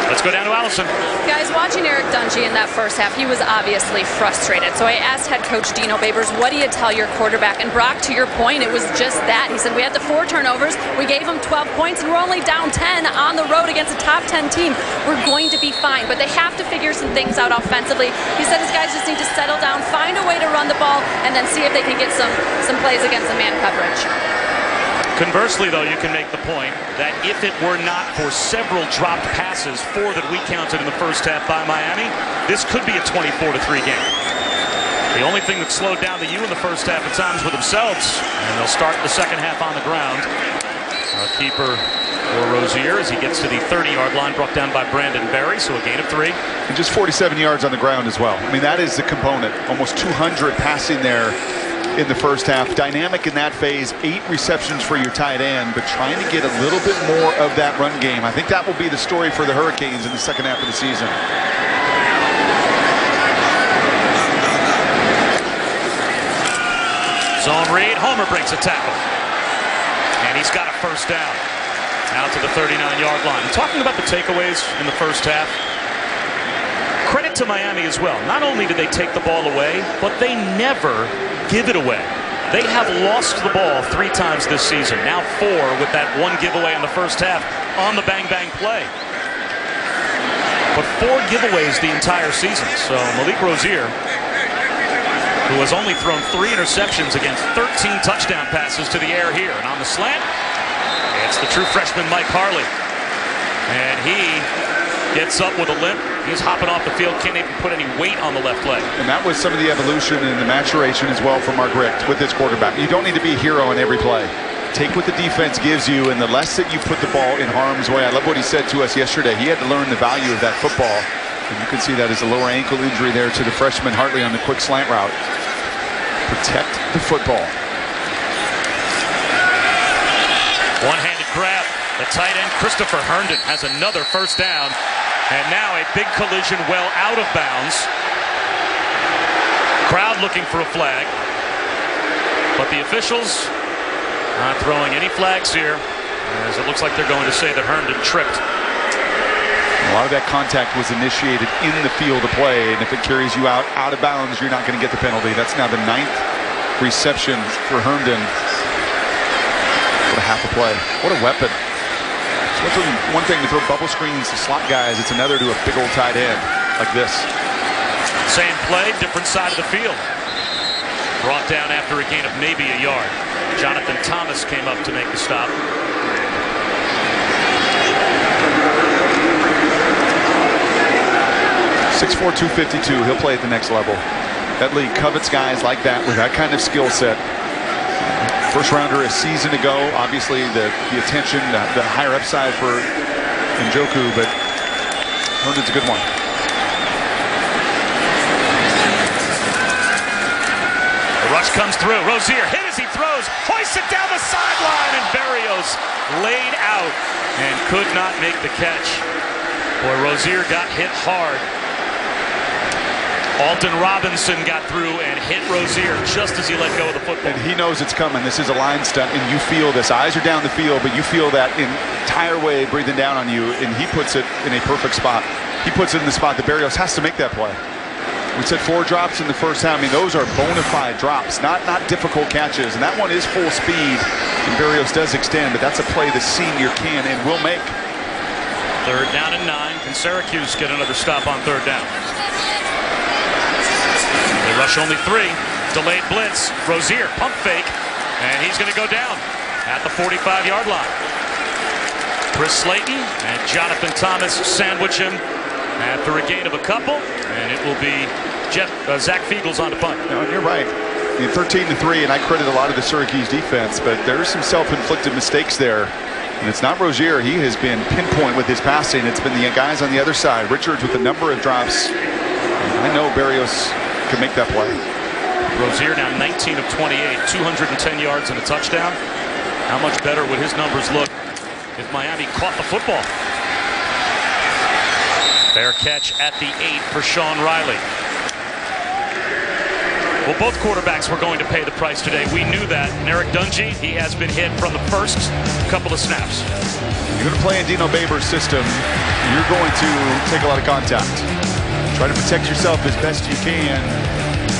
Let's go down to Allison.
Guys, watching Eric Dungey in that first half, he was obviously frustrated. So I asked head coach Dino Babers, what do you tell your quarterback? And Brock, to your point, it was just that. He said, we had the 4 turnovers, we gave them 12 points, and we're only down 10 on the road against a top 10 team. We're going to be fine, but they have to figure some things out offensively. He said his guys just need to settle down, find a way to run the ball, and then see if they can get some plays against the man coverage.
Conversely, though, you can make the point that if it were not for several dropped passes, 4 that we counted in the first half by Miami, this could be a 24-3 game. The only thing that slowed down the U in the first half at times were themselves, and they'll start the second half on the ground. Our keeper, Rozier, as he gets to the 30-yard line, brought down by Brandon Berry, so a gain of 3.
And just 47 yards on the ground as well. I mean, that is the component. Almost 200 passing there. in the first half. Dynamic in that phase, 8 receptions for your tight end, but trying to get a little bit more of that run game. I think that will be the story for the Hurricanes in the second half of the season.
Zone read, Homer breaks a tackle. And he's got a first down. Out to the 39-yard line. And talking about the takeaways in the first half, credit to Miami as well. Not only did they take the ball away, but they never give it away. They have lost the ball 3 times this season. Now 4 with that 1 giveaway in the first half on the bang-bang play. But 4 giveaways the entire season. So Malik Rozier, who has only thrown 3 interceptions against 13 touchdown passes to the air here. And on the slant, it's the true freshman Mike Harley. And he gets up with a limp. He's hopping off the field, can't even put any weight on the left leg.
And that was some of the evolution and the maturation as well for Mark Richt with his quarterback. You don't need to be a hero in every play. Take what the defense gives you, and the less that you put the ball in harm's way. I love what he said to us yesterday. He had to learn the value of that football. And you can see that as a lower ankle injury there to the freshman Hartley on the quick slant route. Protect the football.
One-handed grab. The tight end Christopher Herndon has another first down. And now a big collision well out of bounds. Crowd looking for a flag. But the officials not throwing any flags here, as it looks like they're going to say that Herndon tripped.
A lot of that contact was initiated in the field of play, and if it carries you out of bounds, you're not going to get the penalty. That's now the 9th reception for Herndon. What a half a play. What a weapon. It's one thing to throw bubble screens to slot guys. It's another to a big old tight end like this.
Same play, different side of the field. Brought down after a gain of maybe a yard. Jonathan Thomas came up to make the stop.
.6'4", 252. He'll play at the next level. That league covets guys like that with that kind of skill set. First rounder a season ago. Obviously the attention, the higher upside for Njoku, but Herndon's a good one.
The rush comes through. Rozier hit as he throws. Hoists it down the sideline, and Berrios laid out and could not make the catch. Boy, Rozier got hit hard. Alton Robinson got through and hit Rozier just as he let go of the football.
And he knows it's coming. This is a line stunt, and you feel this. Eyes are down the field, but you feel that entire way breathing down on you, and he puts it in a perfect spot. He puts it in the spot that Berrios has to make that play. We said 4 drops in the first half. I mean, those are bona fide drops, not difficult catches. And that one is full speed, and Berrios does extend, but that's a play the senior can and will make.
3rd down and 9. Can Syracuse get another stop on 3rd down? They rush only 3. Delayed blitz. Rozier, pump fake, and he's going to go down at the 45-yard line. Chris Slayton and Jonathan Thomas sandwich him after a gain of a couple, and it will be Zach Fiegels on the punt.
No, and you're right. 13-3, and I credit a lot of the Syracuse defense, but there's some self-inflicted mistakes there. And it's not Rozier. He has been pinpoint with his passing. It's been the guys on the other side. Richards with a number of drops. I know Berrios can make that play.
Rozier now 19 of 28, 210 yards and a touchdown. How much better would his numbers look if Miami caught the football? Fair catch at the 8 for Sean Riley. Well, both quarterbacks were going to pay the price today. We knew that. And Eric Dungy, he has been hit from the first couple of snaps.
You're going to play in Dino Babers' system. You're going to take a lot of contact. Try to protect yourself as best you can.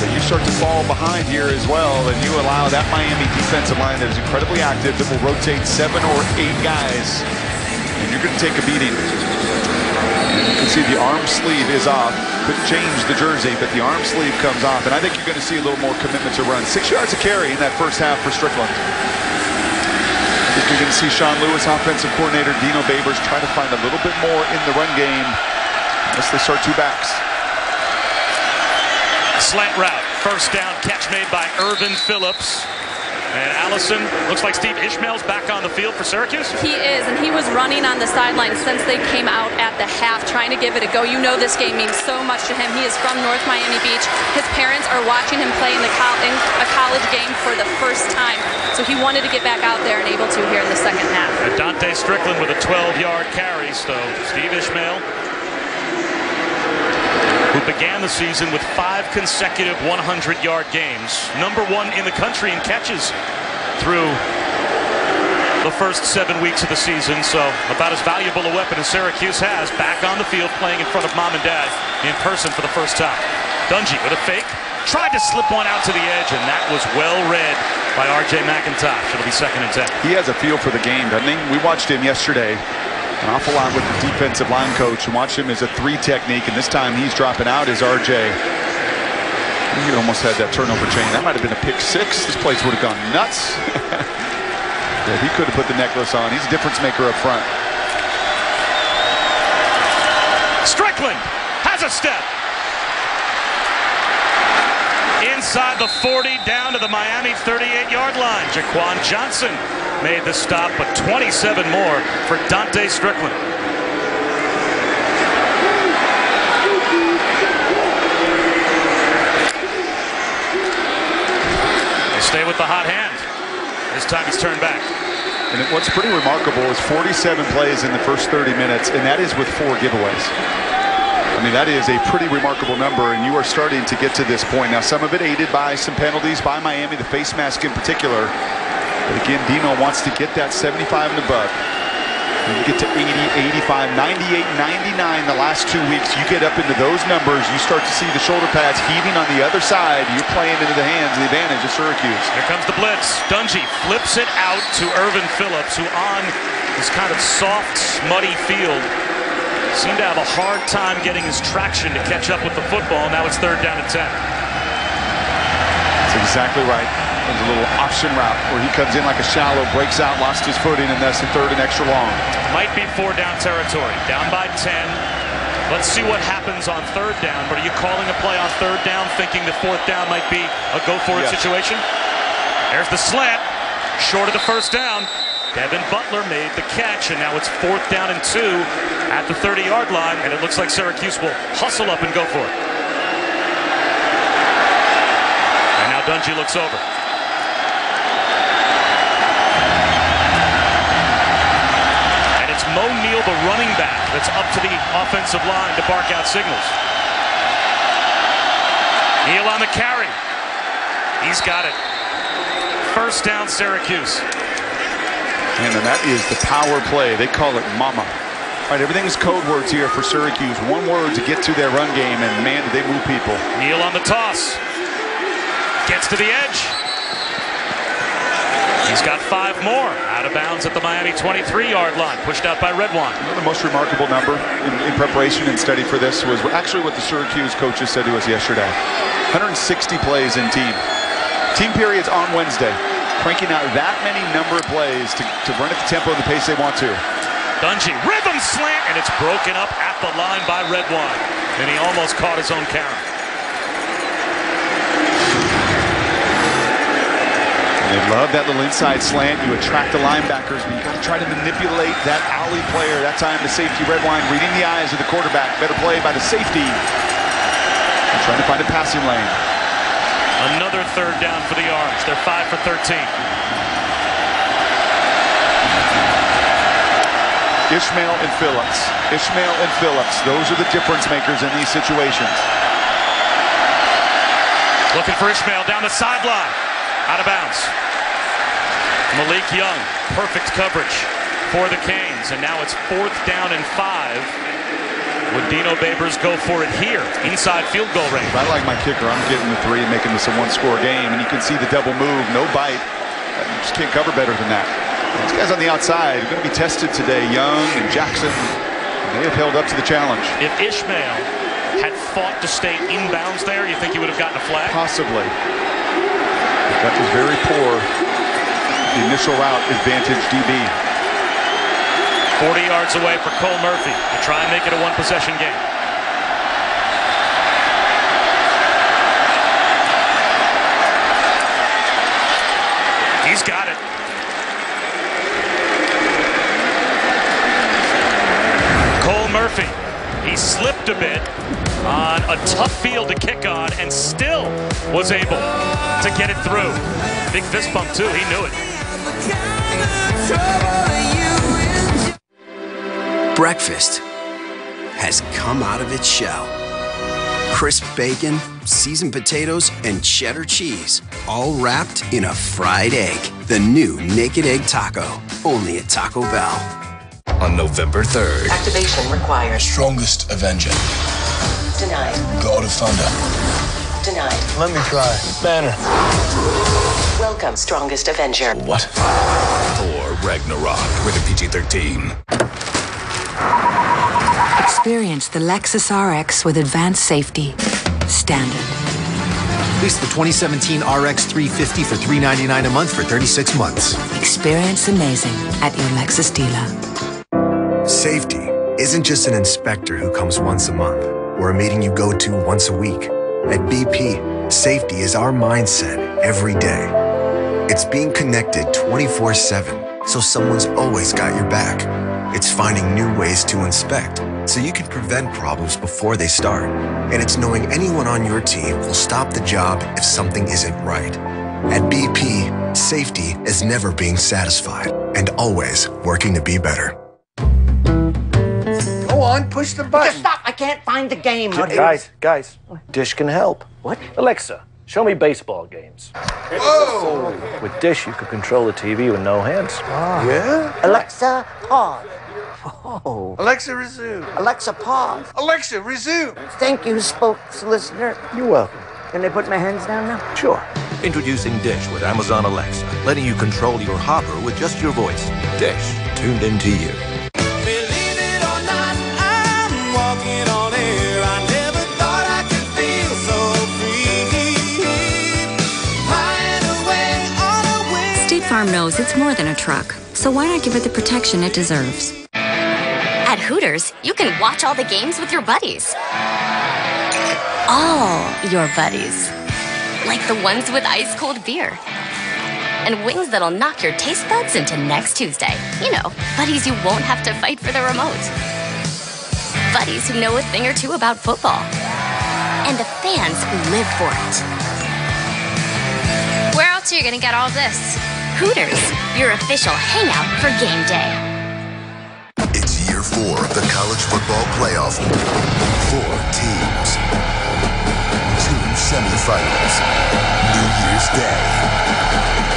But you start to fall behind here as well, and you allow that Miami defensive line that is incredibly active, that will rotate 7 or 8 guys, and you're going to take a beating. And you can see the arm sleeve is off. Couldn't change the jersey, but the arm sleeve comes off, and I think you're going to see a little more commitment to run. 6 yards of carry in that first half for Strickland. I think you're going to see Sean Lewis, offensive coordinator, Dino Babers, try to find a little bit more in the run game unless they start 2 backs.
Slant route, first down catch made by Irvin Phillips. And Allison, looks like Steve Ishmael's back on the field for Syracuse.
He is, and he was running on the sideline since they came out at the half, trying to give it a go. You know this game means so much to him. He is from North Miami Beach. His parents are watching him play in a college game for the first time. So he wanted to get back out there and able to here in the second half.
And Dante Strickland with a 12-yard carry. So Steve Ishmael, who began the season with 5 consecutive 100-yard games, #1 in the country in catches through the first 7 weeks of the season. So about as valuable a weapon as Syracuse has, back on the field playing in front of mom and dad in person for the first time. Dungy with a fake, tried to slip one out to the edge, and that was well read by R.J. McIntosh. It'll be 2nd and 10.
He has a feel for the game, doesn't he? We watched him yesterday an awful lot with the defensive line coach and watched him as a 3 technique, and this time he's dropping out as R.J. He almost had that turnover chain. That might have been a pick 6. This place would have gone nuts. Yeah, he could have put the necklace on. He's a difference maker up front.
Strickland has a step. Inside the 40, down to the Miami 38-yard line. Jaquan Johnson made the stop, but 27 more for Dante Strickland. They stay with the hot hand. This time he's turned back.
And what's pretty remarkable is 47 plays in the first 30 minutes, and that is with 4 giveaways. I mean, that is a pretty remarkable number, and you are starting to get to this point. Now, some of it aided by some penalties by Miami, the face mask in particular. But again, Dino wants to get that 75 and above. When you get to 80, 85, 98, 99 the last 2 weeks, you get up into those numbers, you start to see the shoulder pads heaving on the other side. You're playing into the hands, the advantage of Syracuse.
Here comes the blitz. Dungy flips it out to Irvin Phillips, who on this kind of soft, muddy field seemed to have a hard time getting his traction to catch up with the football. Now it's 3rd down and 10.
That's exactly right. There's a little option route where he comes in like a shallow, breaks out, lost his footing, and that's the 3rd and extra long.
Might be 4 down territory. Down by 10. Let's see what happens on 3rd down. But are you calling a play on 3rd down thinking the 4th down might be a go-for-it situation? There's the slant. Short of the 1st down. Devin Butler made the catch, and now it's 4th down and 2 at the 30-yard line, and it looks like Syracuse will hustle up and go for it. And now Dungy looks over. And it's Mo Neal, the running back, that's up to the offensive line to bark out signals. Neal on the carry. He's got it. 1st down, Syracuse.
And that is the power play. They call it mama. All right, everything is code words here for Syracuse. One word to get to their run game, and man, do they move people.
Neal on the toss. Gets to the edge. He's got 5 more. Out of bounds at the Miami 23-yard line. Pushed out by Redwine.
You know, the most remarkable number in preparation and study for this was actually what the Syracuse coaches said to us yesterday. 160 plays in team. Team periods on Wednesday. Cranking out that many number of plays to run at the tempo and the pace they want to.
Dungy, rhythm slant, and it's broken up at the line by Redwine. And he almost caught his own carry.
They love that little inside slant. You attract the linebackers, but you got to try to manipulate that alley player. That time the safety, Redwine, reading the eyes of the quarterback. Better play by the safety. And trying to find a passing lane.
Another 3rd down for the Orange. They're 5 for 13.
Ishmael and Phillips. Ishmael and Phillips. Those are the difference makers in these situations.
Looking for Ishmael down the sideline. Out of bounds. Malik Young. Perfect coverage for the Canes. And now it's 4th down and 5. Would Dino Babers go for it here, inside field goal range?
I like my kicker. I'm getting the 3 and making this a 1-score game. And you can see the double move, no bite. Just can't cover better than that. These guys on the outside are going to be tested today. Young and Jackson, they have held up to the challenge.
If Ishmael had fought to stay inbounds there, you think he would have gotten a flag?
Possibly. That was very poor. The initial route advantage DB.
40 yards away for Cole Murphy to try and make it a 1-possession game. He's got it. Cole Murphy Murphy. He slipped a bit on a tough field to kick on and still was able to get it through. Big fist bump, too. He knew it.
Breakfast has come out of its shell. Crisp bacon, seasoned potatoes, and cheddar cheese, all wrapped in a fried egg. The new Naked Egg Taco, only at Taco Bell. On November 3rd.
Activation required.
Strongest Avenger.
Denied.
God of Thunder.
Denied.
Let me try. Banner.
Welcome, Strongest Avenger.
What? Thor Ragnarok, rated PG-13.
Experience the Lexus RX with advanced safety. Standard.
Lease the 2017 RX 350 for $399 a month for 36 months.
Experience amazing at your Lexus dealer.
Safety isn't just an inspector who comes once a month or a meeting you go to once a week. At BP, safety is our mindset every day. It's being connected 24/7, so someone's always got your back. It's finding new ways to inspect, so you can prevent problems before they start. And it's knowing anyone on your team will stop the job if something isn't right. At BP, safety is never being satisfied and always working to be better.
Go on, push the button.
Just stop, I can't find the game.
Guys, Dish can help.
What?
Alexa, show me baseball games. Whoa! With Dish, you could control the TV with no hands.
Yeah? Alexa, pause. Oh.
Alexa, resume.
Alexa, pause.
Alexa, resume.
Thank you, spokes listener.
You're welcome.
Can they put my hands down now?
Sure.
Introducing Dish with Amazon Alexa, letting you control your hopper with just your voice. Dish, tuned into you.
State Farm knows it's more than a truck, so why not give it the protection it deserves?
At Hooters, you can watch all the games with your buddies.
All your buddies.
Like the ones with ice-cold beer. And wings that'll knock your taste buds into next Tuesday. You know, buddies you won't have to fight for the remote. Buddies who know a thing or two about football. And the fans who live for it. Where else are you gonna get all this? Hooters, your official hangout for game day.
It's year 4 of the college football playoff. 4 teams. 2 semifinals. New Year's Day.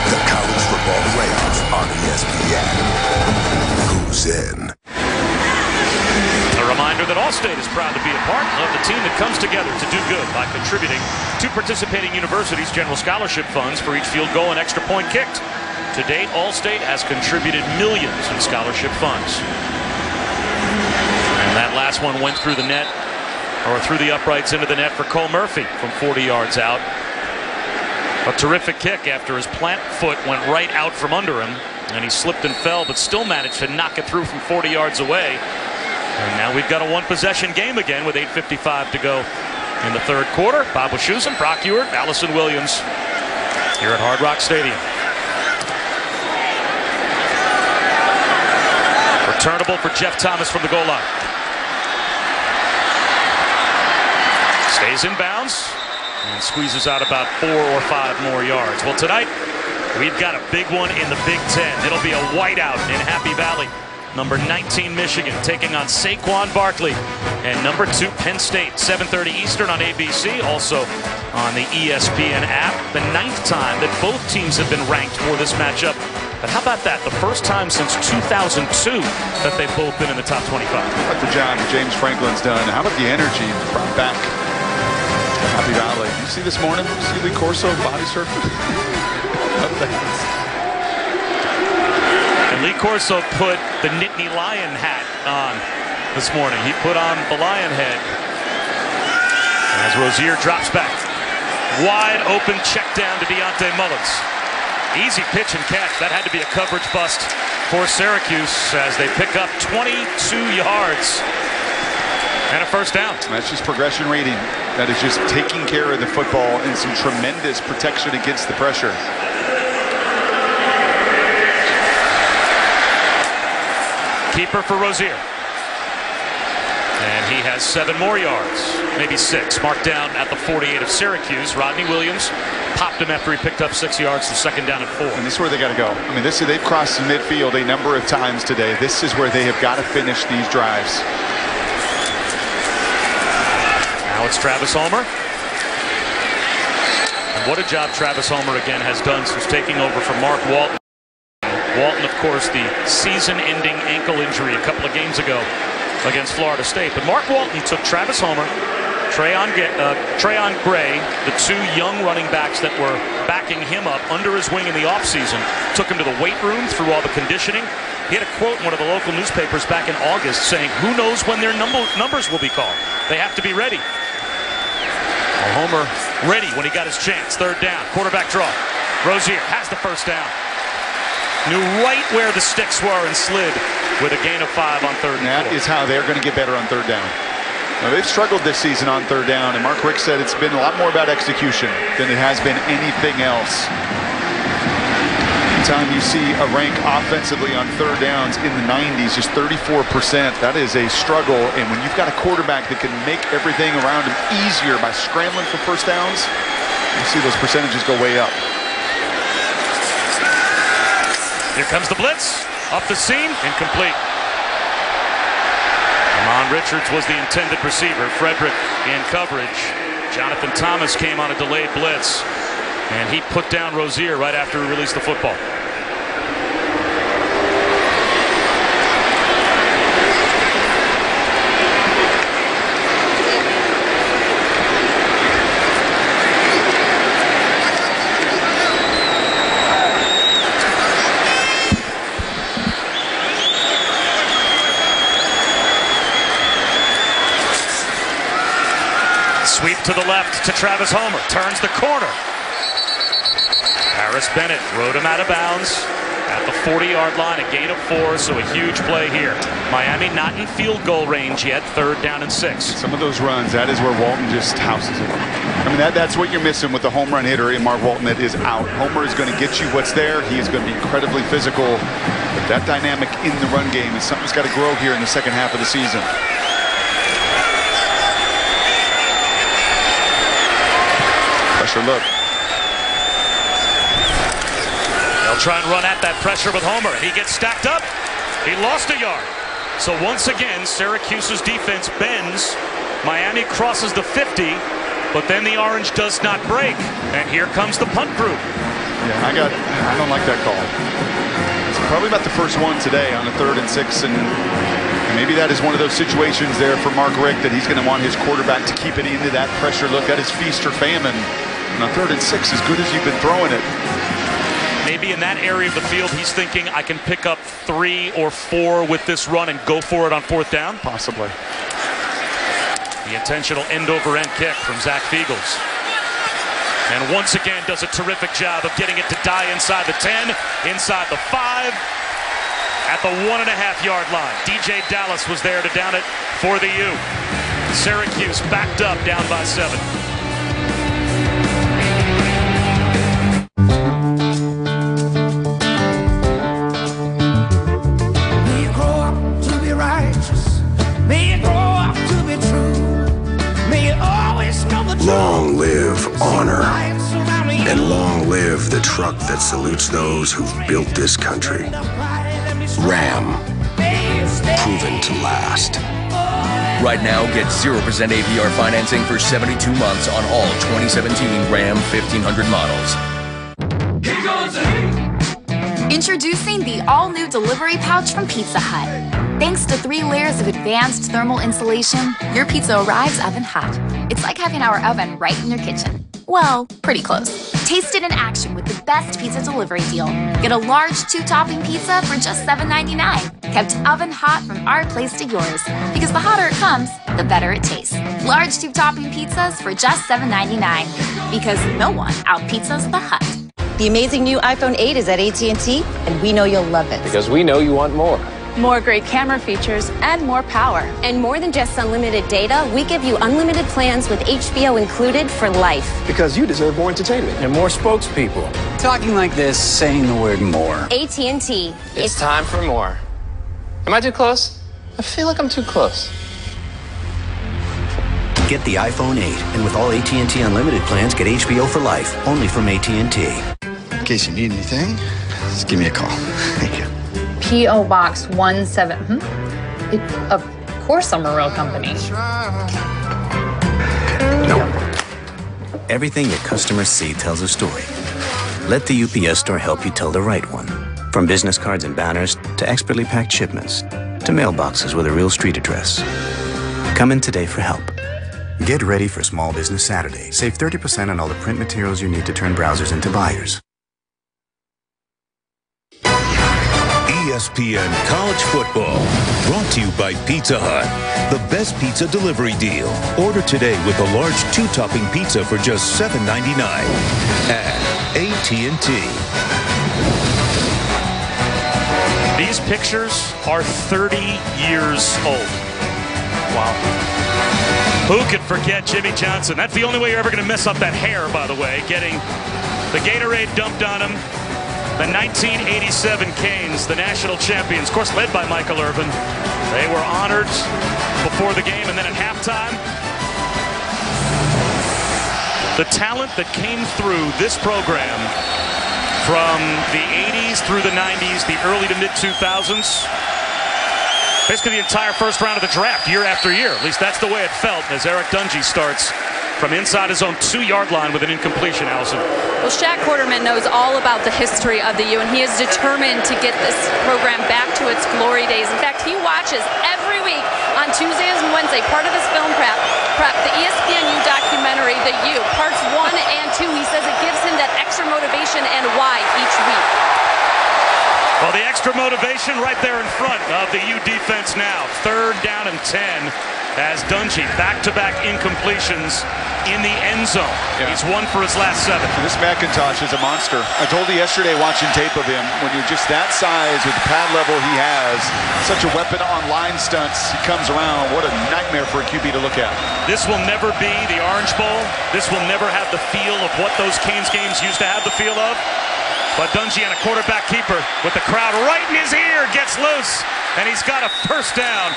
The college football playoff on ESPN. Who's in?
A reminder that Allstate is proud to be a part of the team that comes together to do good by contributing to participating universities' general scholarship funds for each field goal and extra point kicked. To date, Allstate has contributed millions in scholarship funds. And that last one went through the net, or through the uprights into the net for Cole Murphy from 40 yards out. A terrific kick after his plant foot went right out from under him, and he slipped and fell, but still managed to knock it through from 40 yards away. And now we've got a one-possession game again with 8:55 to go in the third quarter. Bob Wischusen, Brock Ewert, Allison Williams here at Hard Rock Stadium. Returnable for Jeff Thomas from the goal line. Stays in bounds and squeezes out about 4 or 5 more yards. Well, tonight we've got a big one in the Big Ten. It'll be a whiteout in Happy Valley. Number 19 Michigan taking on Saquon Barkley, and number 2 Penn State, 7:30 Eastern on ABC, also on the ESPN app. The 9th time that both teams have been ranked for this matchup. But how about that? The first time since 2002 that they've both been in the top 25.
How about the job James Franklin's done? How about the energy brought back to Happy Valley? You see this morning? See Lee Corso body surfing?
And Lee Corso put the Nittany Lion hat on this morning. He put on the lion head. As Rozier drops back. Wide open check down to Deontay Mullins. Easy pitch and catch. That had to be a coverage bust for Syracuse as they pick up 22 yards and a first down.
That's just progression rating. That is just taking care of the football and some tremendous protection against the pressure.
Keeper for Rozier. he has 7 more yards, maybe 6, marked down at the 48 of Syracuse. Rodney Williams popped him after he picked up 6 yards for 2nd down and 4.
And this is where they got to go. I mean, they've crossed the midfield a number of times today. This is where they have got to finish these drives.
Now it's Travis Homer. And what a job Travis Homer again has done since taking over from Mark Walton. Walton, of course, the season-ending ankle injury a couple of games ago against Florida State. But Mark Walton took Travis Homer, Trayon Gray, the 2 young running backs that were backing him up under his wing in the offseason, took him to the weight room through all the conditioning. He had a quote in one of the local newspapers back in August saying, "Who knows when their numbers will be called? They have to be ready." Well, Homer ready when he got his chance. 3rd down, quarterback draw. Rozier has the 1st down. Knew right where the sticks were and slid with a gain of 5 on 3rd and 4.
That is how they're going to get better on 3rd down. Now, they've struggled this season on 3rd down, and Mark Richt said it's been a lot more about execution than it has been anything else. Anytime you see a rank offensively on 3rd downs in the 90s, just 34%, that is a struggle. And when you've got a quarterback that can make everything around him easier by scrambling for 1st downs, you see those percentages go way up.
Here comes the blitz. Up the seam. Incomplete. Amon Richards was the intended receiver. Frederick in coverage. Jonathan Thomas came on a delayed blitz. And he put down Rozier right after he released the football. Sweep to the left to Travis Homer. Turns the corner. Harris Bennett rode him out of bounds at the 40-yard line. A gain of 4, so a huge play here. Miami not in field goal range yet. 3rd down and 6.
Some of those runs, that is where Walton just houses it. I mean, that's what you're missing with the home run hitter in Mark Walton that is out. Homer is going to get you what's there. He is going to be incredibly physical. But that dynamic in the run game is something that's got to grow here in the 2nd half of the season. Pressure look.
They'll try and run at that pressure with Homer. He gets stacked up. He lost a yard. So once again, Syracuse's defense bends. Miami crosses the 50, but then the orange does not break. And here comes the punt group.
Yeah, I don't like that call. It's probably about the first one today on the 3rd and 6, and maybe that is one of those situations there for Mark Richt that he's going to want his quarterback to keep it into that pressure look. That is feast or famine. And on 3rd and 6, as good as you've been throwing it.
Maybe in that area of the field, he's thinking, I can pick up 3 or 4 with this run and go for it on 4th down?
Possibly.
The intentional end-over-end kick from Zach Fiegels. And once again, does a terrific job of getting it to die inside the 10, inside the 5, at the 1.5-yard line. DJ Dallas was there to down it for the U. Syracuse backed up, down by 7.
Long live honor, and long live the truck that salutes those who've built this country. Ram, proven to last.
Right now, get 0% APR financing for 72 months on all 2017 Ram 1500 models.
Introducing the all-new delivery pouch from Pizza Hut. Thanks to 3 layers of advanced thermal insulation, your pizza arrives oven hot. It's like having our oven right in your kitchen. Well, pretty close. Taste it in action with the best pizza delivery deal. Get a large 2-topping pizza for just $7.99. Kept oven hot from our place to yours. Because the hotter it comes, the better it tastes. Large 2-topping pizzas for just $7.99. Because no one out-pizzas the Hut.
The amazing new iPhone 8 is at AT&T, and we know you'll love it.
Because we know you want more.
More great camera features and more power.
And more than just unlimited data, we give you unlimited plans with HBO included for life.
Because you deserve more entertainment.
And more spokespeople. Talking like this, saying the word more.
AT&T.
It's time for more. Am I too close? I feel like I'm too close.
Get the iPhone 8, and with all AT&T Unlimited plans, get HBO for life, only from AT&T.
In case you need anything, just give me a call. Thank you.
P.O. Box 17. Of course I'm a real company.
Everything that customers see tells a story. Let the UPS store help you tell the right one. From business cards and banners, to expertly packed shipments, to mailboxes with a real street address. Come in today for help. Get ready for Small Business Saturday. Save 30% on all the print materials you need to turn browsers into buyers.
ESPN College Football, brought to you by Pizza Hut. The best pizza delivery deal. Order today with a large 2-topping pizza for just $7.99 at AT&T.
These pictures are 30 years old. Wow. Who could forget Jimmy Johnson? That's the only way you're ever going to mess up that hair, by the way, getting the Gatorade dumped on him. The 1987 Canes, the national champions, of course led by Michael Irvin. They were honored before the game, and then at halftime, the talent that came through this program from the 80s through the 90s, the early to mid-2000s, basically the entire first round of the draft year after year. At least that's the way it felt as Eric Dungey starts from inside his own 2-yard line with an incompletion, Allison.
Well, Shaq Quarterman knows all about the history of the U, and he is determined to get this program back to its glory days. In fact, he watches every week on Tuesdays and Wednesdays, part of his film prep, the ESPN U documentary, The U, parts 1 and 2. He says it gives him that extra motivation and why each week.
Well, the extra motivation right there in front of the U defense now. 3rd down and 10 as Dungey back-to-back incompletions in the end zone. Yeah. He's 1 for his last 7.
This McIntosh is a monster. I told you yesterday watching tape of him, when you're just that size with the pad level he has, such a weapon on line stunts, he comes around. What a nightmare for a QB to look at.
This will never be the Orange Bowl. This will never have the feel of what those Canes games used to have the feel of. But Dungey and a quarterback keeper with the crowd right in his ear gets loose. And he's got a first down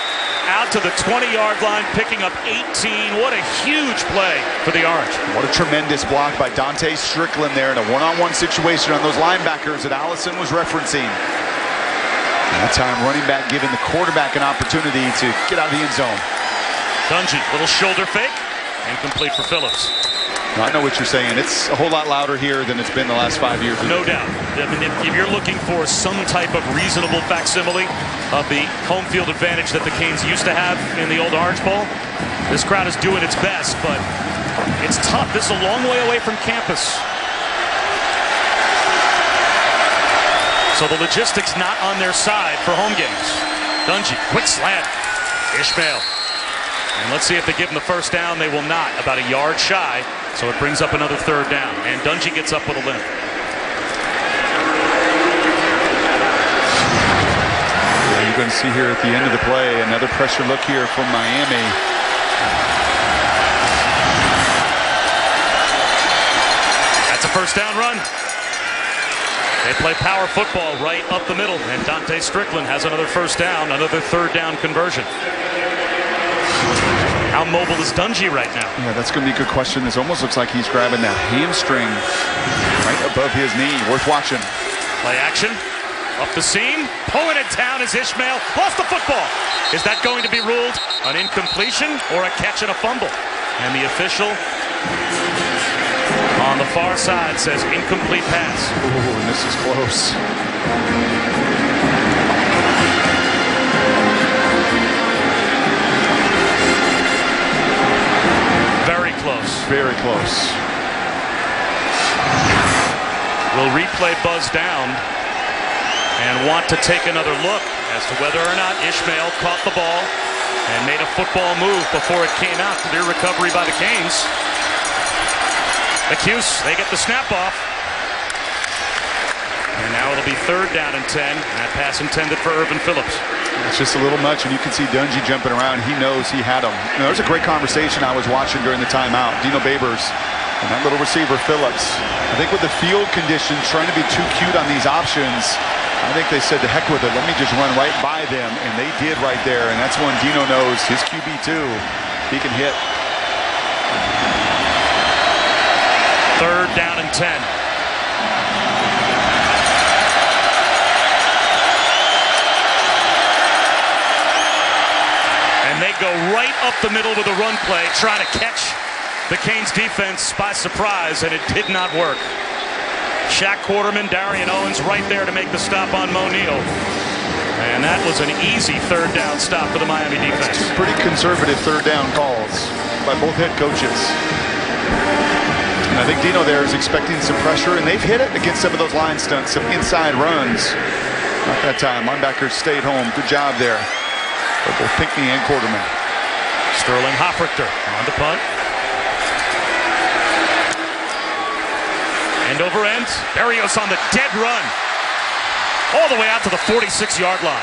out to the 20-yard line, picking up 18. What a huge play for the Orange.
What a tremendous block by Dante Strickland there in a one-on-one situation on those linebackers that Allison was referencing. And that time running back giving the quarterback an opportunity to get out of the end zone.
Dungey, little shoulder fake, incomplete for Phillips.
I know what you're saying. It's a whole lot louder here than it's been the last 5 years.
No doubt. I mean, if you're looking for some type of reasonable facsimile of the home field advantage that the Canes used to have in the old Orange Bowl, this crowd is doing its best, but it's tough. This is a long way away from campus. So the logistics not on their side for home games. Dungey, quick slant. Ishmael. And let's see if they give him the first down. They will not. About a yard shy. So it brings up another 3rd down. And Dungey gets up with a limp.
You're going to see here at the end of the play another pressure look here from Miami.
That's a first down run. They play power football right up the middle. And Dante Strickland has another first down, another 3rd down conversion. How mobile is Dungey right now?
Yeah, that's going to be a good question. This almost looks like he's grabbing that hamstring right above his knee. Worth watching.
Play action. Up the seam. Pulling it down is Ishmael. Lost the football. Is that going to be ruled an incompletion or a catch and a fumble? And the official on the far side says incomplete pass.
Ooh, and this is close. Very close.
Will replay buzz down and want to take another look as to whether or not Ishmael caught the ball and made a football move before it came out. Clear recovery by the Canes. The Cuse, they get the snap off. And now it'll be 3rd down and 10. That pass intended for Irvin Phillips.
It's just a little much, and you can see Dungey jumping around. He knows he had him. You know, there's a great conversation I was watching during the timeout. Dino Babers and that little receiver Phillips. I think with the field conditions, trying to be too cute on these options, I think they said, to heck with it, let me just run right by them, and they did right there, and that's when Dino knows his QB2, he can hit.
Third down and 10. And they go right up the middle with a run play, try to catch the Canes defense by surprise, and it did not work. Shaq Quarterman, Darian Owens right there to make the stop on Mo Neal. And that was an easy third down stop for the Miami defense.
That's two pretty conservative third down calls by both head coaches. And I think Dino there is expecting some pressure, and they've hit it against some of those line stunts, some inside runs. Not that time. Linebackers stayed home. Good job there for both Pinckney and Quarterman.
Sterling Hofrichter on the punt. End over end. Berrios on the dead run. All the way out to the 46-yard line.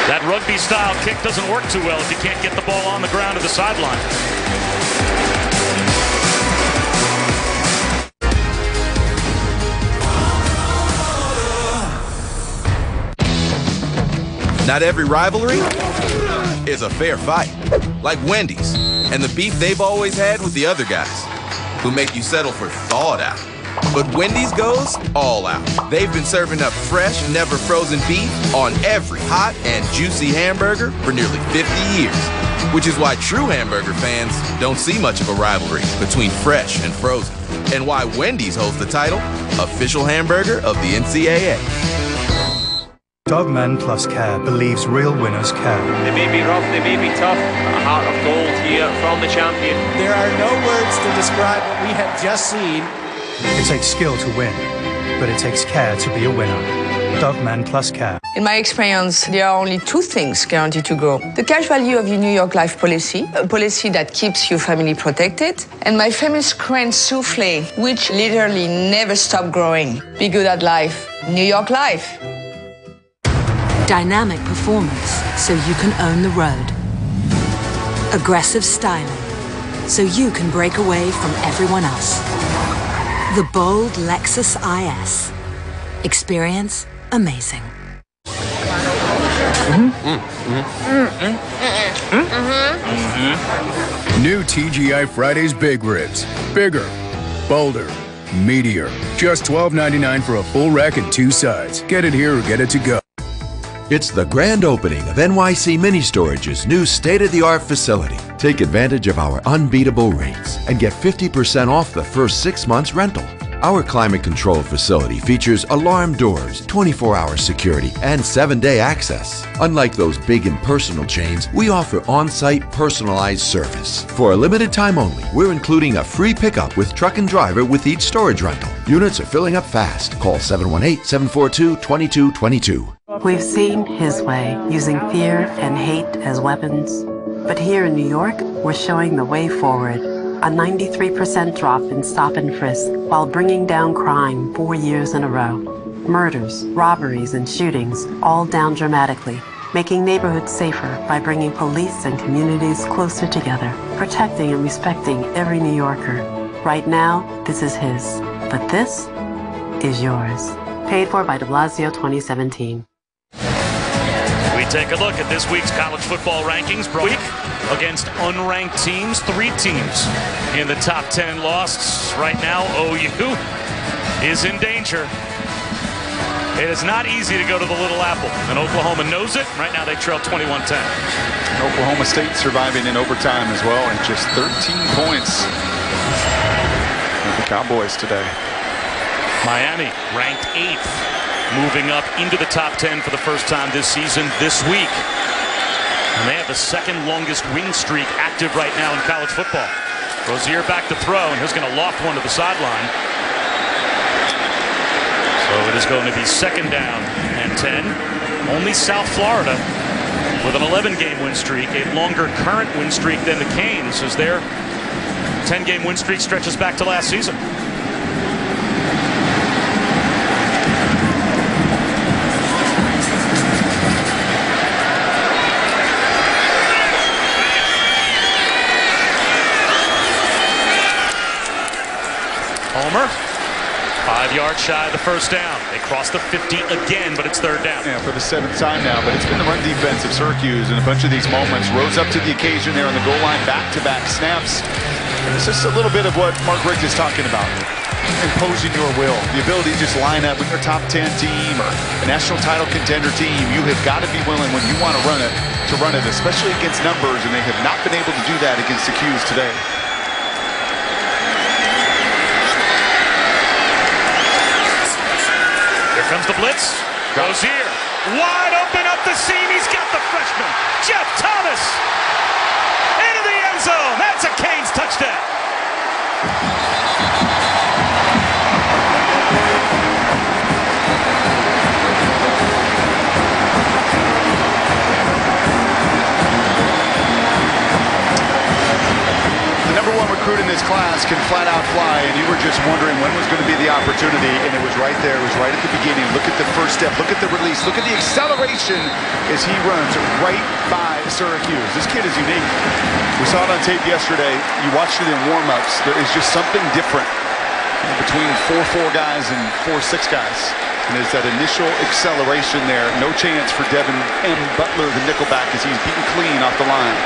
That rugby-style kick doesn't work too well if you can't get the ball on the ground to the sideline.
Not every rivalry is a fair fight. Like Wendy's and the beef they've always had with the other guys who make you settle for thawed out. But Wendy's goes all out. They've been serving up fresh, never frozen beef on every hot and juicy hamburger for nearly 50 years. Which is why true hamburger fans don't see much of a rivalry between fresh and frozen. And why Wendy's holds the title, official hamburger of the NCAA.
Dogman Plus Care believes real winners care.
They may be rough, they may be tough, a heart of gold here from the champion.
There are no words to describe what we have just seen.
It takes skill to win, but it takes care to be a winner. Dogman Plus Care.
In my experience, there are only two things guaranteed to grow. The cash value of your New York Life policy, a policy that keeps your family protected, and my famous Crane souffle, which literally never stopped growing. Be good at life. New York Life.
Dynamic performance, so you can own the road. Aggressive styling, so you can break away from everyone else. The bold Lexus IS. Experience amazing.
New TGI Fridays Big Ribs. Bigger, bolder, meatier. Just $12.99 for a full rack and 2 sides. Get it here or get it to go.
It's the grand opening of NYC Mini Storage's new state-of-the-art facility. Take advantage of our unbeatable rates and get 50% off the first 6 months rental. Our climate-controlled facility features alarm doors, 24-hour security, and 7-day access. Unlike those big impersonal chains, we offer on-site personalized service. For a limited time only, we're including a free pickup with truck and driver with each storage rental. Units are filling up fast. Call 718-742-2222.
We've seen his way, using fear and hate as weapons. But here in New York, we're showing the way forward. A 93% drop in stop and frisk while bringing down crime 4 years in a row. Murders, robberies, and shootings all down dramatically, making neighborhoods safer by bringing police and communities closer together, protecting and respecting every New Yorker. Right now, this is his, but this is yours. Paid for by de Blasio 2017.
We take a look at this week's college football rankings. Week against unranked teams. 3 teams in the top 10 lost. Right now, OU is in danger. It is not easy to go to the Little Apple, and Oklahoma knows it. Right now, they trail 21-10.
Oklahoma State surviving in overtime as well, and just 13 points for the Cowboys today.
Miami ranked 8th, moving up into the top 10 for the first time this season this week. And they have the second longest win streak active right now in college football. Rozier back to throw, and he's going to loft one to the sideline. So it is going to be 2nd down and 10. Only South Florida with an 11-game win streak, a longer current win streak than the Canes, as their 10-game win streak stretches back to last season. Homer, 5 yards shy of the first down. They Cross the 50 again, but it's third down.
Yeah, for the 7th time now, but it's been the run defense of Syracuse in a bunch of these moments. Rose up to the occasion there on the goal line, back-to-back snaps. And it's just a little bit of what Mark Richt is talking about. Imposing your will, the ability to just line up with your top 10 team or a national title contender team. You have got to be willing when you want to run it, especially against numbers, and they have not been able to do that against the Qs today.
Here comes the blitz. Goes here. Wide open up the seam. He's got the freshman, Jeff Thomas. Into the end zone. That's a Canes touchdown.
Recruit in this class can flat out fly, and you were just wondering when was going to be the opportunity, and it was right there. It was right at the beginning. Look at the first step. Look at the release. Look at the acceleration as he runs right by Syracuse. This kid is unique. We saw it on tape yesterday. You watched it in warm-ups. There is just something different between 4-4 guys and 4-6 guys. And there's that initial acceleration there. No chance for Devin M. Butler, the nickelback, as he's beaten clean off the line.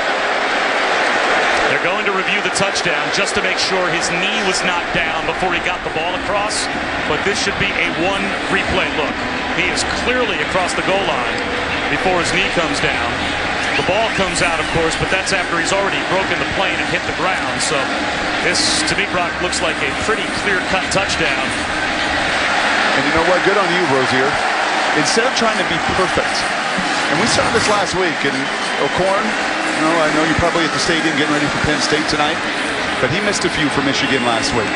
They're going to review the touchdown just to make sure his knee was not down before he got the ball across. But this should be a one replay look. He is clearly across the goal line before his knee comes down. The ball comes out, of course, but that's after he's already broken the plane and hit the ground. So this, to me, Brock, looks like a pretty clear-cut touchdown.
And you know what? Good on you, Rozier. Instead of trying to be perfect, and we saw this last week, and O'Korn, I know you're probably at the stadium getting ready for Penn State tonight, but he missed a few for Michigan last week.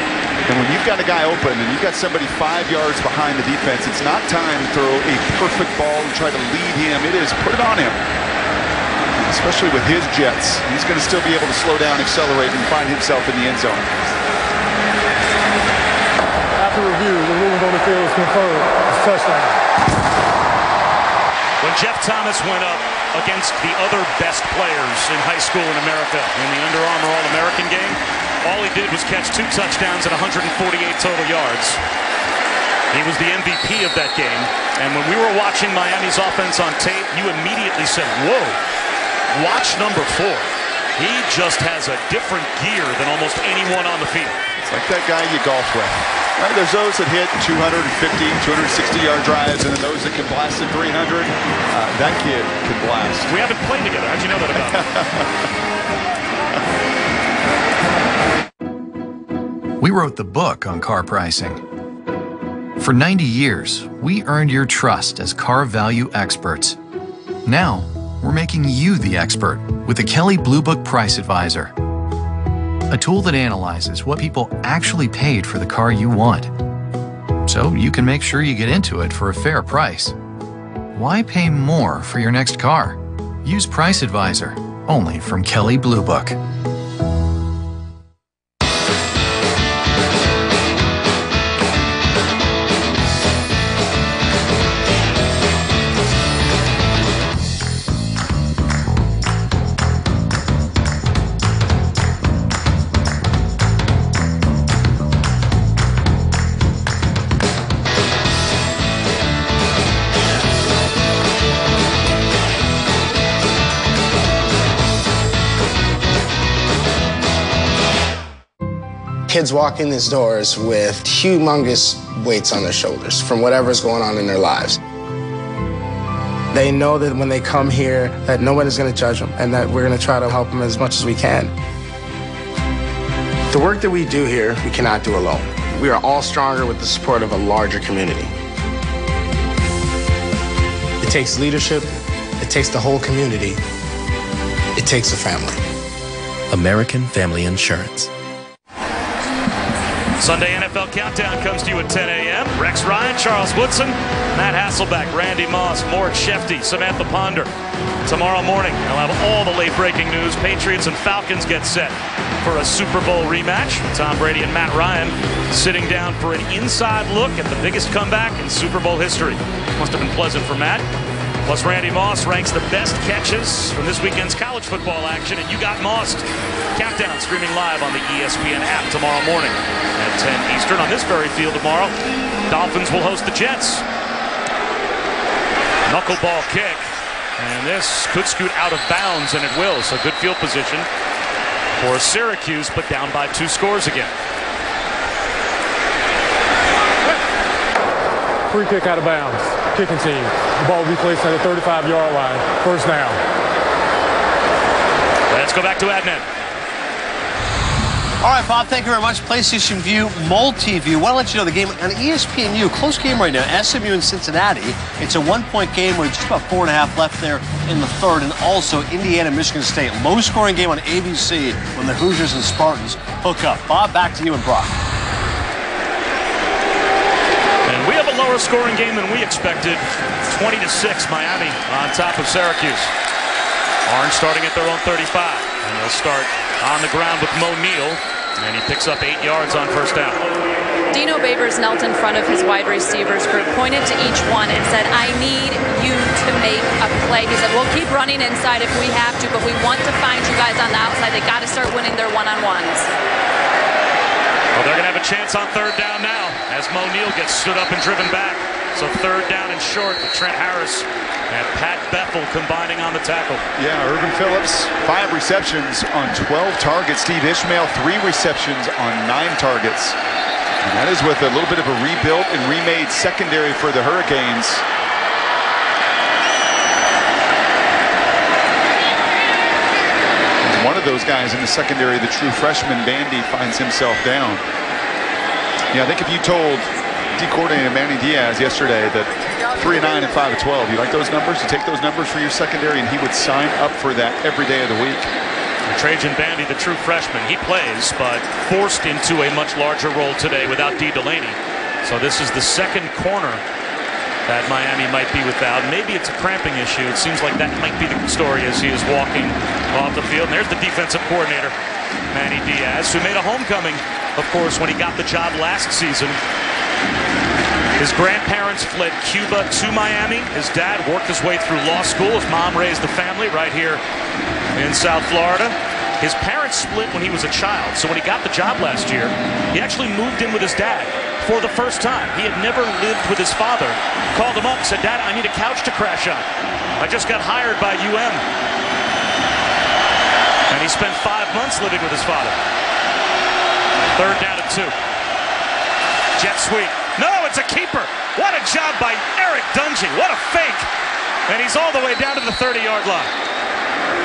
And when you've got a guy open and you've got somebody 5 yards behind the defense, it's not time to throw a perfect ball and try to lead him. It is put it on him. Especially with his jets. He's going to still be able to slow down, accelerate, and find himself in the end zone.
After review, the ruling on the field is confirmed. It's touchdown.
When Jeff Thomas went up against the other best players in high school in America in the Under Armour All-American game, all he did was catch 2 touchdowns and 148 total yards. He was the MVP of that game. And when we were watching Miami's offense on tape, you immediately said, whoa, watch number 4. He just has a different gear than almost anyone on the field.
It's like that guy you golf with. Right, there's those that hit 250, 260-yard drives, and then those that can blast at 300. That kid can blast.
We haven't played together. How'd you know that about me?
We wrote the book on car pricing. For 90 years, we earned your trust as car value experts. Now, we're making you the expert with the Kelley Blue Book Price Advisor, a tool that analyzes what people actually paid for the car you want, so you can make sure you get into it for a fair price. Why pay more for your next car? Use Price Advisor, only from Kelley Blue Book.
Kids walk in these doors with humongous weights on their shoulders from whatever's going on in their lives. They know that when they come here, that nobody's going to judge them and that we're going to try to help them as much as we can. The work that we do here, we cannot do alone. We are all stronger with the support of a larger community. It takes leadership, it takes the whole community, it takes a family.
American Family Insurance.
Sunday NFL Countdown comes to you at 10 a.m. Rex Ryan, Charles Woodson, Matt Hasselbeck, Randy Moss, Mort Shefty, Samantha Ponder. Tomorrow morning, I'll have all the late-breaking news. Patriots and Falcons get set for a Super Bowl rematch. Tom Brady and Matt Ryan sitting down for an inside look at the biggest comeback in Super Bowl history. Must have been pleasant for Matt. Plus, Randy Moss ranks the best catches from this weekend's college football action, and you got Mossed. Countdown streaming live on the ESPN app tomorrow morning at 10 Eastern on this very field tomorrow. Dolphins will host the Jets. Knuckleball kick. And this could scoot out of bounds, and it will. So good field position for Syracuse, but down by 2 scores again.
Free kick out of bounds. Kicking team. The ball will be placed at the 35-yard line. First down.
Let's go back to Adnan.
All right, Bob, thank you very much. PlayStation View, Multi-View. Want to let you know the game on ESPNU, close game right now, SMU and Cincinnati. It's a 1-point game with just about 4.5 left there in the third. And also Indiana, Michigan State. Low-scoring game on ABC when the Hoosiers and Spartans hook up. Bob, back to you and Brock.
And we have a lower scoring game than we expected. 20-6, Miami on top of Syracuse. Orange starting at their own 35. And they'll start on the ground with Mo Neal. And he picks up 8 yards on first down.
Dino Babers knelt in front of his wide receivers group, pointed to each one and said, I need you to make a play. He said, we'll keep running inside if we have to, but we want to find you guys on the outside. They got to start winning their one-on-ones.
Well, they're going to have a chance on third down now as Mo Neal gets stood up and driven back. So third down and short with Trent Harris and Pat Bethel combining on the tackle.
Yeah, Urban Phillips, 5 receptions on 12 targets. Steve Ishmael, 3 receptions on 9 targets. And that is with a little bit of a rebuilt and remade secondary for the Hurricanes. And one of those guys in the secondary, the true freshman Bandy, finds himself down. Yeah, I think if you told D coordinator Manny Diaz yesterday that 3-9 and 5-12, you like those numbers? You take those numbers for your secondary, and he would sign up for that every day of the week.
And Trajan Bandy, the true freshman, he plays, but forced into a much larger role today without D. Delaney. So this is the second corner that Miami might be without. Maybe it's a cramping issue. It seems like that might be the story as he is walking off the field. And there's the defensive coordinator, Manny Diaz, who made a homecoming, of course, when he got the job last season. His grandparents fled Cuba to Miami. His dad worked his way through law school. His mom raised the family right here in South Florida. His parents split when he was a child. So when he got the job last year, he actually moved in with his dad for the first time. He had never lived with his father. Called him up, said, Dad, I need a couch to crash on. I just got hired by UM. And he spent 5 months living with his father. Third down and 2. Jet sweep. No, it's a keeper. What a job by Eric Dungy. What a fake. And he's all the way down to the 30-yard line.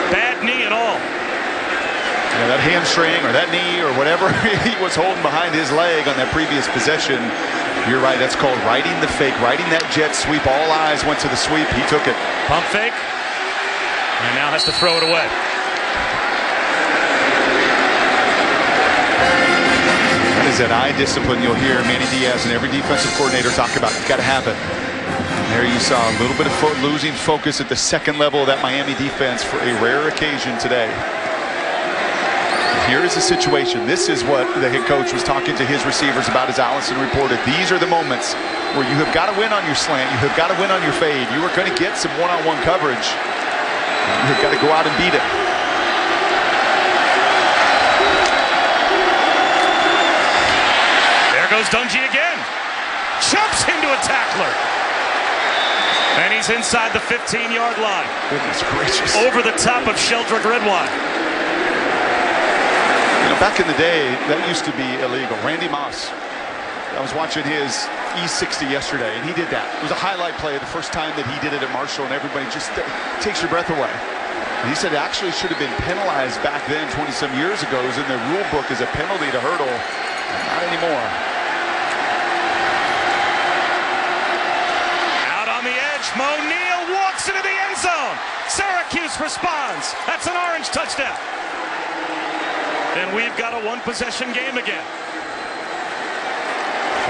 Bad knee and all.
Yeah, that hamstring or that knee or whatever he was holding behind his leg on that previous possession. You're right, that's called riding the fake, riding that jet sweep. All eyes went to the sweep. He took it.
Pump fake. And now has to throw it away.
Is that eye discipline you'll hear Manny Diaz and every defensive coordinator talk about. You've got to have it. And there you saw a little bit of losing focus at the second level of that Miami defense for a rare occasion today. Here is the situation. This is what the head coach was talking to his receivers about as Allison reported. These are the moments where you have got to win on your slant. You have got to win on your fade. You are going to get some one-on-one coverage. You have got to go out and beat it.
Goes Dungy again. Jumps into a tackler. And he's inside the 15-yard line.
Goodness gracious.
Over the top of Sheldrick Redwine.
You know, back in the day, that used to be illegal. Randy Moss. I was watching his E60 yesterday, and he did that. It was a highlight play the first time that he did it at Marshall, and everybody just takes your breath away. And he said it actually should have been penalized back then, 20-some years ago. It was in the rule book as a penalty to hurdle. Not anymore.
Mo Neal walks into the end zone. Syracuse responds. That's an Orange touchdown. And we've got a one-possession game again.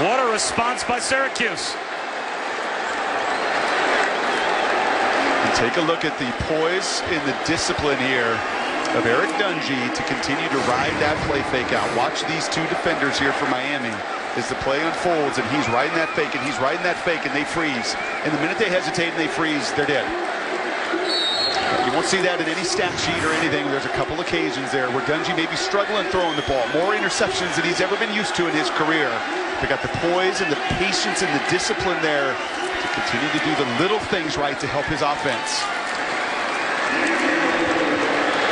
What a response by Syracuse.
And take a look at the poise and the discipline here of Eric Dungy to continue to ride that play fake out. Watch these two defenders here for Miami as the play unfolds, and he's riding that fake, and he's riding that fake, and they freeze. And the minute they hesitate and they freeze, they're dead. You won't see that in any stat sheet or anything. There's a couple occasions there where Dungy may be struggling throwing the ball. More interceptions than he's ever been used to in his career. They got the poise and the patience and the discipline there to continue to do the little things right to help his offense.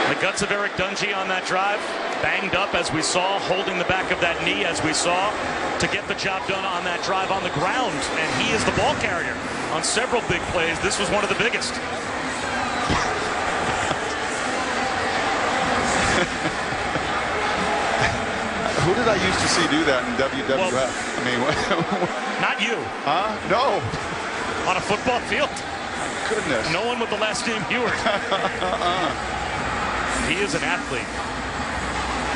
The guts of Eric Dungey on that drive, banged up as we saw, holding the back of that knee as we saw, to get the job done on that drive on the ground. And he is the ball carrier on several big plays. This was one of the biggest.
Who did I used to see do that in WWF? Well, I mean,
not you.
Huh? No.
On a football field?
Goodness.
No one with the last name Heward. He is an athlete.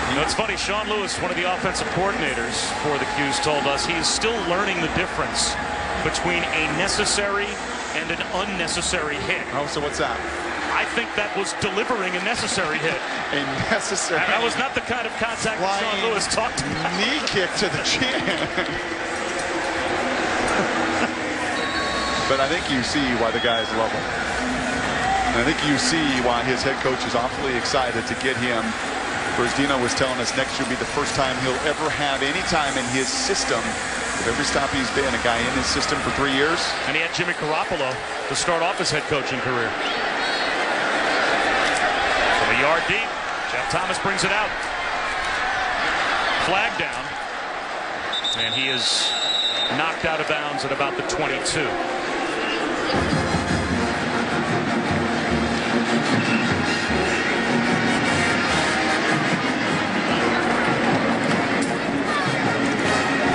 You know, it's funny, Sean Lewis, one of the offensive coordinators for the Qs, told us he is still learning the difference between a necessary and an unnecessary hit.
Oh, so what's that?
I think that was delivering a necessary hit.
A necessary.
And that was not the kind of contact that Sean Lewis talked about.
Knee kick to the chin. But I think you see why the guys love him. And I think you see why his head coach is awfully excited to get him. Whereas Dino was telling us next year will be the first time he'll ever have any time in his system. With every stop he's been, a guy in his system for 3 years.
And he had Jimmy Garoppolo to start off his head coaching career. From a yard deep, Jeff Thomas brings it out. Flag down. And he is knocked out of bounds at about the 22.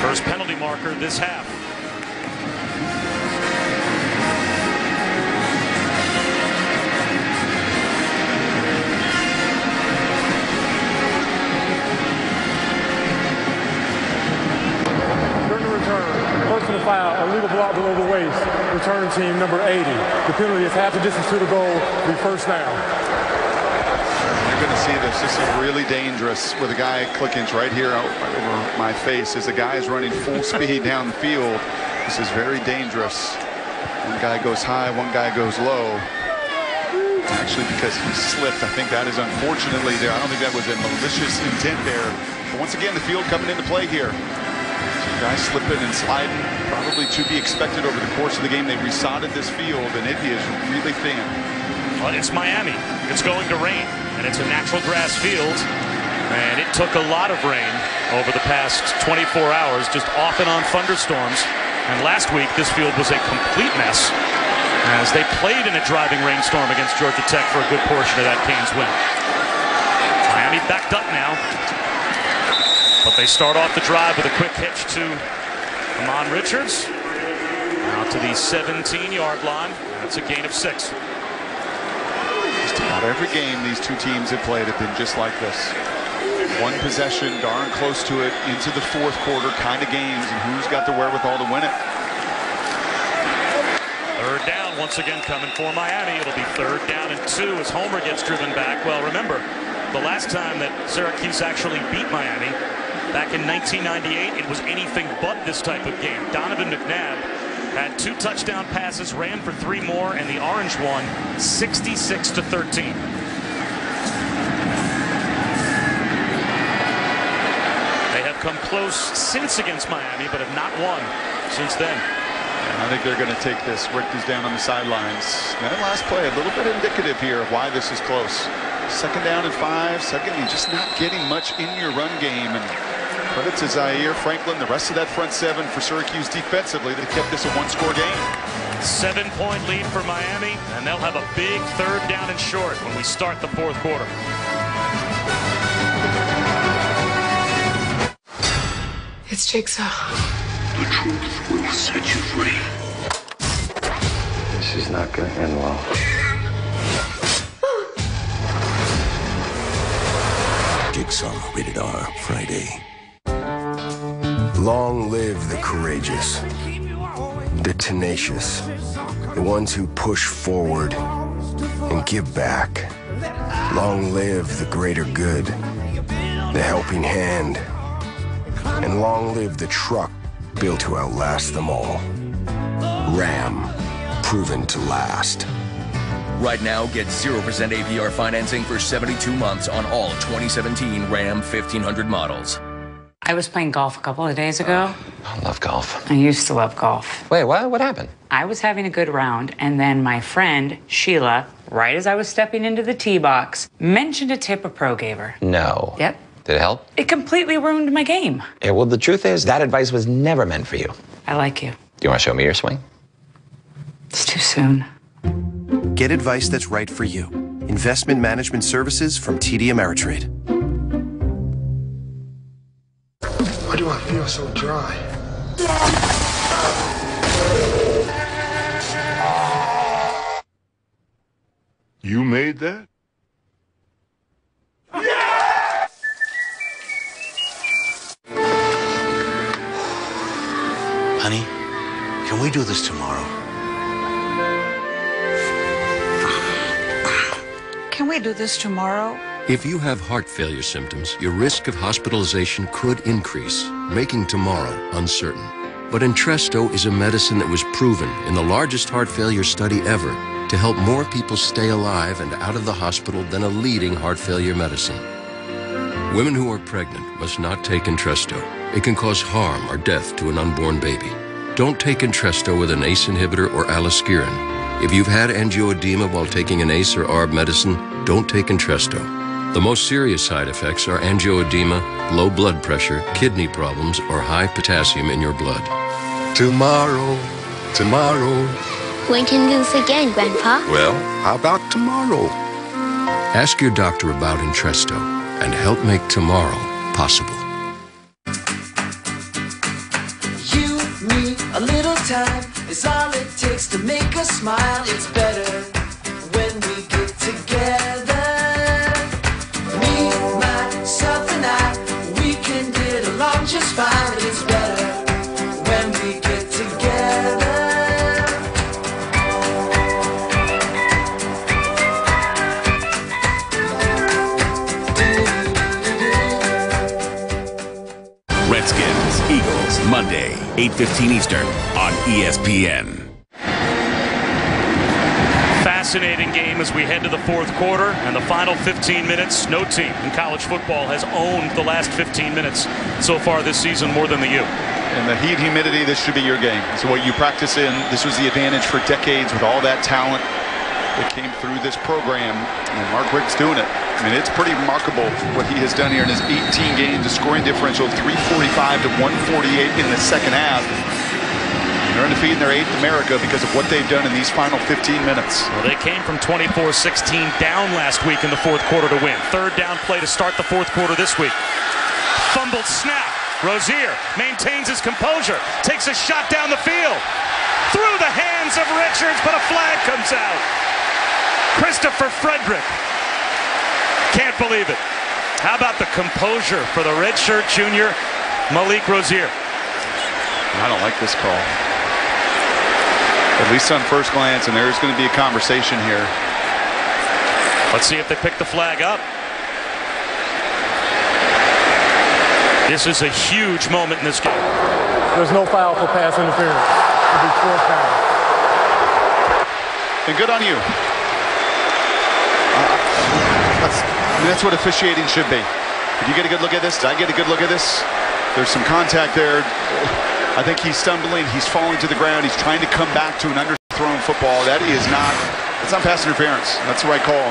First penalty marker this half.
During the return, personal foul, illegal block below the waist, return team number 80. The penalty is half the distance to the goal, be first down.
You're going to see this. This is really dangerous with a guy clicking right here right over my face as the guy is running full speed down the field. This is very dangerous. One guy goes high, one guy goes low. Actually, because he slipped, I think that is unfortunately there. I don't think that was a malicious intent there. But once again, the field coming into play here. Guys slipping and sliding, probably to be expected over the course of the game. They resodded this field, and it is really thin.
Well, it's Miami. It's going to rain, and it's a natural grass field. And it took a lot of rain over the past 24 hours, just off and on thunderstorms. And last week, this field was a complete mess as they played in a driving rainstorm against Georgia Tech for a good portion of that Canes win. Miami backed up now, but they start off the drive with a quick hitch to Amon Richards. Out to the 17-yard line. That's a gain of 6.
Just about every game these two teams have played have been just like this. One possession, darn close to it, into the fourth quarter kind of games, and who's got the wherewithal to win it.
Third down once again coming for Miami. It'll be 3rd down and 2 as Homer gets driven back. Well, remember, the last time that Syracuse actually beat Miami, back in 1998, it was anything but this type of game. Donovan McNabb had 2 touchdown passes, ran for 3 more, and the Orange won 66-13. They have come close since against Miami, but have not won since then.
And I think they're going to take this. Rick is down on the sidelines. That last play, a little bit indicative here of why this is close. 2nd down and 5. Second, you're just not getting much in your run game. And credit to Zaire Franklin, the rest of that front 7 for Syracuse defensively that kept this a 1-score game.
7-point lead for Miami, and they'll have a big 3rd down and short when we start the 4th quarter.
It's Jigsaw.
The truth will set you free.
This is not going to end well.
Jigsaw, rated R, Friday.
Long live the courageous, the tenacious, the ones who push forward and give back. Long live the greater good, the helping hand, and long live the truck built to outlast them all. Ram, proven to last.
Right now, get 0% APR financing for 72 months on all 2017 Ram 1500 models.
I was playing golf a couple of days ago.
I love golf.
I used to love golf.
Wait, what? What happened?
I was having a good round, and then my friend, Sheila, right as I was stepping into the tee box, mentioned a tip a pro gave her.
No.
Yep.
Did it help?
It completely ruined my game.
Yeah, well, the truth is that advice was never meant for you.
I like you.
Do you want to show me your swing?
It's too soon.
Get advice that's right for you. Investment management services from TD Ameritrade.
Why do I feel so dry?
You made that?
Honey, can we do this tomorrow?
Can we do this tomorrow?
If you have heart failure symptoms, your risk of hospitalization could increase, making tomorrow uncertain. But Entresto is a medicine that was proven in the largest heart failure study ever to help more people stay alive and out of the hospital than a leading heart failure medicine. Women who are pregnant must not take Entresto. It can cause harm or death to an unborn baby. Don't take Entresto with an ACE inhibitor or aliskiren. If you've had angioedema while taking an ACE or ARB medicine, don't take Entresto. The most serious side effects are angioedema, low blood pressure, kidney problems, or high potassium in your blood.
Tomorrow, tomorrow.
When can we do this again, Grandpa?
Well, how about tomorrow?
Ask your doctor about Entresto and help make tomorrow possible.
You, me, a little time is all it takes to make us smile. It's better when we get together. Me, myself, and I, we can get along just fine. It's better when we get together.
Redskins, Eagles, Monday, 8:15 Eastern on ESPN.
Fascinating game as we head to the fourth quarter and the final 15 minutes. No team in college football has owned the last 15 minutes so far this season more than the U.
And the heat, humidity, this should be your game. So what you practice in, this was the advantage for decades with all that talent that came through this program. And Mark Richt's doing it. I mean, it's pretty remarkable what he has done here in his 18 games. A scoring differential of 345 to 148 in the second half. They're undefeated in their 8th America because of what they've done in these final 15 minutes.
Well, they came from 24-16 down last week in the fourth quarter to win. Third down play to start the fourth quarter this week. Fumbled snap. Rozier maintains his composure. Takes a shot down the field. Through the hands of Richards, but a flag comes out. Christopher Frederick. Can't believe it. How about the composure for the redshirt junior, Malik Rozier?
I don't like this call. At least on first glance, and there's going to be a conversation here.
Let's see if they pick the flag up. This is a huge moment in this game.
There's no foul for pass interference. It'll be fourth down.
And good on you. That's what officiating should be. Did you get a good look at this? Did I get a good look at this? There's some contact there. I think he's stumbling. He's falling to the ground. He's trying to come back to an underthrown football. That is not, it's not pass interference. That's the right call.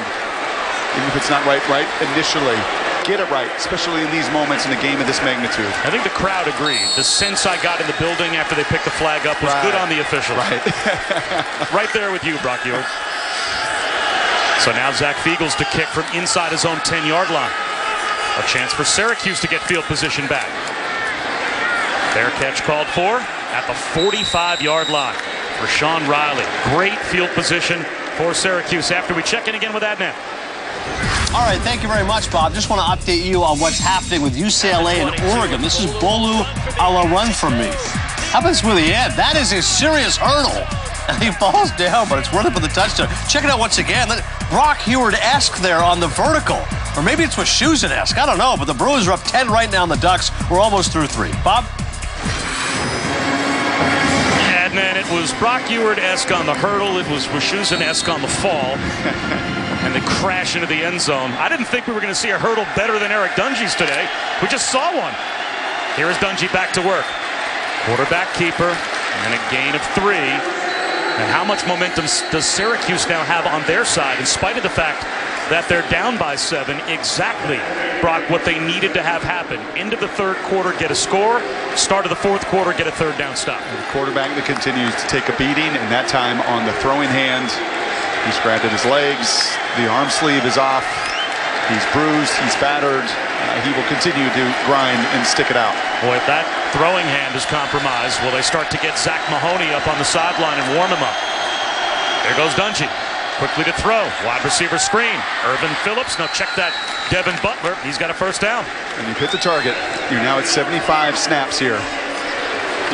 Even if it's not right initially. Get it right, especially in these moments in a game of this magnitude.
I think the crowd agreed. The sense I got in the building after they picked the flag up was good on the officials.
Right.
Right there with you, Brock Ewart. So now Zach Fiegels to kick from inside his own 10-yard line. A chance for Syracuse to get field position back. Fair catch called for at the 45-yard line for Sean Riley. Great field position for Syracuse after we check in again with Adnan.
All right, thank you very much, Bob. Just want to update you on what's happening with UCLA and Oregon. This is Bolu a la run from me. How about this with the end? That is a serious hurdle. And he falls down, but it's worth it for the touchdown. Check it out once again. Brock Ewart-esque there on the vertical. Or maybe it's with Schusen-esque. I don't know, but the Brewers are up 10 right now, and the Ducks we're almost through 3. Bob?
Adnan, it was Brock Ewart-esque on the hurdle. It was Schusen-esque on the fall. And the crash into the end zone. I didn't think we were going to see a hurdle better than Eric Dungy's today. We just saw one. Here is Dungy back to work. Quarterback keeper and a gain of 3. And how much momentum does Syracuse now have on their side, in spite of the fact that they're down by 7? Exactly, Brock, what they needed to have happen. End of the third quarter, get a score. Start of the fourth quarter, get a third down stop.
The quarterback that continues to take a beating, and that time on the throwing hand. He's grabbed at his legs. The arm sleeve is off. He's bruised. He's battered. He will continue to grind and stick it out.
Boy, if that throwing hand is compromised, will they start to get Zach Mahoney up on the sideline and warm him up? There goes Dungy. Quickly to throw. Wide receiver screen. Irvin Phillips. Now check that. Devin Butler. He's got a first down.
And you've hit the target. You're now at 75 snaps here.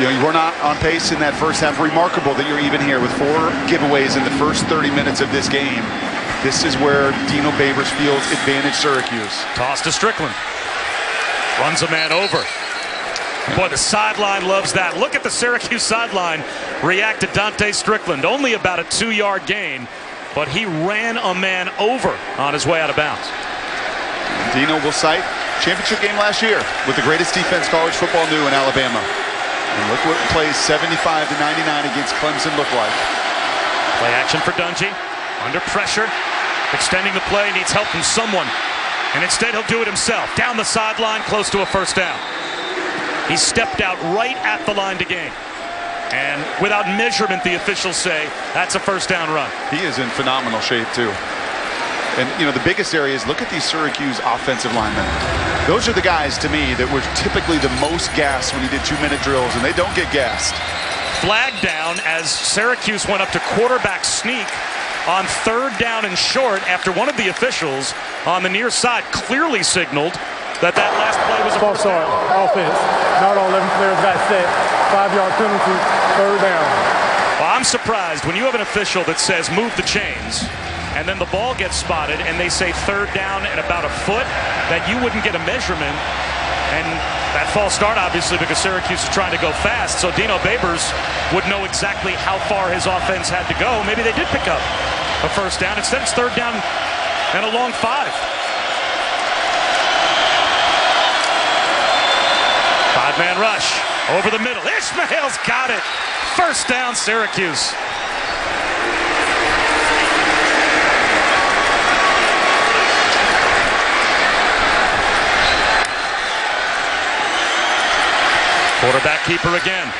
You know, you were not on pace in that first half. Remarkable that you're even here with 4 giveaways in the first 30 minutes of this game. This is where Dino Babers feels advantage Syracuse.
Toss to Strickland. Runs a man over. Boy, the sideline loves that. Look at the Syracuse sideline react to Dante Strickland. Only about a 2-yard gain, but he ran a man over on his way out of bounds.
Dino will cite championship game last year with the greatest defense college football knew in Alabama. And look what plays 75 to 99 against Clemson look like.
Play action for Dungy. Under pressure. Extending the play. Needs help from someone. And instead he'll do it himself. Down the sideline, close to a first down. He stepped out right at the line to gain. And without measurement, the officials say that's a first down run.
He is in phenomenal shape, too. And, you know, the biggest area is look at these Syracuse offensive linemen. Those are the guys, to me, that were typically the most gassed when he did 2-minute drills, and they don't get gassed.
Flag down as Syracuse went up to quarterback sneak on 3rd down and short after one of the officials on the near side clearly signaled that last play was a
false start. Offense. Not all 11 players got set. 5-yard penalty. 3rd down.
Well, I'm surprised when you have an official that says move the chains, and then the ball gets spotted and they say 3rd down and about a foot, that you wouldn't get a measurement. And that false start, obviously, because Syracuse is trying to go fast, so Dino Babers would know exactly how far his offense had to go. Maybe they did pick up a first down. Instead, it's 3rd down and a long 5. 5-man rush over the middle. Ishmael's got it. First down, Syracuse. Quarterback keeper again.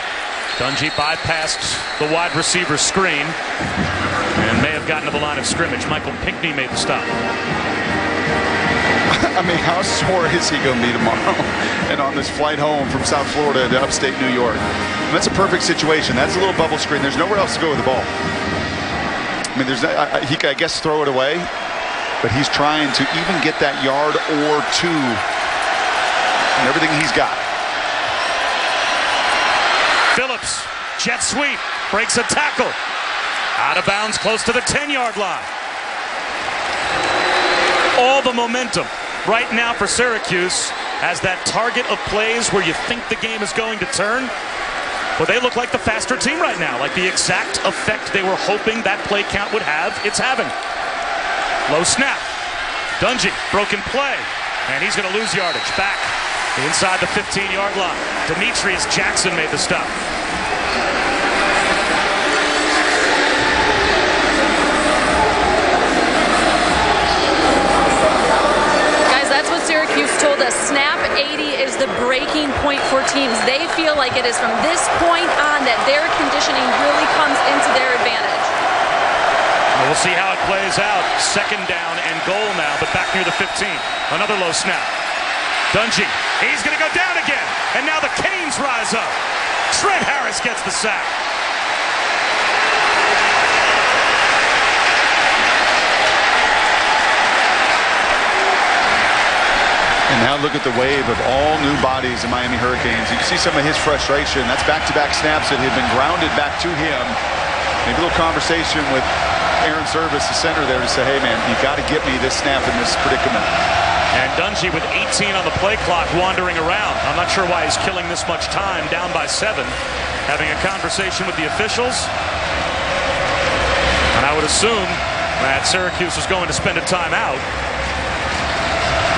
Dungy bypassed the wide receiver screen and may have gotten to the line of scrimmage. Michael Pinckney made the stop.
I mean, how sore is he going to be tomorrow? And on this flight home from South Florida to upstate New York. And that's a perfect situation. That's a little bubble screen. There's nowhere else to go with the ball. I mean, he could, I guess, throw it away. But he's trying to even get that yard or 2 and everything he's got.
Phillips, jet sweep, breaks a tackle. Out of bounds, close to the 10-yard line. All the momentum right now for Syracuse as that target of plays where you think the game is going to turn. Well, they look like the faster team right now, like the exact effect they were hoping that play count would have. It's having. Low snap. Dungy, broken play, and he's going to lose yardage. Back inside the 15-yard line. Demetrius Jackson made the stop.
Syracuse told us snap 80 is the breaking point for teams. They feel like it is from this point on that their conditioning really comes into their advantage.
Well, we'll see how it plays out. 2nd down and goal now, but back near the 15. Another low snap. Dungy, he's going to go down again. And now the Canes rise up. Trent Harris gets the sack.
And now look at the wave of all new bodies in Miami Hurricanes. You can see some of his frustration. That's back-to-back snaps that had been grounded back to him. Maybe a little conversation with Aaron Service, the center there, to say, hey, man, you got to get me this snap in this predicament.
And Dungy with 18 on the play clock wandering around. I'm not sure why he's killing this much time, down by 7. Having a conversation with the officials. And I would assume that Syracuse is going to spend a timeout.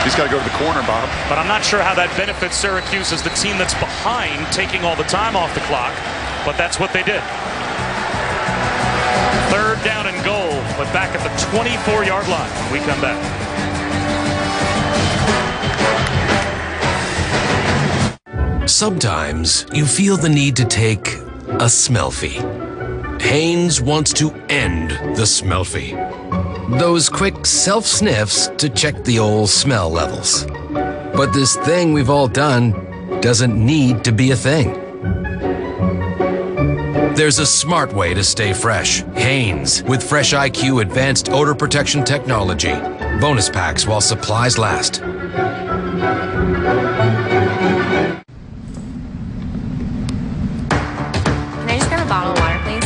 He's got to go to the corner, Bob.
But I'm not sure how that benefits Syracuse as the team that's behind, taking all the time off the clock. But that's what they did. 3rd down and goal, but back at the 24-yard line when we come back.
Sometimes you feel the need to take a smellfie. Hanes wants to end the smellfie. Those quick self-sniffs to check the old smell levels. But this thing we've all done doesn't need to be a thing. There's a smart way to stay fresh. Hanes with Fresh IQ advanced odor protection technology. Bonus packs while supplies last.
Can I just grab a bottle of water, please?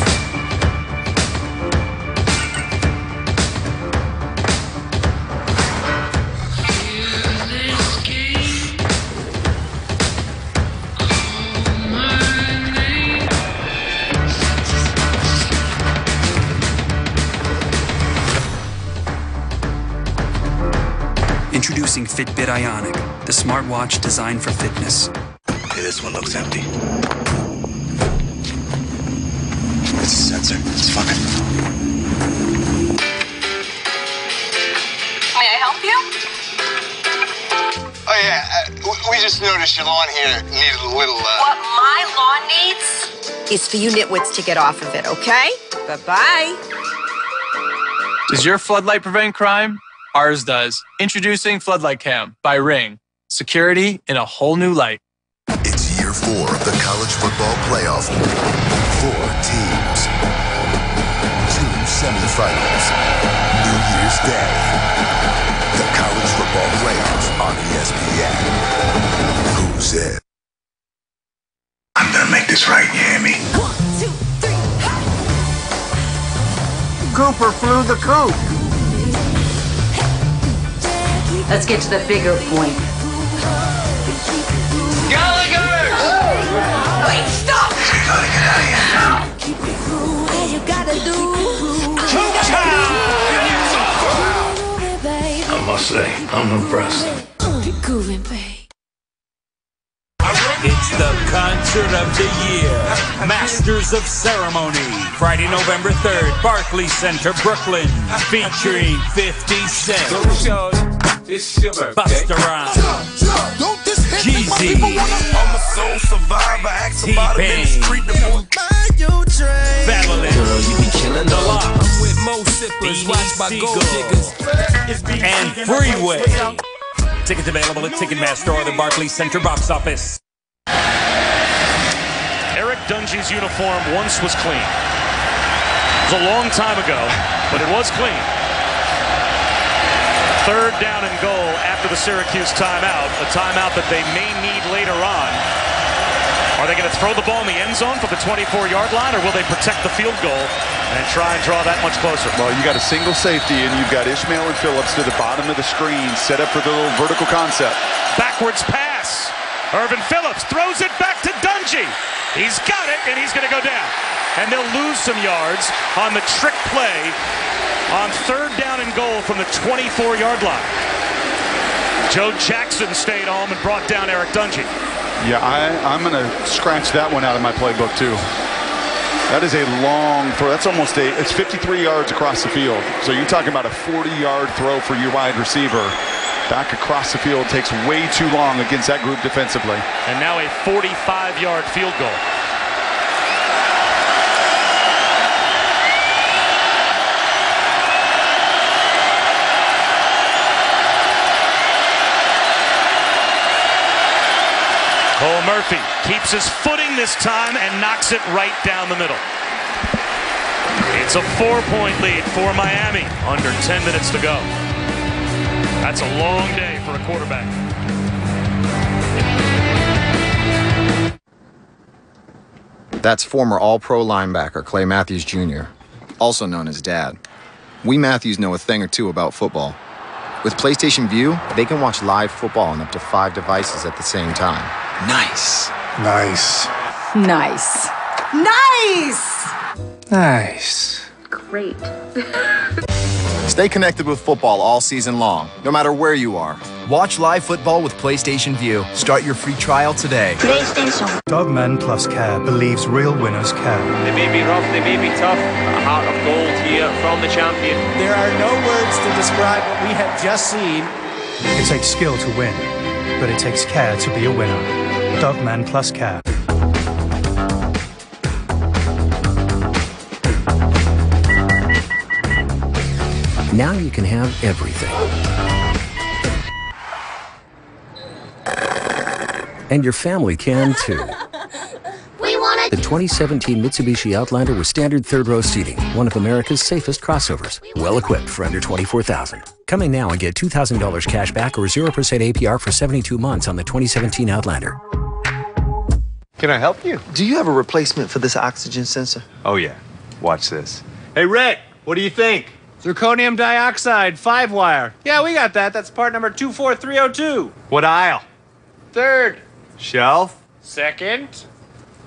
Introducing Fitbit Ionic, the smartwatch designed for fitness.
Okay, this one looks empty. It's a sensor. It's fucking.
May I help you?
Oh, yeah. We just noticed your lawn here needed a little,
What my lawn needs is for you nitwits to get off of it, okay? Bye-bye.
Does your floodlight prevent crime? Ours does. Introducing Floodlight Cam by Ring. Security in a whole new light.
It's year 4 of the college football playoff. 4 teams. 2 semifinals. New Year's Day. The college football playoff on ESPN. Who's it?
I'm gonna make this right, you hear me?
1, 2, 3,
Cooper flew the coop.
Let's get to the bigger point.
Gallagher! Wait, stop!
We gotta get out of here now.
You gotta do.
I must say, I'm impressed.
It's the concert of the year. Masters of Ceremony. Friday, November 3rd, Barclays Center, Brooklyn. Featuring 50 Cent. Busta Rhymes. Jeezy.
I'm a soul survivor. Ask about him in the street.
Babylon. The Lock. And Freeway. Tickets available at Ticketmaster or the Barclays Center box office.
Eric Dungy's uniform once was clean. It was a long time ago, but it was clean. 3rd down and goal after the Syracuse timeout, a timeout that they may need later on. Are they going to throw the ball in the end zone from the 24-yard line, or will they protect the field goal and try and draw that much closer?
Well, you got a single safety, and you've got Ishmael and Phillips to the bottom of the screen, set up for the little vertical concept.
Backwards pass. Irvin Phillips throws it back to Dungy. He's got it, and he's going to go down. And they'll lose some yards on the trick play on 3rd down and goal from the 24-yard line. Joe Jackson stayed home and brought down Eric Dungy.
Yeah, I'm going to scratch that one out of my playbook, too. That is a long throw. That's almost it's 53 yards across the field. So you're talking about a 40-yard throw for your wide receiver. Back across the field takes way too long against that group defensively.
And now a 45-yard field goal. Cole Murphy keeps his footing this time and knocks it right down the middle. It's a 4-point lead for Miami. Under 10 minutes to go. That's a long day for a quarterback.
That's former All-Pro linebacker Clay Matthews Jr., also known as Dad. We Matthews know a thing or two about football. With PlayStation Vue, they can watch live football on up to 5 devices at the same time. Nice.
Nice.
Nice. Nice!
Nice.
Great.
Stay connected with football all season long, no matter where you are.
Watch live football with PlayStation Vue. Start your free trial today.
PlayStation.
Dogman Plus Care believes real winners care.
They may be rough, they may be tough. A heart of gold here from the champion.
There are no words to describe what we have just seen.
It takes skill to win, but it takes care to be a winner. Dogman Plus Care.
Now you can have everything. And your family can too.
We want
The 2017 Mitsubishi Outlander with standard third-row seating, one of America's safest crossovers. Well equipped for under $24,000. Coming now and get $2,000 cash back or 0% APR for 72 months on the 2017 Outlander.
Can I help you?
Do you have a replacement for this oxygen sensor?
Oh, yeah. Watch this. Hey, Rick, what do you think?
Zirconium dioxide, 5-wire. Yeah, we got that. That's part number 24302.
What aisle?
Third.
Shelf?
Second.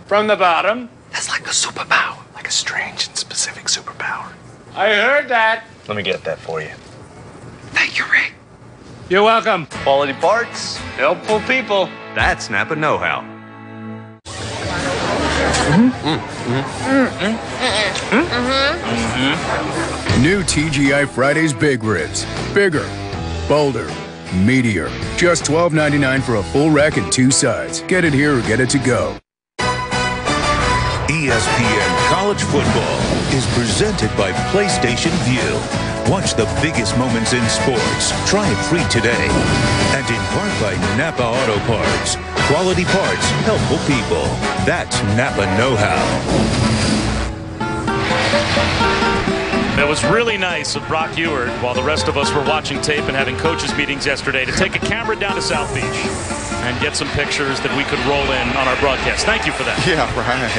From the bottom.
That's like a superpower. Like a strange and specific superpower.
I heard that.
Let me get that for you.
Thank you, Rick.
You're welcome.
Quality parts.
Helpful people.
That's Napa know-how.
New TGI Fridays Big Ribs. Bigger, bolder, meatier. Just $12.99 for a full rack and 2 sides. Get it here or get it to go.
ESPN College Football is presented by PlayStation Vue. Watch the biggest moments in sports. Try it free today. And in part by Napa Auto Parts. Quality parts, helpful people. That's Napa know-how.
That was really nice of Brock Ewert, while the rest of us were watching tape and having coaches meetings yesterday, to take a camera down to South Beach and get some pictures that we could roll in on our broadcast. Thank you for that.
Yeah, right.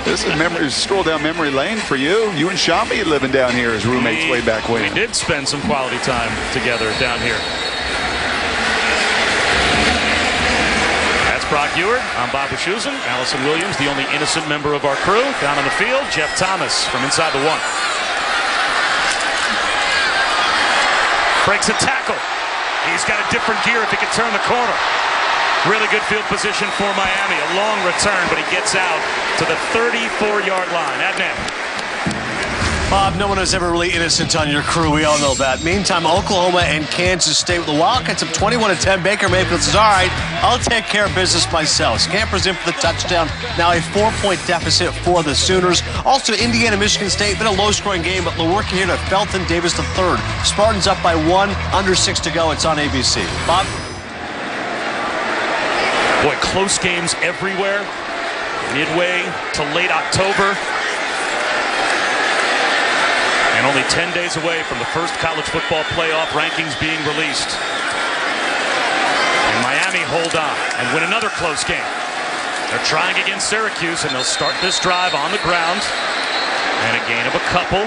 This is memory, stroll down memory lane for you. You and Shambi living down here as roommates way back when.
We did spend some quality time together down here. That's Brock Ewert. I'm Bob Wischusen. Allison Williams, the only innocent member of our crew. Down on the field, Jeff Thomas from inside the 1. Breaks a tackle. He's got a different gear if he can turn the corner. Really good field position for Miami. A long return, but he gets out to the 34-yard line. Adnan.
Bob, no one is ever really innocent on your crew. We all know that. Meantime, Oklahoma and Kansas State with the Wildcats up 21-10. Baker Mayfield says, all right, I'll take care of business myself. Scampers in for the touchdown. Now a 4-point deficit for the Sooners. Also, Indiana, Michigan State, been a low-scoring game, but we're working here to Felton Davis III. Spartans up by 1, under 6 to go. It's on ABC. Bob?
Boy, close games everywhere. Midway to late October. And only 10 days away from the first college football playoff rankings being released. And Miami hold on and win another close game. They're trying against Syracuse, and they'll start this drive on the ground. And a gain of a couple.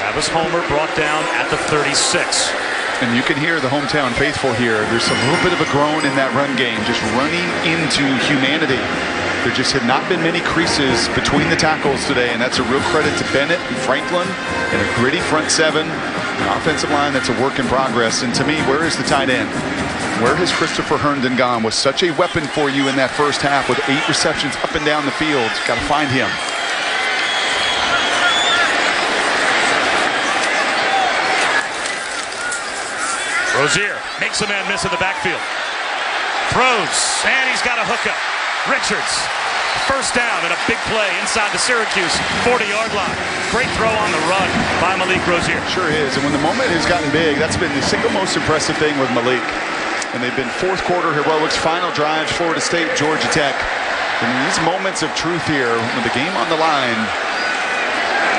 Travis Homer brought down at the 36.
And you can hear the hometown faithful here. There's a little bit of a groan in that run game, just running into humanity. There just had not been many creases between the tackles today, and that's a real credit to Bennett and Franklin and a gritty front seven. An offensive line that's a work in progress. And to me, where is the tight end? Where has Christopher Herndon gone? Was such a weapon for you in that first half with 8 receptions up and down the field. Got to find him.
Rozier makes a man miss in the backfield. Throws, and he's got a hookup. Richards, first down and a big play inside the Syracuse 40-yard line. Great throw on the run by Malik Rozier.
Sure is, and when the moment has gotten big, that's been the single most impressive thing with Malik. And they've been fourth quarter heroics, final drives, Florida State, Georgia Tech. And these moments of truth here, with the game on the line,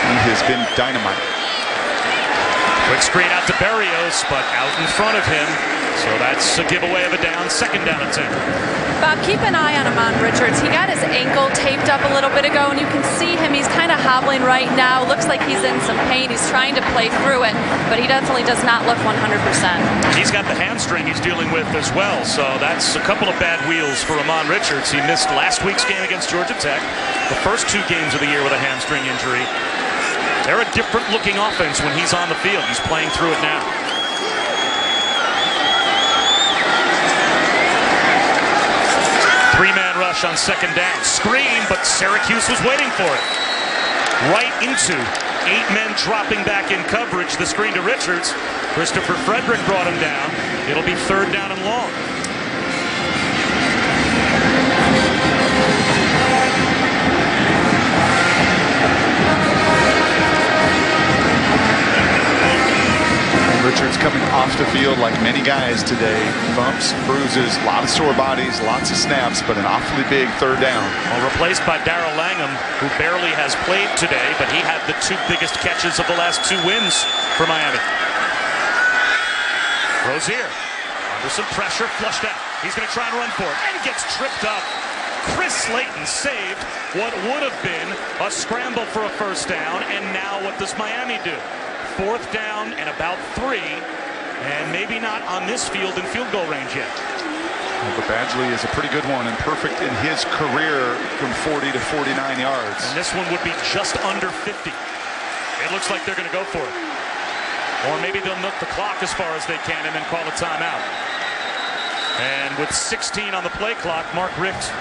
he has been dynamite.
Quick screen out to Berrios, but out in front of him. So that's a giveaway of a down, second down and 10.
Bob, keep an eye on Amon Richards. He got his ankle taped up a little bit ago, and you can see him. He's kind of hobbling right now. Looks like he's in some pain. He's trying to play through it, but he definitely does not look 100%.
He's got the hamstring he's dealing with as well, so that's a couple of bad wheels for Amon Richards. He missed last week's game against Georgia Tech, the first 2 games of the year with a hamstring injury. They're a different looking offense when he's on the field. He's playing through it now. Three-man rush on second down. Screen, but Syracuse was waiting for it. Right into 8 men dropping back in coverage. The screen to Richards. Christopher Frederick brought him down. It'll be 3rd down and long.
Richards coming off the field like many guys today. Bumps, bruises, a lot of sore bodies, lots of snaps, but an awfully big 3rd down.
Well, replaced by Darrell Langham, who barely has played today, but he had the 2 biggest catches of the last 2 wins for Miami. Rozier, under some pressure, flushed out. He's going to try and run for it, and he gets tripped up. Chris Slayton saved what would have been a scramble for a 1st down, and now what does Miami do? 4th down and about 3, and maybe not on this field in field goal range yet.
Well, but Badgley is a pretty good one and perfect in his career from 40 to 49 yards.
And this one would be just under 50. It looks like they're going to go for it. Or maybe they'll milk the clock as far as they can and then call a timeout. And with 16 on the play clock, Mark Richt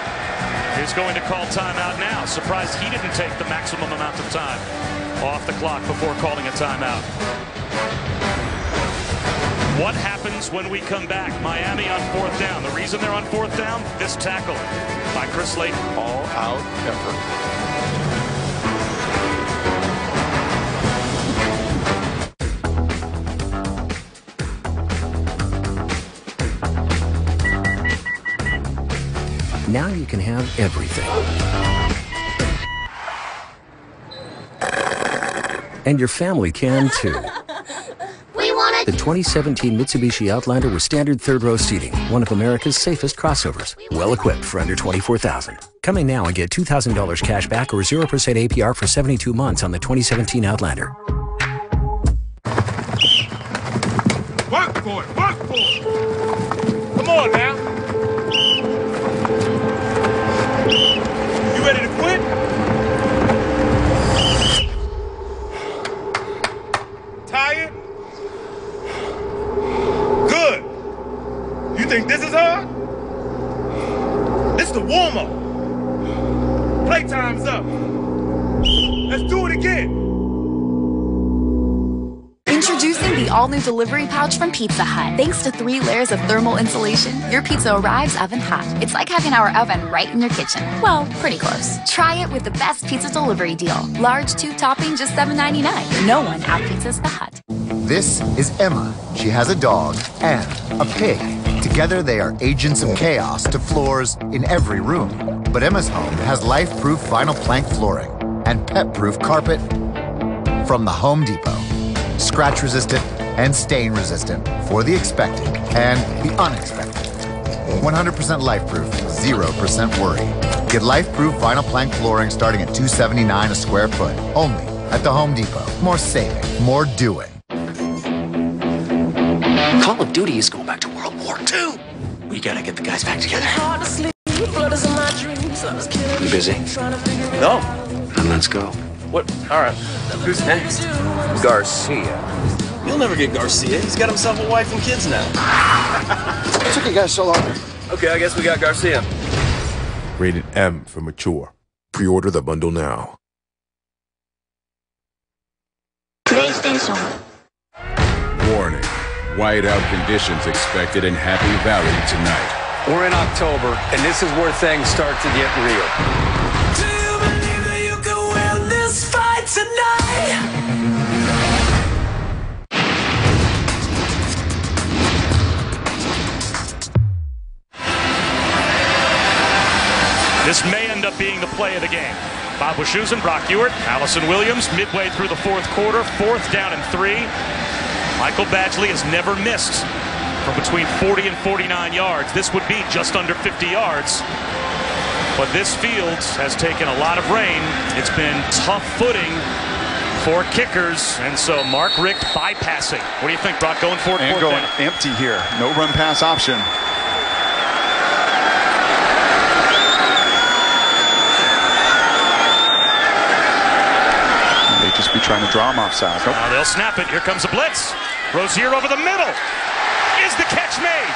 is going to call timeout now. Surprised he didn't take the maximum amount of time off the clock before calling a timeout. What happens when we come back? Miami on 4th down. The reason they're on 4th down, this tackle by Chris Slayton.
All out effort.
Now you can have everything. And your family can too.
We want
The 2017 Mitsubishi Outlander with standard 3rd-row seating, one of America's safest crossovers. Well equipped for under $24,000. Coming now and get $2,000 cash back or 0% APR for 72 months on the 2017 Outlander.
Work for it, work for it. Come on now. You ready to quit? Tired? Good. You think this is hard? This is the warm-up. Playtime's up. Let's do it again.
Introducing the all-new delivery pouch from Pizza Hut. Thanks to 3 layers of thermal insulation, your pizza arrives oven hot. It's like having our oven right in your kitchen. Well, pretty close. Try it with the best pizza delivery deal. Large 2 topping, just $7.99. No one out-pizzas the Hut.
This is Emma. She has a dog and a pig. Together they are agents of chaos to floors in every room. But Emma's home has life-proof vinyl plank flooring and pet-proof carpet from the Home Depot. Scratch-resistant and stain-resistant for the expected and the unexpected. 100% life-proof, 0% worry. Get life-proof vinyl plank flooring starting at $279 a square foot. Only at the Home Depot. More saving, more doing.
Call of Duty is going back to World War II. We gotta get the guys back together. You busy?
No.
Then let's go.
What? All right. Who's next?
Garcia.
You'll never get Garcia. He's got himself a wife and kids now.
It took you guys so long.
Okay, I guess we got Garcia.
Rated M for mature. Pre-order the bundle now.
PlayStation.
Warning. Whiteout conditions expected in Happy Valley tonight.
We're in October, and this is where things start to get real.
Do you believe that you can win this fight tonight?
This may end up being the play of the game. Bob Wischusen, Brock Ewert, Allison Williams, midway through the 4th quarter, 4th down and 3. Michael Badgley has never missed from between 40 and 49 yards. This would be just under 50 yards. But this field has taken a lot of rain. It's been tough footing for kickers, and so Mark Richt bypassing. What do you think, Brock? Going for it?
And going empty here. No run pass option. They just be trying to draw him offside. Nope.
They'll snap it. Here comes a blitz. Rozier over the middle. Is the catch made?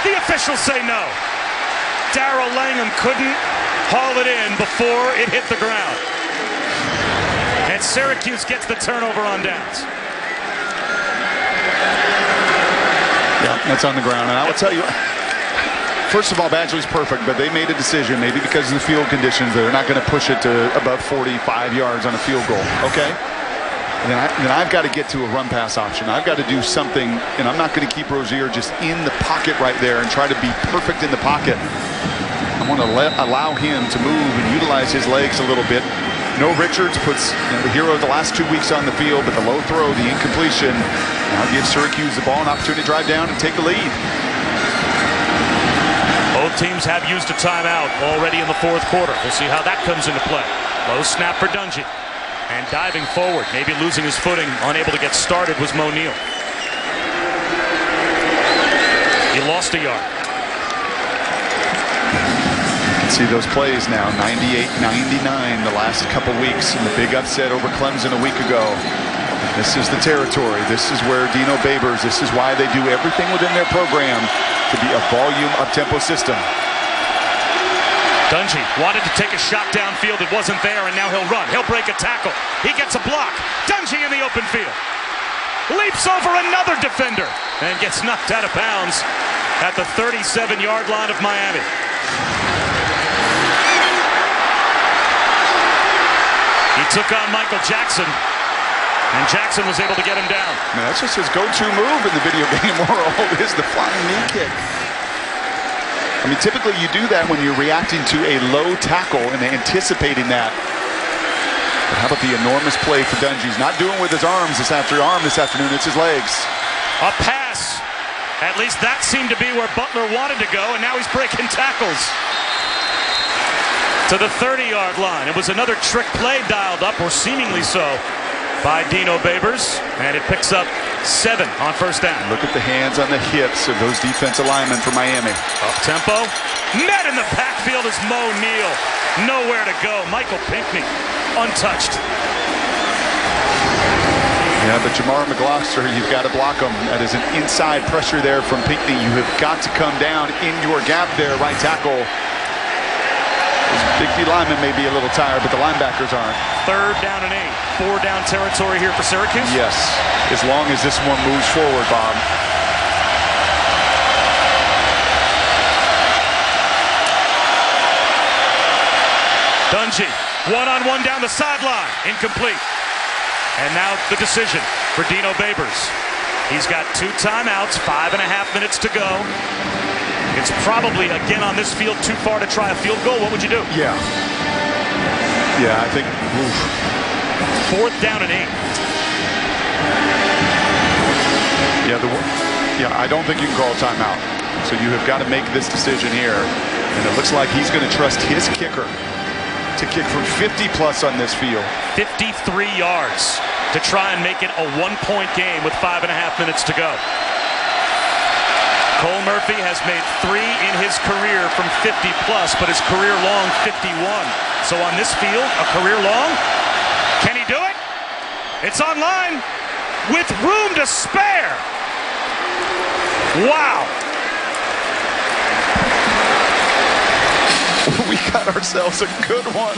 The officials say no. Darrell Langham couldn't haul it in before it hit the ground. And Syracuse gets the turnover on downs.
Yeah, that's on the ground. And I will tell you, first of all, Badgley's perfect, but they made a decision, maybe because of the field conditions, they're not going to push it to above 45 yards on a field goal. Okay? Then I've got to get to a run pass option. I've got to do something, and I'm not going to keep Rozier just in the pocket right there and try to be perfect in the pocket. I want to allow him to move and utilize his legs a little bit. No Richards puts the hero of the last 2 weeks on the field, but the low throw, the incompletion, now gives Syracuse the ball, an opportunity to drive down and take the lead.
Both teams have used a timeout already in the fourth quarter. We'll see how that comes into play. Low snap for Dungy. And diving forward, maybe losing his footing, unable to get started, was Mo Neal. He lost a yard.
See those plays now, 98-99 the last couple weeks, and the big upset over Clemson a week ago. This is the territory. This is where Dino Babers, this is why they do everything within their program to be a volume up-tempo system.
Dungy wanted to take a shot downfield. It wasn't there, and now he'll run. He'll break a tackle. He gets a block. Dungy in the open field. Leaps over another defender and gets knocked out of bounds at the 37-yard line of Miami. He took on Michael Jackson, and Jackson was able to get him down.
Man, that's just his go-to move in the video game world is the flying knee kick. I mean, typically you do that when you're reacting to a low tackle and anticipating that. But how about the enormous play for Dungy? He's not doing with his arms this afternoon, it's his legs.
A pass. At least that seemed to be where Butler wanted to go, and now he's breaking tackles. To the 30-yard line. It was another trick play dialed up, or seemingly so, by Dino Babers, and it picks up 7 on first down.
Look at the hands on the hips of those defensive linemen for Miami.
Up tempo. Met in the backfield is Mo Neal. Nowhere to go. Michael Pinckney, untouched.
Yeah, but Jamar McGloster, you've got to block him. That is an inside pressure there from Pinckney. You have got to come down in your gap there, right tackle. Big D linemen may be a little tired, but the linebackers aren't.
3rd down and 8. 4-down territory here for Syracuse?
Yes, as long as this one moves forward, Bob.
Dungy, one-on-one down the sideline. Incomplete. And now the decision for Dino Babers. He's got 2 timeouts, 5.5 minutes to go. It's probably, again, on this field, too far to try a field goal. What would you do?
Yeah. Yeah, I think. Oof.
4th down and 8.
Yeah, I don't think you can call a timeout. So you have got to make this decision here. And it looks like he's going to trust his kicker to kick from 50-plus on this field.
53 yards to try and make it a 1-point game with 5.5 minutes to go. Cole Murphy has made 3 in his career from 50-plus, but his career-long 51. So on this field, a career-long, can he do it? It's online with room to spare. Wow.
We got ourselves a good one.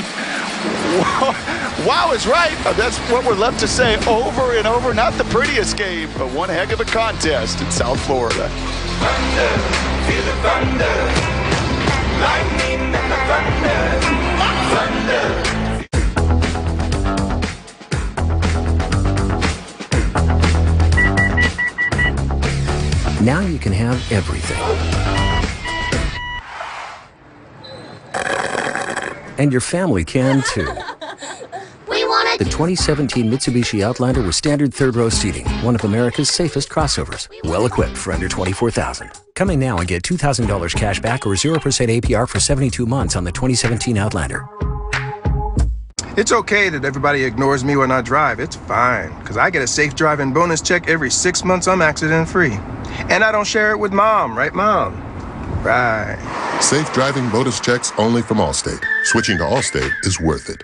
Wow is right. That's what we're left to say over and over. Not the prettiest game, but one heck of a contest in South Florida.
Thunder, feel the thunder. Lightning and the thunder.
Now you can have everything. And your family can too.
We want
The 2017 Mitsubishi Outlander with standard 3rd-row seating, one of America's safest crossovers, well equipped for under $24,000. Coming now and get $2,000 cash back or 0% APR for 72 months on the 2017 Outlander.
It's okay that everybody ignores me when I drive. It's fine, because I get a safe driving bonus check every 6 months I'm accident-free. And I don't share it with Mom, right, Mom? Right.
Safe driving bonus checks only from Allstate. Switching to Allstate is worth it.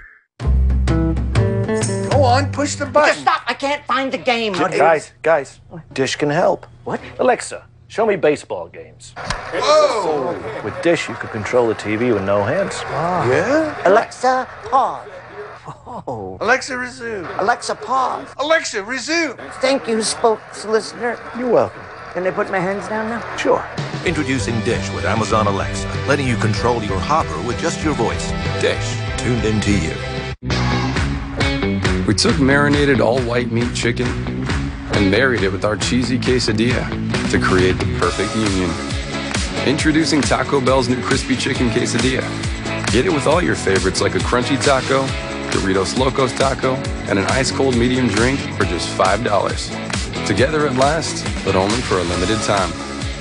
Go on, push the button.
Just stop. I can't find the game.
Guys, Dish can help.
What?
Alexa, show me baseball games.
Whoa!
With Dish, you could control the TV with no hands.
Wow.
Yeah?
Alexa, pause. Oh.
Alexa, resume.
Alexa, pause.
Alexa, resume.
Thank you, spokeslistener.
You're welcome.
Can they put my hands down now?
Sure.
Introducing Dish with Amazon Alexa, letting you control your hopper with just your voice. Dish, tuned into you.
We took marinated all-white meat chicken and married it with our cheesy quesadilla to create the perfect union. Introducing Taco Bell's new crispy chicken quesadilla. Get it with all your favorites like a crunchy taco, Doritos Locos taco, and an ice-cold medium drink for just $5. Together at last, but only for a limited time.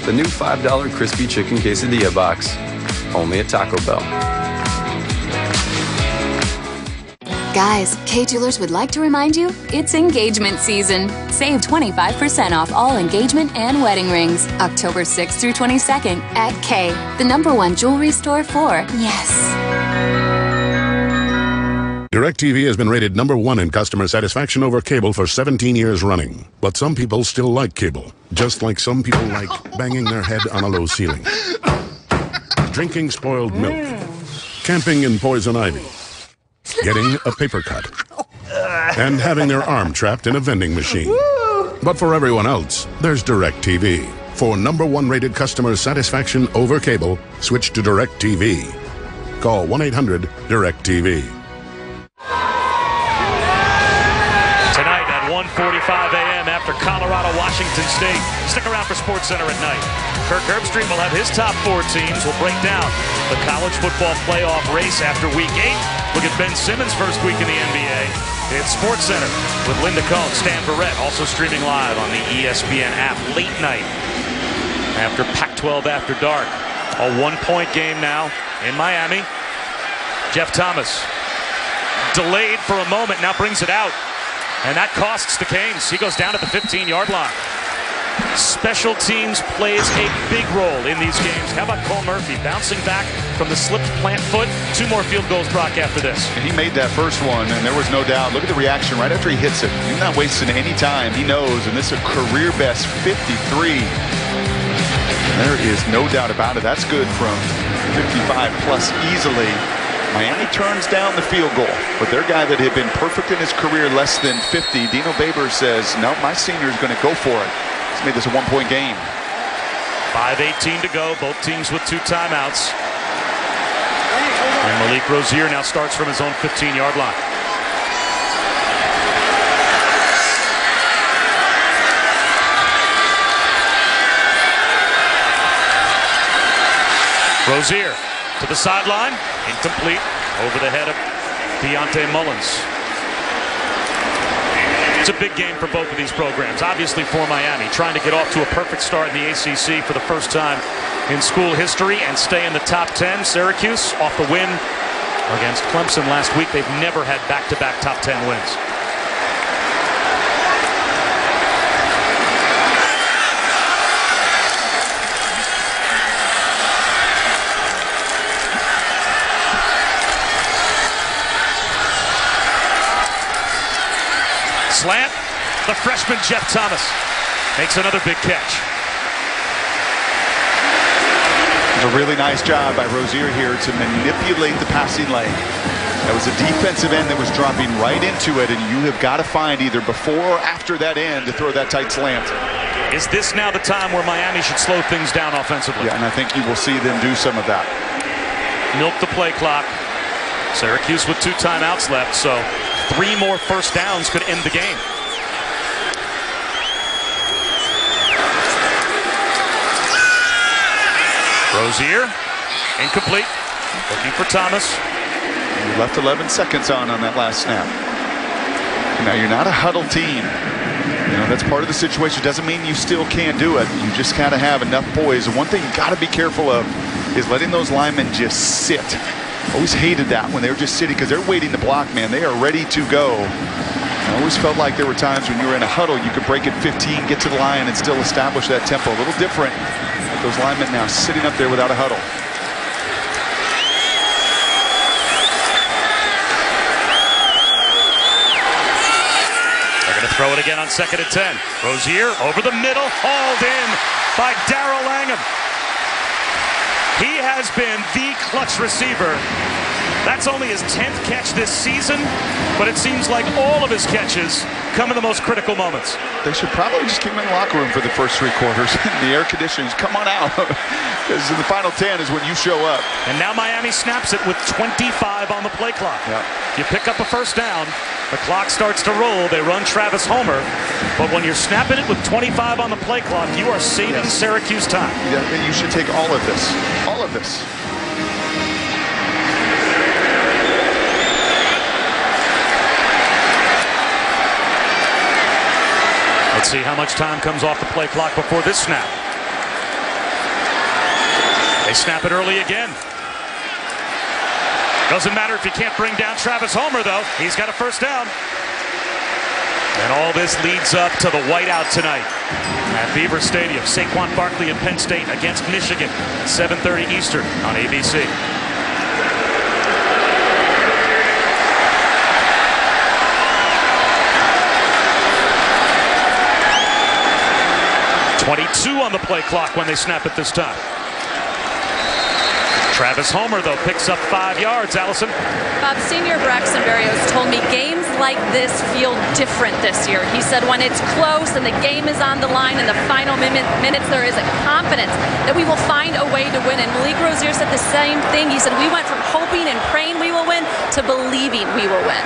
The new $5 crispy chicken quesadilla box, only at Taco Bell.
Guys, Kay Jewelers would like to remind you, it's engagement season. Save 25% off all engagement and wedding rings. October 6th through 22nd at Kay, the #1 jewelry store for yes.
DirecTV has been rated #1 in customer satisfaction over cable for 17 years running. But some people still like cable, just like some people like banging their head on a low ceiling, drinking spoiled milk, camping in poison ivy, getting a paper cut, and having their arm trapped in a vending machine. But for everyone else, there's DirecTV. For #1 rated customer satisfaction over cable, switch to DirecTV. Call 1-800-DirecTV.
Tonight at 1:45 a.m. after Colorado-Washington State. Stick around for SportsCenter at night. Kirk Herbstreit will have his top 4 teams. We'll break down the college football playoff race after Week 8. Look at Ben Simmons' first week in the NBA. It's SportsCenter with Linda Cohn, Stan Verrett, also streaming live on the ESPN app late night after Pac-12 After Dark. A 1-point game now in Miami. Jeff Thomas delayed for a moment, now brings it out. And that costs the Canes. He goes down at the 15-yard line. Special teams plays a big role in these games. How about Cole Murphy bouncing back from the slipped plant foot? 2 more field goals, Brock, after this.
He made that first one, and there was no doubt. Look at the reaction right after he hits it. He's not wasting any time. He knows, and this is a career best 53. There is no doubt about it. That's good from 55 plus easily. Miami turns down the field goal, but their guy that had been perfect in his career, less than 50, Dino Babers says, no, my senior is going to go for it. He's made this a 1-point game.
5:18 to go, both teams with 2 timeouts. And Malik Rozier now starts from his own 15-yard line. Rozier to the sideline, incomplete, over the head of Deontay Mullins. It's a big game for both of these programs, obviously for Miami, trying to get off to a perfect start in the ACC for the first time in school history and stay in the top 10. Syracuse off the win against Clemson last week. They've never had back-to-back top 10 wins. Slant, the freshman Jeff Thomas makes another big catch.
A really nice job by Rozier here to manipulate the passing lane. That was a defensive end that was dropping right into it, and you have got to find either before or after that end to throw that tight slant.
Is this now the time where Miami should slow things down offensively?
Yeah, and I think you will see them do some of that.
Milk the play clock. Syracuse with 2 timeouts left, so 3 more first downs could end the game. Rozier, incomplete. Looking for Thomas.
You left 11 seconds on that last snap. Now, you're not a huddle team. You know, that's part of the situation. Doesn't mean you still can't do it. You just got to have enough poise. And one thing you got to be careful of is letting those linemen just sit. Always hated that when they were just sitting because they're waiting to block, man. They are ready to go. I always felt like there were times when you were in a huddle, you could break it 15, get to the line, and still establish that tempo. A little different. Those linemen now sitting up there without a huddle.
Throw it again on 2nd and 10. Rozier over the middle, hauled in by Darrell Langham. He has been the clutch receiver. That's only his 10th catch this season, but it seems like all of his catches come in the most critical moments.
They should probably just keep him in the locker room for the first 3 quarters. The air conditioning, come on out. Because in the final 10 is when you show up.
And now Miami snaps it with 25 on the play clock.
Yeah.
You pick up a first down, the clock starts to roll, they run Travis Homer, but when you're snapping it with 25 on the play clock, you are saving Syracuse time.
Yeah, and you should take all of this. All of this.
Let's see how much time comes off the play clock before this snap. They snap it early again. Doesn't matter if you can't bring down Travis Homer, though. He's got a first down. And all this leads up to the whiteout tonight at Beaver Stadium. Saquon Barkley and Penn State against Michigan at 7:30 Eastern on ABC. .22 on the play clock when they snap it this time. Travis Homer, though, picks up 5 yards. Allison?
Bob, senior Braxton Berrios told me games like this feel different this year. He said when it's close and the game is on the line in the final minutes, there is a confidence that we will find a way to win. And Malik Rozier said the same thing. He said we went from hoping and praying we will win to believing we will win.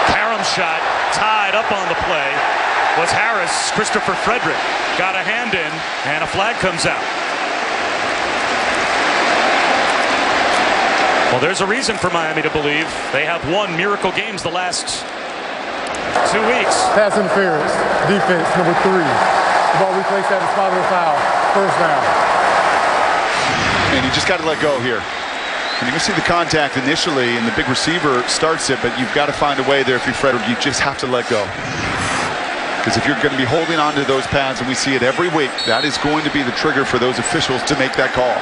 Karam's shot tied up on the play was Harris. Christopher Frederick got a hand in, and a flag comes out. Well, there's a reason for Miami to believe they have won miracle games the last 2 weeks.
Pass interference, defense number 3. The ball replaced at the spot of the foul. First down.
And you just got to let go here. And you can see the contact initially, and the big receiver starts it, but you've got to find a way there if you're Frederick. You just have to let go. Because if you're going to be holding on to those pads, and we see it every week, that is going to be the trigger for those officials to make that call.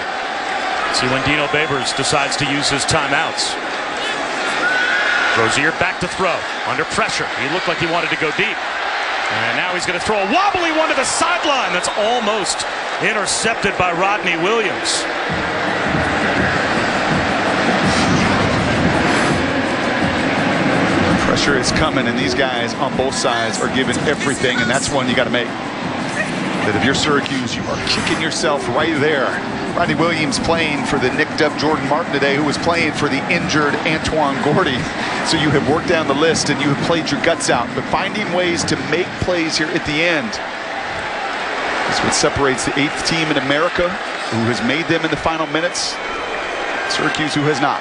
See when Dino Babers decides to use his timeouts. Rozier back to throw. Under pressure. He looked like he wanted to go deep. And now he's going to throw a wobbly one to the sideline. That's almost intercepted by Rodney Williams.
Pressure is coming, and these guys on both sides are giving everything, and that's one you got to make. That if you're Syracuse, you are kicking yourself right there. Rodney Williams playing for the nicked up Jordan Martin today, who was playing for the injured Antoine Gordy. So you have worked down the list and you have played your guts out, but finding ways to make plays here at the end is what separates the 8th team in America, who has made them in the final minutes, Syracuse, who has not.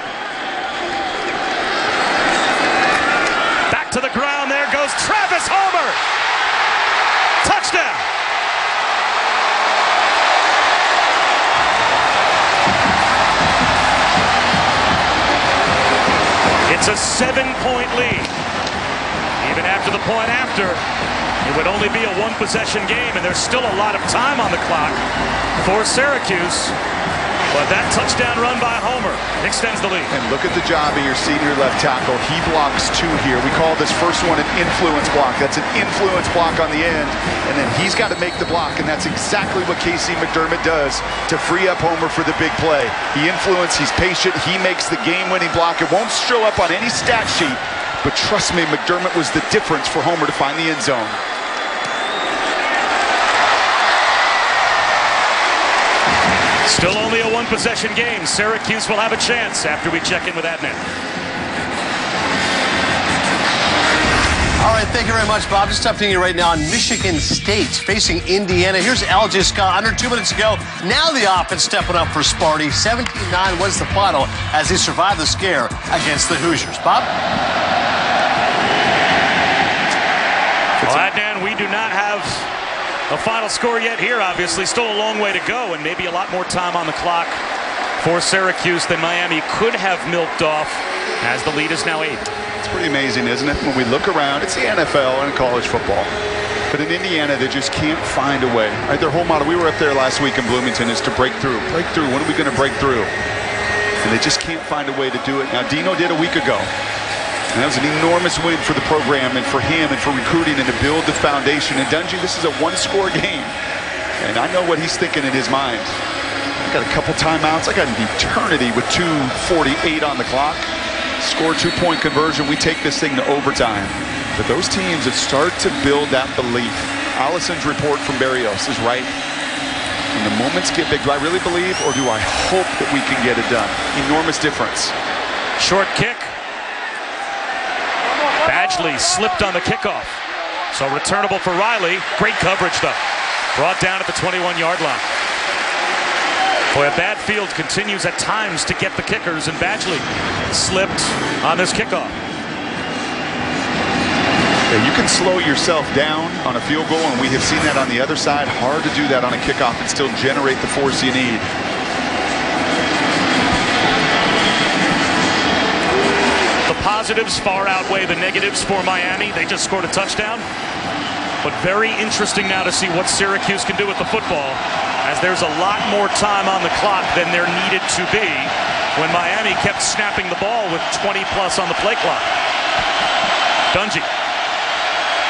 Back to the ground, there goes Travis Homer! Touchdown! It's a 7-point lead. Even after the point after, it would only be a 1-possession game, and there's still a lot of time on the clock for Syracuse. But that touchdown run by Homer extends the lead.
And look at the job of your senior left tackle. He blocks 2 here. We call this first one an influence block. That's an influence block on the end. And then he's got to make the block, and that's exactly what Casey McDermott does to free up Homer for the big play. He influences, he's patient, he makes the game-winning block. It won't show up on any stat sheet, but trust me, McDermott was the difference for Homer to find the end zone.
Still only a 1-possession game. Syracuse will have a chance after we check in with Adnan.
All right, thank you very much, Bob. Just updating you right now on Michigan State facing Indiana. Here's LJ Scott under 2 minutes ago. Now the offense stepping up for Sparty. 17-9 was the final as they survived the scare against the Hoosiers. Bob?
Well, Adnan, we do not have a final score yet here, obviously. Still a long way to go, and maybe a lot more time on the clock for Syracuse than Miami could have milked off, as the lead is now 8.
It's pretty amazing, isn't it? When we look around, it's the NFL and college football. But in Indiana, they just can't find a way. Right? Their whole model, we were up there last week in Bloomington, is to break through. Break through. When are we going to break through? And they just can't find a way to do it. Now, Dino did a week ago. And that was an enormous win for the program and for him and for recruiting and to build the foundation. And Dungy, this is a one-score game. And I know what he's thinking in his mind. I got a couple timeouts. I got an eternity with 2:48 on the clock. Score 2-point conversion. We take this thing to overtime. But those teams that start to build that belief. Allison's report from Barrios is right. When the moments get big, do I really believe or do I hope that we can get it done? Enormous difference.
Short kick. Badgley slipped on the kickoff. So returnable for Riley. Great coverage though. Brought down at the 21-yard line. Boy, a bad field continues at times to get the kickers, and Badgley slipped on this kickoff.
Yeah, you can slow yourself down on a field goal, and we have seen that on the other side. Hard to do that on a kickoff and still generate the force you need.
The positives far outweigh the negatives for Miami. They just scored a touchdown. But very interesting now to see what Syracuse can do with the football, as there's a lot more time on the clock than there needed to be when Miami kept snapping the ball with 20-plus on the play clock. Dungy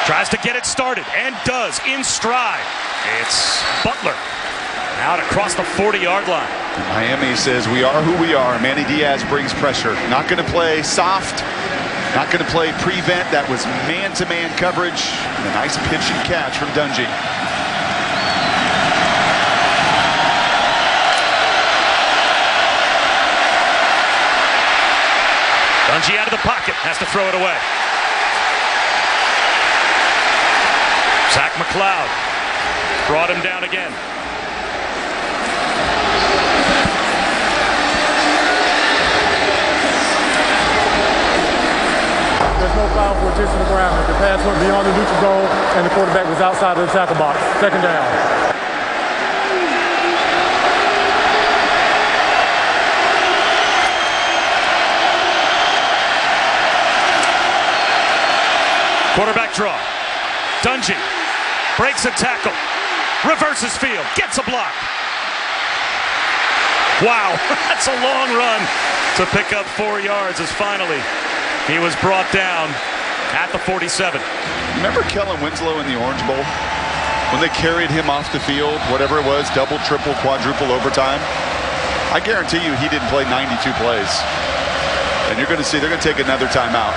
tries to get it started and does in stride. It's Butler out across the 40-yard line.
Miami says we are who we are. Manny Diaz brings pressure. Not going to play soft. Not going to play prevent. That was man-to-man coverage. And a nice pitch and catch from Dungy.
Dungy out of the pocket. Has to throw it away. Zach McLeod brought him down again.
There's no foul for attention to the ground. The pass went beyond the neutral zone, and the quarterback was outside of the tackle box. Second down.
Quarterback draw. Dungy breaks a tackle. Reverses field. Gets a block. Wow, that's a long run to pick up 4 yards as finally he was brought down at the 47.
Remember Kellen Winslow in the Orange Bowl? When they carried him off the field, whatever it was, double, triple, quadruple overtime? I guarantee you he didn't play 92 plays. And you're going to see they're going to take another timeout.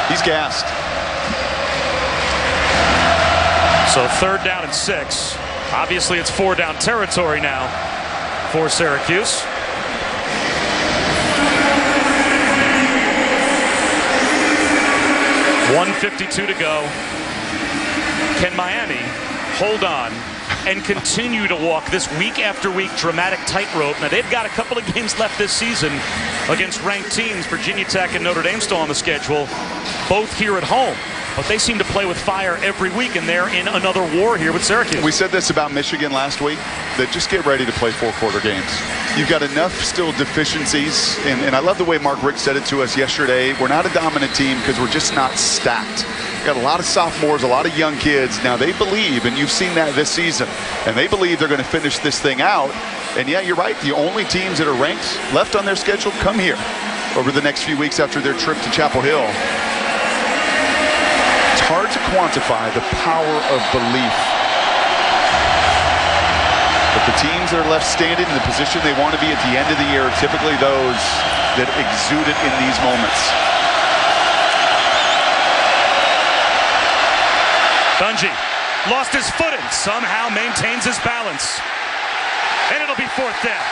He's gassed.
So 3rd down and 6. Obviously it's 4-down territory now for Syracuse. .152 to go. Can Miami hold on and continue to walk this week after week dramatic tightrope? Now they've got a couple of games left this season against ranked teams. Virginia Tech and Notre Dame still on the schedule, both here at home. But they seem to play with fire every week, and they're in another war here with Syracuse.
We said this about Michigan last week, that just get ready to play 4-quarter games. You've got enough still deficiencies, and I love the way Mark Richt said it to us yesterday. We're not a dominant team because we're just not stacked. We've got a lot of sophomores, a lot of young kids. Now they believe, and you've seen that this season, and they believe they're going to finish this thing out. And yeah, you're right. The only teams that are ranked left on their schedule come here over the next few weeks after their trip to Chapel Hill. It's hard to quantify the power of belief. But the teams that are left standing in the position they want to be at the end of the year are typically those that exude it in these moments.
Dungy lost his footing, somehow maintains his balance. And it'll be 4th down.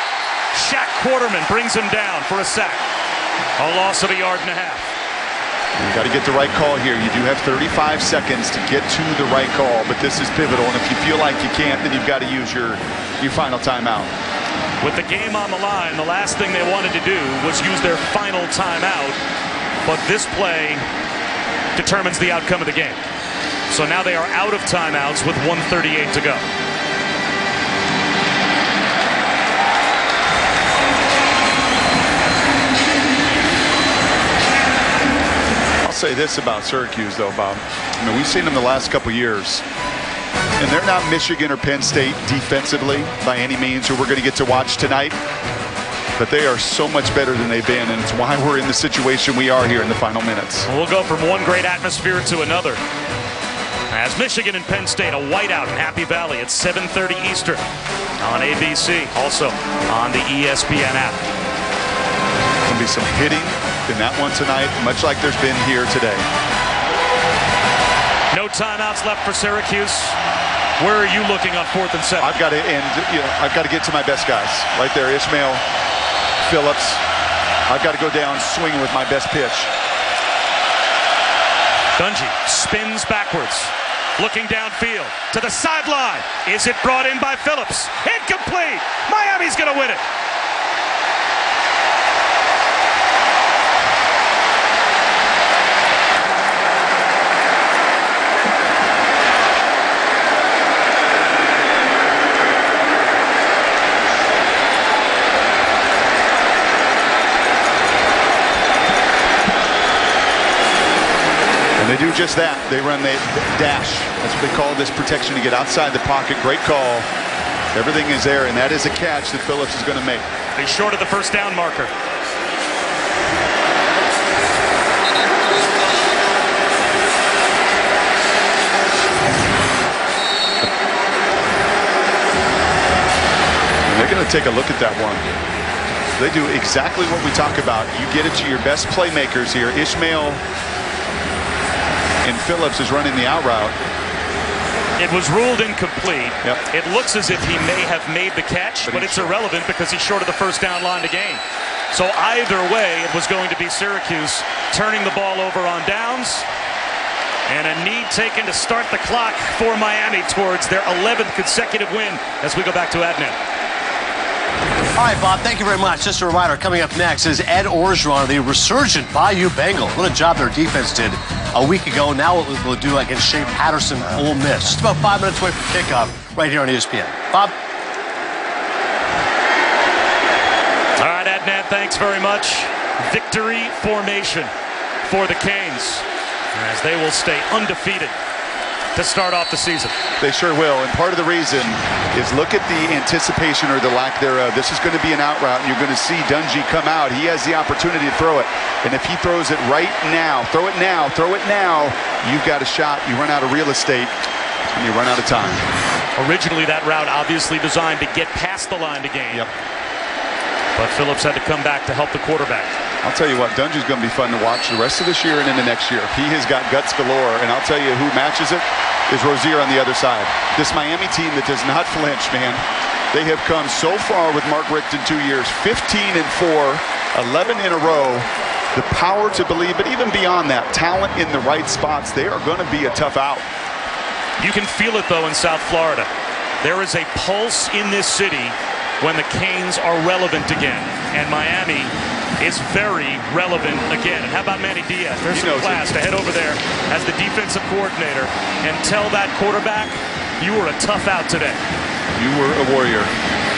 Shaq Quarterman brings him down for a sack. A loss of 1.5 yards.
You've got to get the right call here. You do have 35 seconds to get to the right call, but this is pivotal. And if you feel like you can't, then you've got to use your final timeout.
With the game on the line, the last thing they wanted to do was use their final timeout. But this play determines the outcome of the game. So now they are out of timeouts with 1:38 to go.
I'll say this about Syracuse, though, Bob. I mean, we've seen them the last couple years. And they're not Michigan or Penn State defensively by any means, who we're going to get to watch tonight. but they are so much better than they've been, and it's why we're in the situation we are here in the final minutes.
We'll go from one great atmosphere to another. As Michigan and Penn State, a whiteout in Happy Valley at 7:30 Eastern on ABC, also on the ESPN app.
There'll be some hitting in that one tonight, much like there's been here today.
No timeouts left for Syracuse. Where are you looking on 4th and 7?
I've got to end. I've got to get to my best guys right there. Ishmael, Phillips. I've got to go down swinging with my best pitch.
Dungy spins backwards, looking downfield to the sideline. Is it brought in by Phillips? Incomplete. Miami's going to win it.
They do just that. They run the dash. That's what they call this protection to get outside the pocket. Great call. Everything is there, and that is a catch that Phillips is going to make.
He's short of the first down marker.
And they're going to take a look at that one. They do exactly what we talk about. You get it to your best playmakers here. Ishmael and Phillips is running the out route.
It was ruled incomplete.
Yep.
It looks as if he may have made the catch, but it's irrelevant because he's short of the first down line to gain. So either way, it was going to be Syracuse turning the ball over on downs, and a knee taken to start the clock for Miami towards their 11th consecutive win as we go back to Adnan.
All right, Bob, thank you very much. Just a reminder, coming up next is Ed Orgeron, the resurgent Bayou Bengal. What a job their defense did a week ago. Now what we'll do against Shea Patterson, Ole Miss. Just about 5 minutes away from kickoff right here on ESPN. Bob?
All right, Adnan, thanks very much. Victory formation for the Canes as they will stay undefeated to start off the season.
They sure will, and part of the reason is look at the anticipation or the lack thereof. This is going to be an out route, and you're going to see Dungy come out. He has the opportunity to throw it, and if he throws it right now, throw it now, you've got a shot. You run out of real estate, and you run out of time.
Originally, that route obviously designed to get past the line to gain.
Yep.
But Phillips had to come back to help the quarterback.
I'll tell you what, Dungy's going to be fun to watch the rest of this year and into next year. He has got guts galore, and I'll tell you who matches it is Rozier on the other side. This Miami team that does not flinch, man. They have come so far with Mark Richt in 2 years, 15-4, 11 in a row. The power to believe, but even beyond that, talent in the right spots, they are going to be a tough out.
You can feel it, though, in South Florida. There is a pulse in this city when the Canes are relevant again, and Miami is very relevant again. And how about Manny Diaz? There's some class to head over there as the defensive coordinator and tell that quarterback, you were a tough out today.
You were a warrior.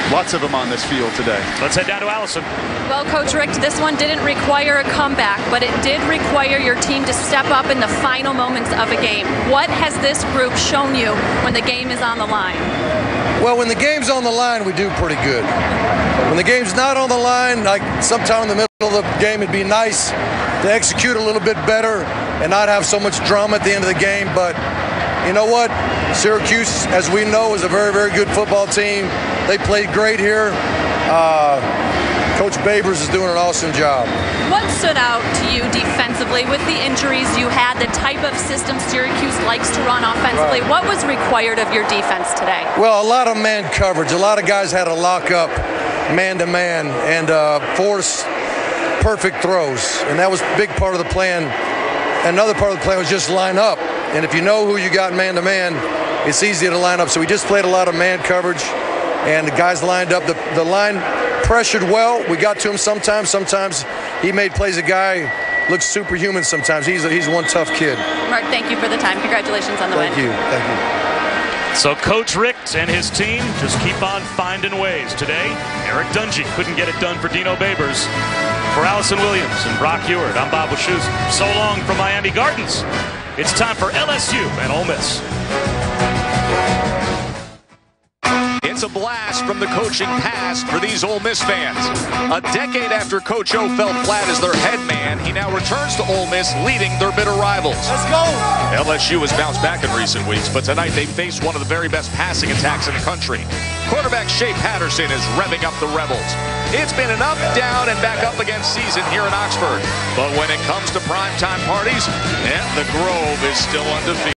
Lots of them on this field today.
Let's head down to Allison.
Well, Coach Richt, this one didn't require a comeback, but it did require your team to step up in the final moments of a game. What has this group shown you when the game is on the line?
Well, when the game's on the line, we do pretty good. When the game's not on the line, like sometime in the middle of the game, it'd be nice to execute a little bit better and not have so much drama at the end of the game. But you know what? Syracuse, as we know, is a very, very good football team. They played great here. Coach Babers is doing an awesome job.
What stood out to you defensively with the injuries you had, the type of system Syracuse likes to run offensively? Right. What was required of your defense today?
Well, a lot of man coverage. A lot of guys had to lock up man-to-man and force perfect throws. And that was a big part of the plan. Another part of the plan was just line up. And if you know who you got man-to-man, it's easy to line up. So we just played a lot of man coverage, and the guys lined up. The line pressured well. We got to him sometimes. Sometimes he made plays. A guy looks superhuman sometimes. He's one tough kid.
Mark, thank you for the time. Congratulations on the win.
Thank you.
So Coach Richt and his team just keep on finding ways. Today, Eric Dungy couldn't get it done for Dino Babers. For Allison Williams and Brock Ewart, I'm Bob Wischusen. So long from Miami Gardens. It's time for LSU and Ole Miss.
It's
It's a blast from the coaching past for these Ole Miss fans. A decade after Coach O fell flat as their head man, he now returns to Ole Miss, leading their bitter rivals. Let's go! LSU has bounced back in recent weeks, but tonight they face one of the very best passing attacks in the country. Quarterback Shea Patterson is revving up the Rebels. It's been an up, down, and back up again season here in Oxford. But when it comes to primetime parties, the Grove is still undefeated.